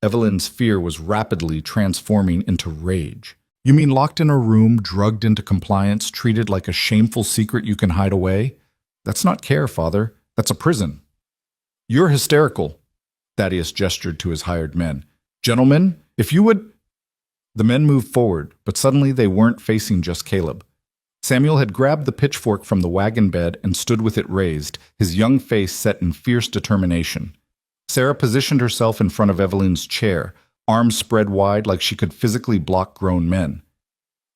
Evelyn's fear was rapidly transforming into rage. "You mean locked in a room, drugged into compliance, treated like a shameful secret you can hide away? That's not care, Father. That's a prison." "You're hysterical." Thaddeus gestured to his hired men. "Gentlemen, if you would—" The men moved forward, but suddenly they weren't facing just Caleb. Samuel had grabbed the pitchfork from the wagon bed and stood with it raised, his young face set in fierce determination. Sarah positioned herself in front of Evelyn's chair, arms spread wide like she could physically block grown men.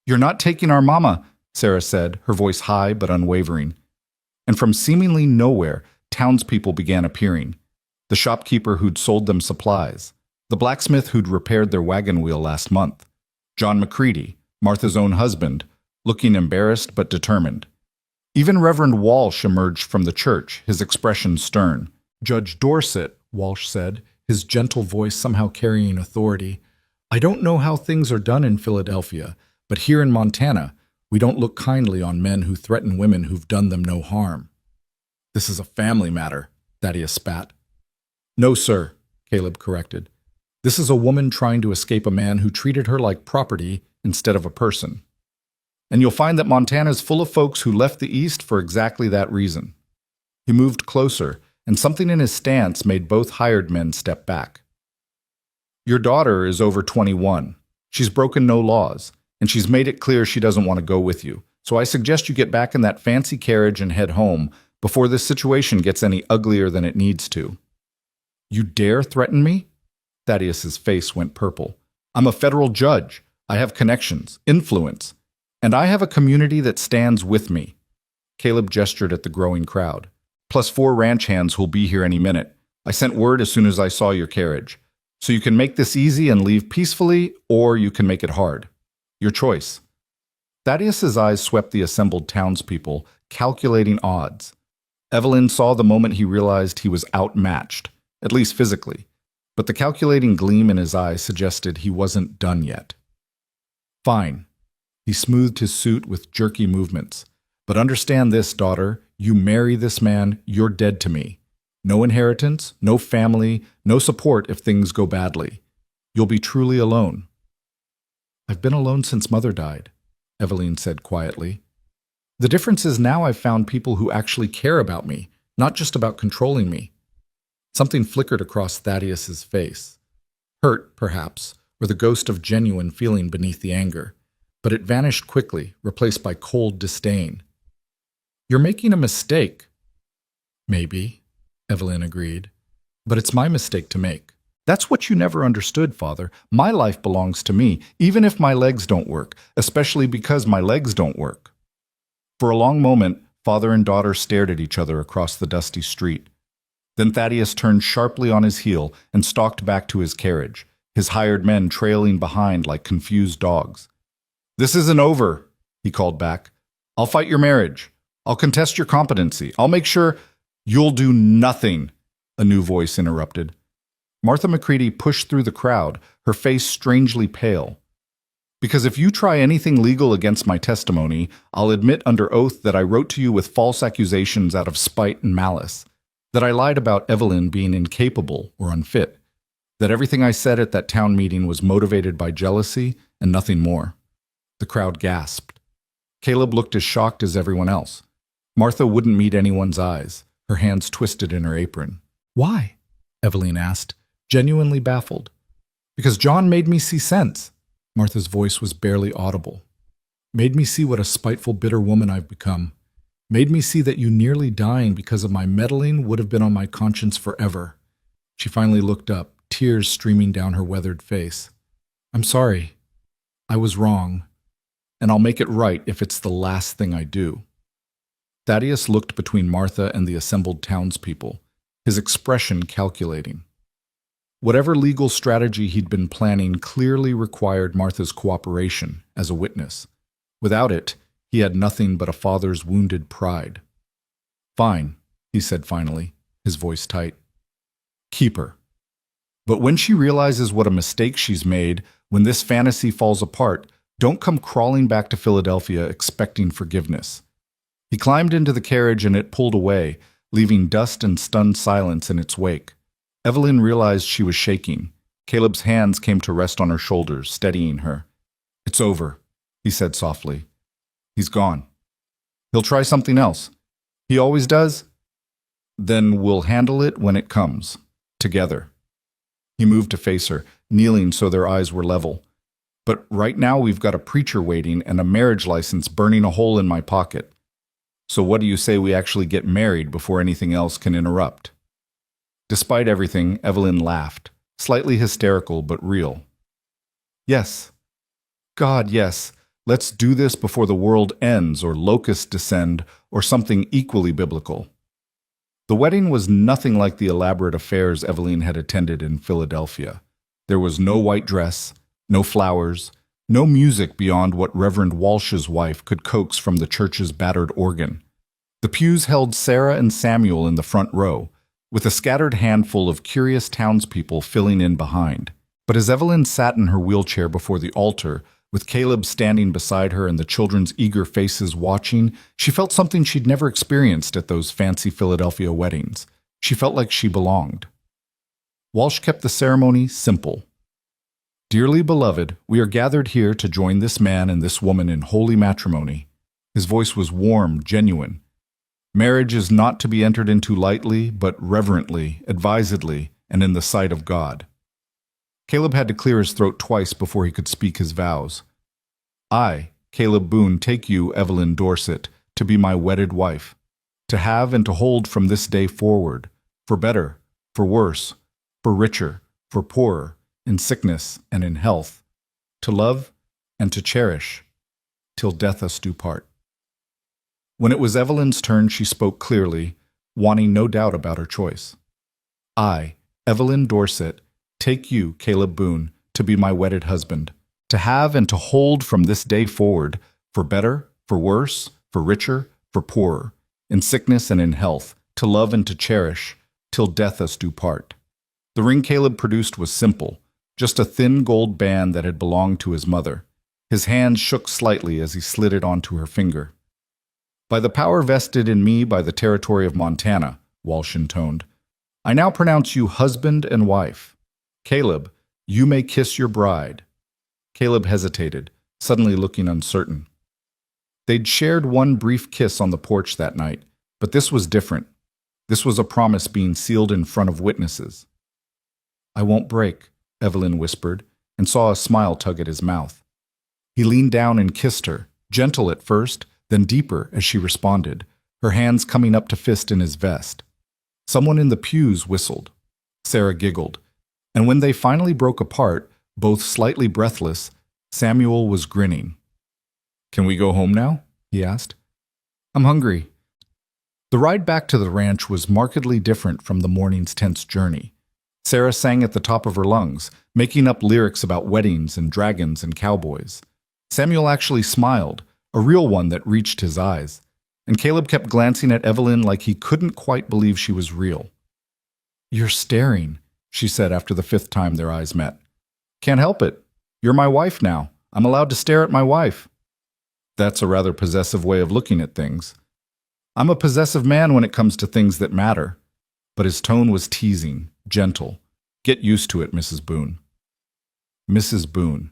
"You're not taking our mama," Sarah said, her voice high but unwavering. And from seemingly nowhere, townspeople began appearing. The shopkeeper who'd sold them supplies, the blacksmith who'd repaired their wagon wheel last month, John McCready, Martha's own husband, looking embarrassed but determined. Even Reverend Walsh emerged from the church, his expression stern. "Judge Dorset," Walsh said, his gentle voice somehow carrying authority, "I don't know how things are done in Philadelphia, but here in Montana, we don't look kindly on men who threaten women who've done them no harm." "This is a family matter," Thaddeus spat. "No, sir," Caleb corrected. "This is a woman trying to escape a man who treated her like property instead of a person. And you'll find that Montana's full of folks who left the East for exactly that reason." He moved closer, and something in his stance made both hired men step back. Your daughter is over 21. She's broken no laws, and she's made it clear she doesn't want to go with you. So I suggest you get back in that fancy carriage and head home before this situation gets any uglier than it needs to. You dare threaten me? Thaddeus's face went purple. I'm a federal judge. I have connections, influence, and I have a community that stands with me. Caleb gestured at the growing crowd. Plus 4 ranch hands who'll be here any minute. I sent word as soon as I saw your carriage. So you can make this easy and leave peacefully, or you can make it hard. Your choice. Thaddeus's eyes swept the assembled townspeople, calculating odds. Evelyn saw the moment he realized he was outmatched, at least physically, but the calculating gleam in his eyes suggested he wasn't done yet. Fine. He smoothed his suit with jerky movements. But understand this, daughter. You marry this man, you're dead to me. No inheritance, no family, no support if things go badly. You'll be truly alone. I've been alone since Mother died, Evelyn said quietly. The difference is now I've found people who actually care about me, not just about controlling me. Something flickered across Thaddeus's face. Hurt, perhaps, or the ghost of genuine feeling beneath the anger. But it vanished quickly, replaced by cold disdain. You're making a mistake. Maybe, Evelyn agreed. But it's my mistake to make. That's what you never understood, Father. My life belongs to me, even if my legs don't work, especially because my legs don't work. For a long moment, father and daughter stared at each other across the dusty street. Then Thaddeus turned sharply on his heel and stalked back to his carriage, his hired men trailing behind like confused dogs. This isn't over, he called back. I'll fight your marriage. I'll contest your competency. I'll make sure you'll do nothing, a new voice interrupted. Martha McCready pushed through the crowd, her face strangely pale. Because if you try anything legal against my testimony, I'll admit under oath that I wrote to you with false accusations out of spite and malice, that I lied about Evelyn being incapable or unfit, that everything I said at that town meeting was motivated by jealousy and nothing more. The crowd gasped. Caleb looked as shocked as everyone else. Martha wouldn't meet anyone's eyes, her hands twisted in her apron. Why? Evelyn asked, genuinely baffled. Because John made me see sense. Martha's voice was barely audible. Made me see what a spiteful, bitter woman I've become. Made me see that you nearly dying because of my meddling would have been on my conscience forever. She finally looked up, tears streaming down her weathered face. I'm sorry. I was wrong. And I'll make it right if it's the last thing I do. Thaddeus looked between Martha and the assembled townspeople, his expression calculating. Whatever legal strategy he'd been planning clearly required Martha's cooperation as a witness. Without it, he had nothing but a father's wounded pride. Fine, he said finally, his voice tight. Keep her. But when she realizes what a mistake she's made, when this fantasy falls apart, don't come crawling back to Philadelphia expecting forgiveness. He climbed into the carriage and it pulled away, leaving dust and stunned silence in its wake. Evelyn realized she was shaking. Caleb's hands came to rest on her shoulders, steadying her. It's over, he said softly. He's gone. He'll try something else. He always does. Then we'll handle it when it comes. Together. He moved to face her, kneeling so their eyes were level. But right now we've got a preacher waiting and a marriage license burning a hole in my pocket. So what do you say we actually get married before anything else can interrupt? Despite everything, Evelyn laughed, slightly hysterical but real. Yes. God, yes. Let's do this before the world ends or locusts descend or something equally biblical. The wedding was nothing like the elaborate affairs Evelyn had attended in Philadelphia. There was no white dress, no flowers, no music beyond what Reverend Walsh's wife could coax from the church's battered organ. The pews held Sarah and Samuel in the front row, with a scattered handful of curious townspeople filling in behind. But as Evelyn sat in her wheelchair before the altar, with Caleb standing beside her and the children's eager faces watching, she felt something she'd never experienced at those fancy Philadelphia weddings. She felt like she belonged. Walsh kept the ceremony simple. Dearly beloved, we are gathered here to join this man and this woman in holy matrimony. His voice was warm, genuine. Marriage is not to be entered into lightly, but reverently, advisedly, and in the sight of God. Caleb had to clear his throat twice before he could speak his vows. I, Caleb Boone, take you, Evelyn Dorset, to be my wedded wife, to have and to hold from this day forward, for better, for worse, for richer, for poorer, in sickness and in health, to love and to cherish, till death us do part. When it was Evelyn's turn, she spoke clearly, wanting no doubt about her choice. I, Evelyn Dorset, take you, Caleb Boone, to be my wedded husband, to have and to hold from this day forward, for better, for worse, for richer, for poorer, in sickness and in health, to love and to cherish, till death us do part. The ring Caleb produced was simple, just a thin gold band that had belonged to his mother. His hand shook slightly as he slid it onto her finger. By the power vested in me by the territory of Montana, Walsh intoned, I now pronounce you husband and wife. Caleb, you may kiss your bride. Caleb hesitated, suddenly looking uncertain. They'd shared one brief kiss on the porch that night, but this was different. This was a promise being sealed in front of witnesses. I won't break, Evelyn whispered, and saw a smile tug at his mouth. He leaned down and kissed her, gentle at first, then deeper as she responded, her hands coming up to fist in his vest. Someone in the pews whistled. Sarah giggled, and when they finally broke apart, both slightly breathless, Samuel was grinning. Can we go home now? He asked. I'm hungry. The ride back to the ranch was markedly different from the morning's tense journey. Sarah sang at the top of her lungs, making up lyrics about weddings and dragons and cowboys. Samuel actually smiled, a real one that reached his eyes, and Caleb kept glancing at Evelyn like he couldn't quite believe she was real. You're staring, she said after the 5th time their eyes met. Can't help it. You're my wife now. I'm allowed to stare at my wife. That's a rather possessive way of looking at things. I'm a possessive man when it comes to things that matter. But his tone was teasing, gentle. Get used to it, Mrs. Boone. Mrs. Boone.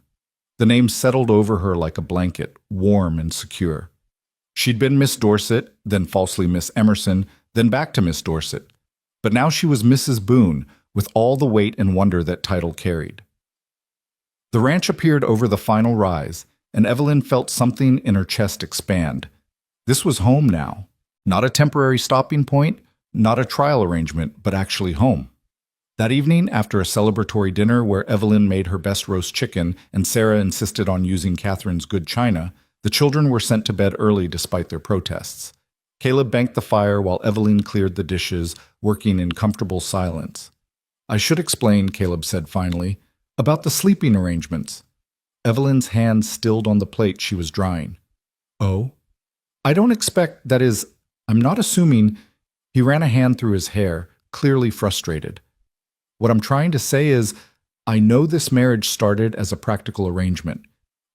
The name settled over her like a blanket, warm and secure. She'd been Miss Dorset, then falsely Miss Emerson, then back to Miss Dorset. But now she was Mrs. Boone, with all the weight and wonder that title carried. The ranch appeared over the final rise, and Evelyn felt something in her chest expand. This was home now. Not a temporary stopping point, not a trial arrangement, but actually home. That evening, after a celebratory dinner where Evelyn made her best roast chicken and Sarah insisted on using Catherine's good china, the children were sent to bed early despite their protests. Caleb banked the fire while Evelyn cleared the dishes, working in comfortable silence. I should explain, Caleb said finally, about the sleeping arrangements. Evelyn's hand stilled on the plate she was drying. Oh? I don't expect, that is, I'm not assuming. He ran a hand through his hair, clearly frustrated. What I'm trying to say is, I know this marriage started as a practical arrangement,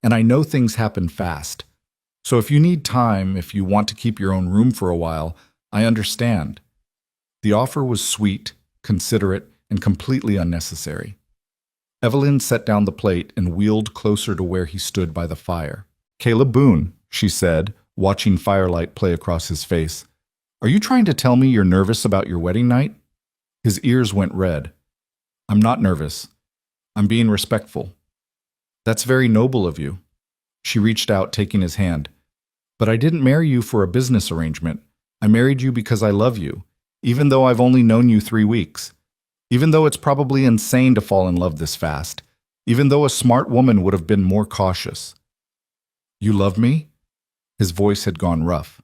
and I know things happen fast. So if you need time, if you want to keep your own room for a while, I understand. The offer was sweet, considerate, and completely unnecessary. Evelyn set down the plate and wheeled closer to where he stood by the fire. Caleb Boone, she said, watching firelight play across his face. Are you trying to tell me you're nervous about your wedding night? His ears went red. I'm not nervous. I'm being respectful. That's very noble of you. She reached out, taking his hand. But I didn't marry you for a business arrangement. I married you because I love you, even though I've only known you 3 weeks. Even though it's probably insane to fall in love this fast. Even though a smart woman would have been more cautious. You love me? His voice had gone rough.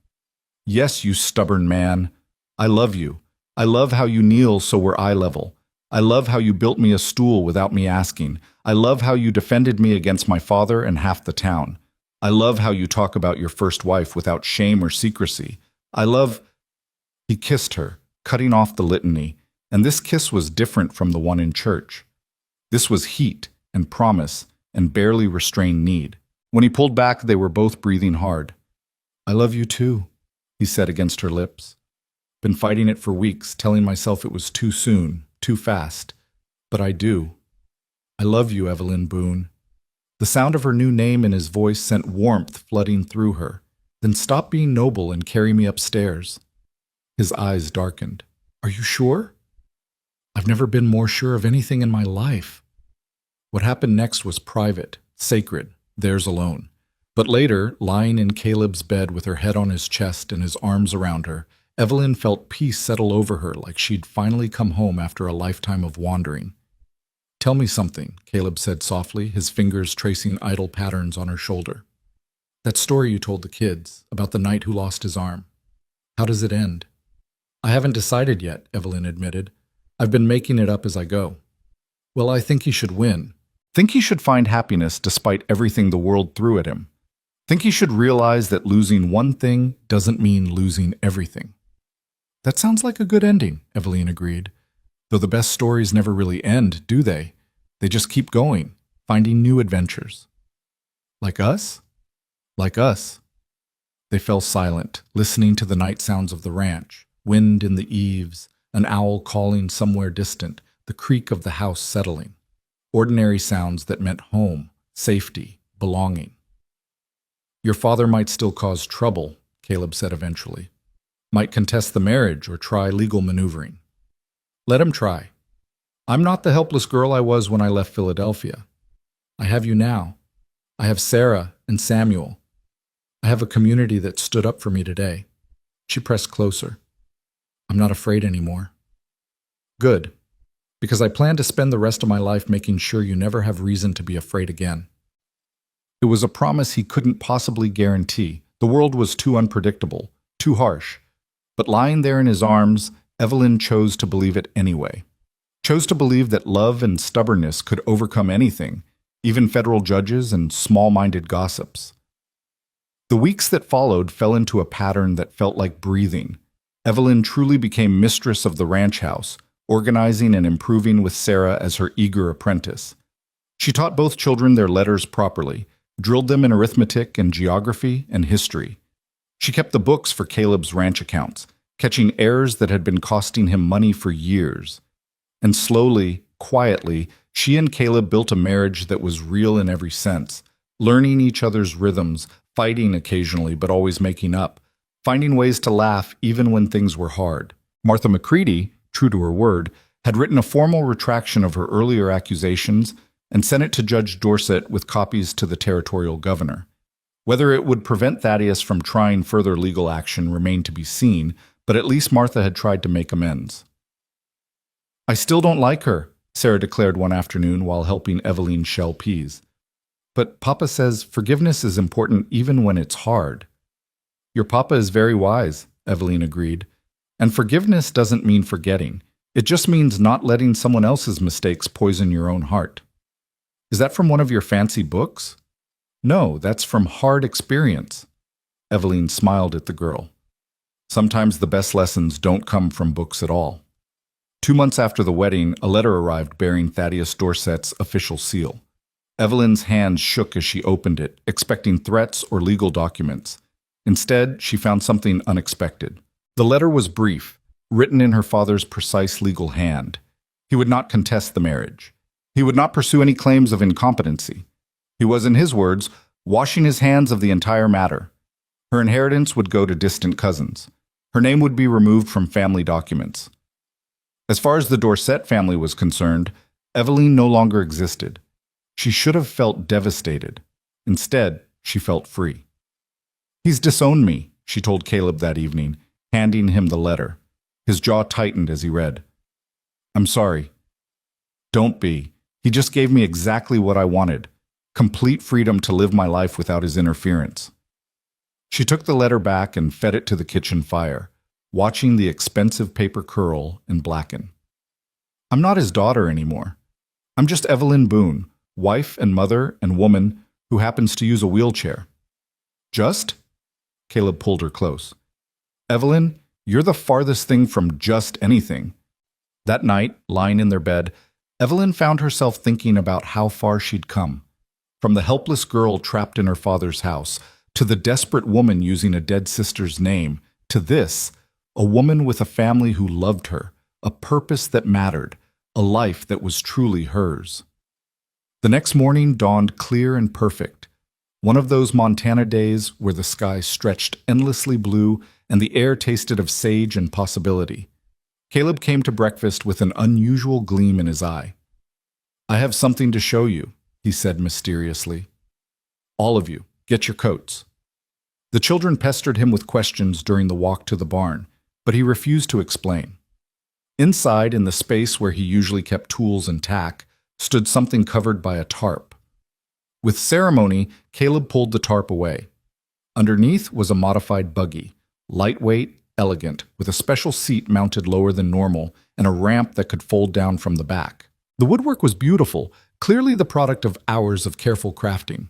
Yes, you stubborn man. I love you. I love how you kneel so we're eye level. I love how you built me a stool without me asking. I love how you defended me against my father and half the town. I love how you talk about your first wife without shame or secrecy. I love... He kissed her, cutting off the litany, and this kiss was different from the one in church. This was heat and promise and barely restrained need. When he pulled back, they were both breathing hard. I love you too, he said against her lips. Been fighting it for weeks, telling myself it was too soon, too fast. But I do. I love you, Evelyn Boone. The sound of her new name in his voice sent warmth flooding through her. Then stop being noble and carry me upstairs. His eyes darkened. Are you sure? I've never been more sure of anything in my life. What happened next was private, sacred, theirs alone. But later, lying in Caleb's bed with her head on his chest and his arms around her, Evelyn felt peace settle over her like she'd finally come home after a lifetime of wandering. Tell me something, Caleb said softly, his fingers tracing idle patterns on her shoulder. That story you told the kids, about the knight who lost his arm. How does it end? I haven't decided yet, Evelyn admitted. I've been making it up as I go. Well, I think he should win. Think he should find happiness despite everything the world threw at him. Think he should realize that losing one thing doesn't mean losing everything. That sounds like a good ending, Evelyn agreed. Though the best stories never really end, do they? They just keep going, finding new adventures. Like us? Like us. They fell silent, listening to the night sounds of the ranch, wind in the eaves, an owl calling somewhere distant, the creak of the house settling. Ordinary sounds that meant home, safety, belonging. Your father might still cause trouble, Caleb said eventually. Might contest the marriage or try legal maneuvering. Let him try. I'm not the helpless girl I was when I left Philadelphia. I have you now. I have Sarah and Samuel. I have a community that stood up for me today. She pressed closer. I'm not afraid anymore. Good, because I plan to spend the rest of my life making sure you never have reason to be afraid again. It was a promise he couldn't possibly guarantee. The world was too unpredictable, too harsh. But lying there in his arms, Evelyn chose to believe it anyway. Chose to believe that love and stubbornness could overcome anything, even federal judges and small-minded gossips. The weeks that followed fell into a pattern that felt like breathing. Evelyn truly became mistress of the ranch house, organizing and improving with Sarah as her eager apprentice. She taught both children their letters properly, drilled them in arithmetic and geography and history. She kept the books for Caleb's ranch accounts, catching errors that had been costing him money for years. And slowly, quietly, she and Caleb built a marriage that was real in every sense, learning each other's rhythms, fighting occasionally but always making up, finding ways to laugh even when things were hard. Martha McCready, true to her word, had written a formal retraction of her earlier accusations and sent it to Judge Dorsett with copies to the territorial governor. Whether it would prevent Thaddeus from trying further legal action remained to be seen, but at least Martha had tried to make amends. I still don't like her, Sarah declared one afternoon while helping Evelyn shell peas. But Papa says forgiveness is important even when it's hard. Your Papa is very wise, Evelyn agreed. And forgiveness doesn't mean forgetting. It just means not letting someone else's mistakes poison your own heart. Is that from one of your fancy books? No, that's from hard experience. Evelyn smiled at the girl. Sometimes the best lessons don't come from books at all. 2 months after the wedding, a letter arrived bearing Thaddeus Dorsett's official seal. Evelyn's hands shook as she opened it, expecting threats or legal documents. Instead, she found something unexpected. The letter was brief, written in her father's precise legal hand. He would not contest the marriage. He would not pursue any claims of incompetency. He was, in his words, washing his hands of the entire matter. Her inheritance would go to distant cousins. Her name would be removed from family documents. As far as the Dorsett family was concerned, Evelyn no longer existed. She should have felt devastated. Instead, she felt free. He's disowned me, she told Caleb that evening, handing him the letter. His jaw tightened as he read. I'm sorry. Don't be. He just gave me exactly what I wanted. Complete freedom to live my life without his interference. She took the letter back and fed it to the kitchen fire, watching the expensive paper curl and blacken. I'm not his daughter anymore. I'm just Evelyn Boone, wife and mother and woman who happens to use a wheelchair. Just? Caleb pulled her close. Evelyn, you're the farthest thing from just anything. That night, lying in their bed, Evelyn found herself thinking about how far she'd come. From the helpless girl trapped in her father's house, to the desperate woman using a dead sister's name, to this, a woman with a family who loved her, a purpose that mattered, a life that was truly hers. The next morning dawned clear and perfect, One of those Montana days where the sky stretched endlessly blue and the air tasted of sage and possibility. Caleb came to breakfast with an unusual gleam in his eye. "I have something to show you," he said mysteriously. "All of you, get your coats." The children pestered him with questions during the walk to the barn, but he refused to explain. Inside, in the space where he usually kept tools and tack, stood something covered by a tarp. With ceremony, Caleb pulled the tarp away. Underneath was a modified buggy, lightweight, elegant, with a special seat mounted lower than normal and a ramp that could fold down from the back. The woodwork was beautiful, clearly the product of hours of careful crafting.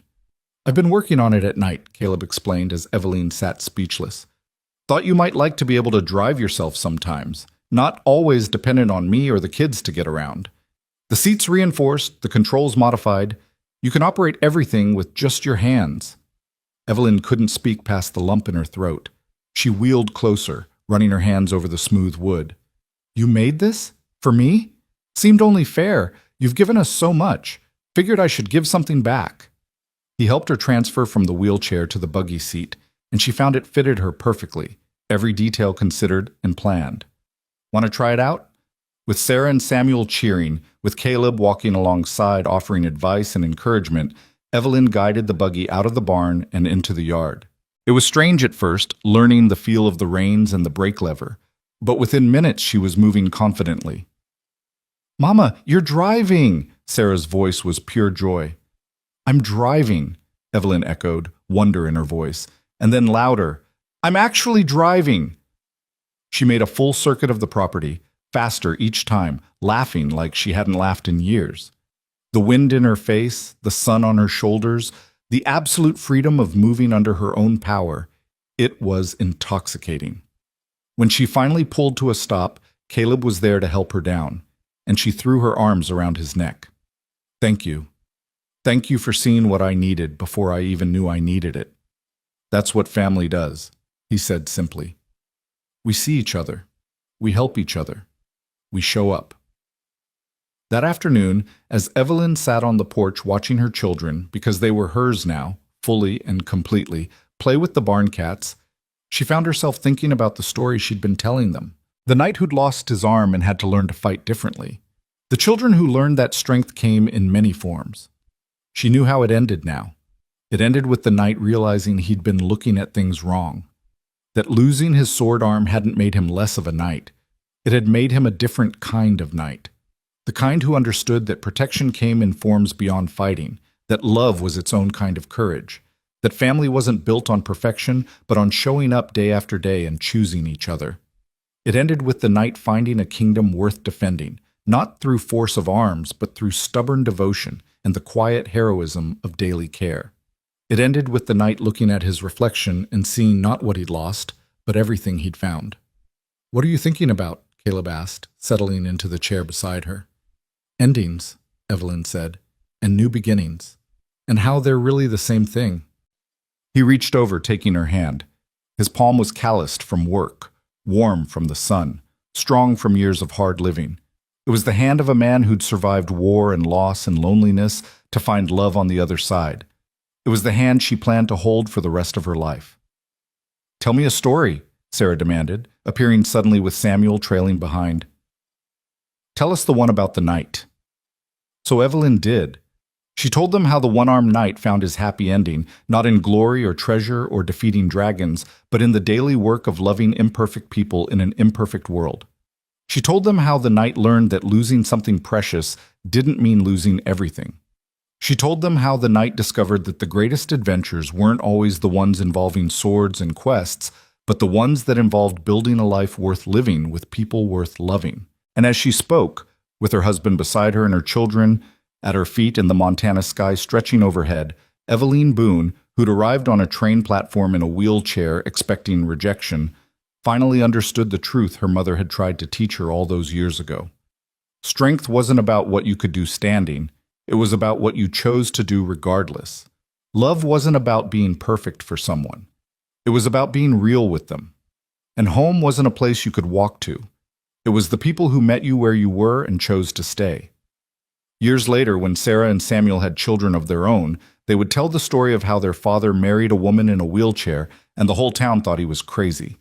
"I've been working on it at night," Caleb explained as Eveline sat speechless. "Thought you might like to be able to drive yourself sometimes, not always dependent on me or the kids to get around. The seat's reinforced, the controls modified. You can operate everything with just your hands." Eveline couldn't speak past the lump in her throat. She wheeled closer, running her hands over the smooth wood. "You made this? For me? Seemed only fair. You've given us so much. Figured I should give something back." He helped her transfer from the wheelchair to the buggy seat, and she found it fitted her perfectly, every detail considered and planned. "Want to try it out?" With Sarah and Samuel cheering, with Caleb walking alongside offering advice and encouragement, Eveline guided the buggy out of the barn and into the yard. It was strange at first, learning the feel of the reins and the brake lever, but within minutes she was moving confidently. "Mama, you're driving!" Sarah's voice was pure joy. "I'm driving," Eveline echoed, wonder in her voice, and then louder, "I'm actually driving." She made a full circuit of the property, faster each time, laughing like she hadn't laughed in years. The wind in her face, the sun on her shoulders, the absolute freedom of moving under her own power, it was intoxicating. When she finally pulled to a stop, Caleb was there to help her down, and she threw her arms around his neck. "Thank you. Thank you for seeing what I needed before I even knew I needed it. That's what family does," he said simply. "We see each other. We help each other. We show up." That afternoon, as Eveline sat on the porch watching her children, because they were hers now, fully and completely, play with the barn cats, she found herself thinking about the story she'd been telling them. The knight who'd lost his arm and had to learn to fight differently. The children who learned that strength came in many forms. She knew how it ended now. It ended with the knight realizing he'd been looking at things wrong. That losing his sword arm hadn't made him less of a knight. It had made him a different kind of knight. The kind who understood that protection came in forms beyond fighting, that love was its own kind of courage, that family wasn't built on perfection, but on showing up day after day and choosing each other. It ended with the knight finding a kingdom worth defending, not through force of arms, but through stubborn devotion and the quiet heroism of daily care. It ended with the knight looking at his reflection and seeing not what he'd lost, but everything he'd found. "What are you thinking about?" Caleb asked, settling into the chair beside her. "Endings," Eveline said, "and new beginnings, and how they're really the same thing." He reached over, taking her hand. His palm was calloused from work, warm from the sun, strong from years of hard living. It was the hand of a man who'd survived war and loss and loneliness to find love on the other side. It was the hand she planned to hold for the rest of her life. "Tell me a story," Sarah demanded, appearing suddenly with Samuel trailing behind. "Tell us the one about the knight." So Eveline did. She told them how the one-armed knight found his happy ending, not in glory or treasure or defeating dragons, but in the daily work of loving imperfect people in an imperfect world. She told them how the knight learned that losing something precious didn't mean losing everything. She told them how the knight discovered that the greatest adventures weren't always the ones involving swords and quests, but the ones that involved building a life worth living with people worth loving. And as she spoke, with her husband beside her and her children at her feet and the Montana sky stretching overhead, Eveline Boone, who'd arrived on a train platform in a wheelchair expecting rejection, finally understood the truth her mother had tried to teach her all those years ago. Strength wasn't about what you could do standing. It was about what you chose to do regardless. Love wasn't about being perfect for someone. It was about being real with them. And home wasn't a place you could walk to. It was the people who met you where you were and chose to stay. Years later, when Sarah and Samuel had children of their own, They would tell the story of how their father married a woman in a wheelchair and the whole town thought he was crazy.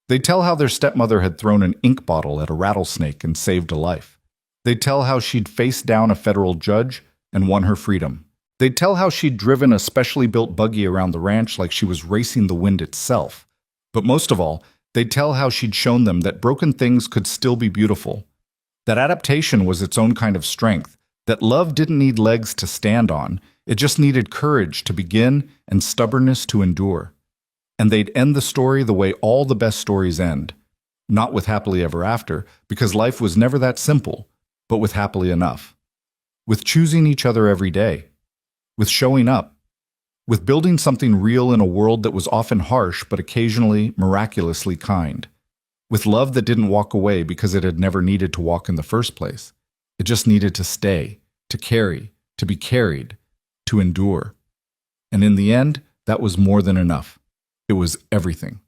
They'd tell how their stepmother had thrown an ink bottle at a rattlesnake and saved a life. They'd tell how she'd faced down a federal judge and won her freedom. They'd tell how she'd driven a specially built buggy around the ranch like she was racing the wind itself. But most of all, they'd tell how she'd shown them that broken things could still be beautiful, that adaptation was its own kind of strength, that love didn't need legs to stand on, it just needed courage to begin and stubbornness to endure. And they'd end the story the way all the best stories end, not with happily ever after, because life was never that simple, but with happily enough. With choosing each other every day. With showing up. With building something real in a world that was often harsh but occasionally miraculously kind. With love that didn't walk away because it had never needed to walk in the first place. It just needed to stay, to carry, to be carried, to endure. And in the end, that was more than enough. It was everything.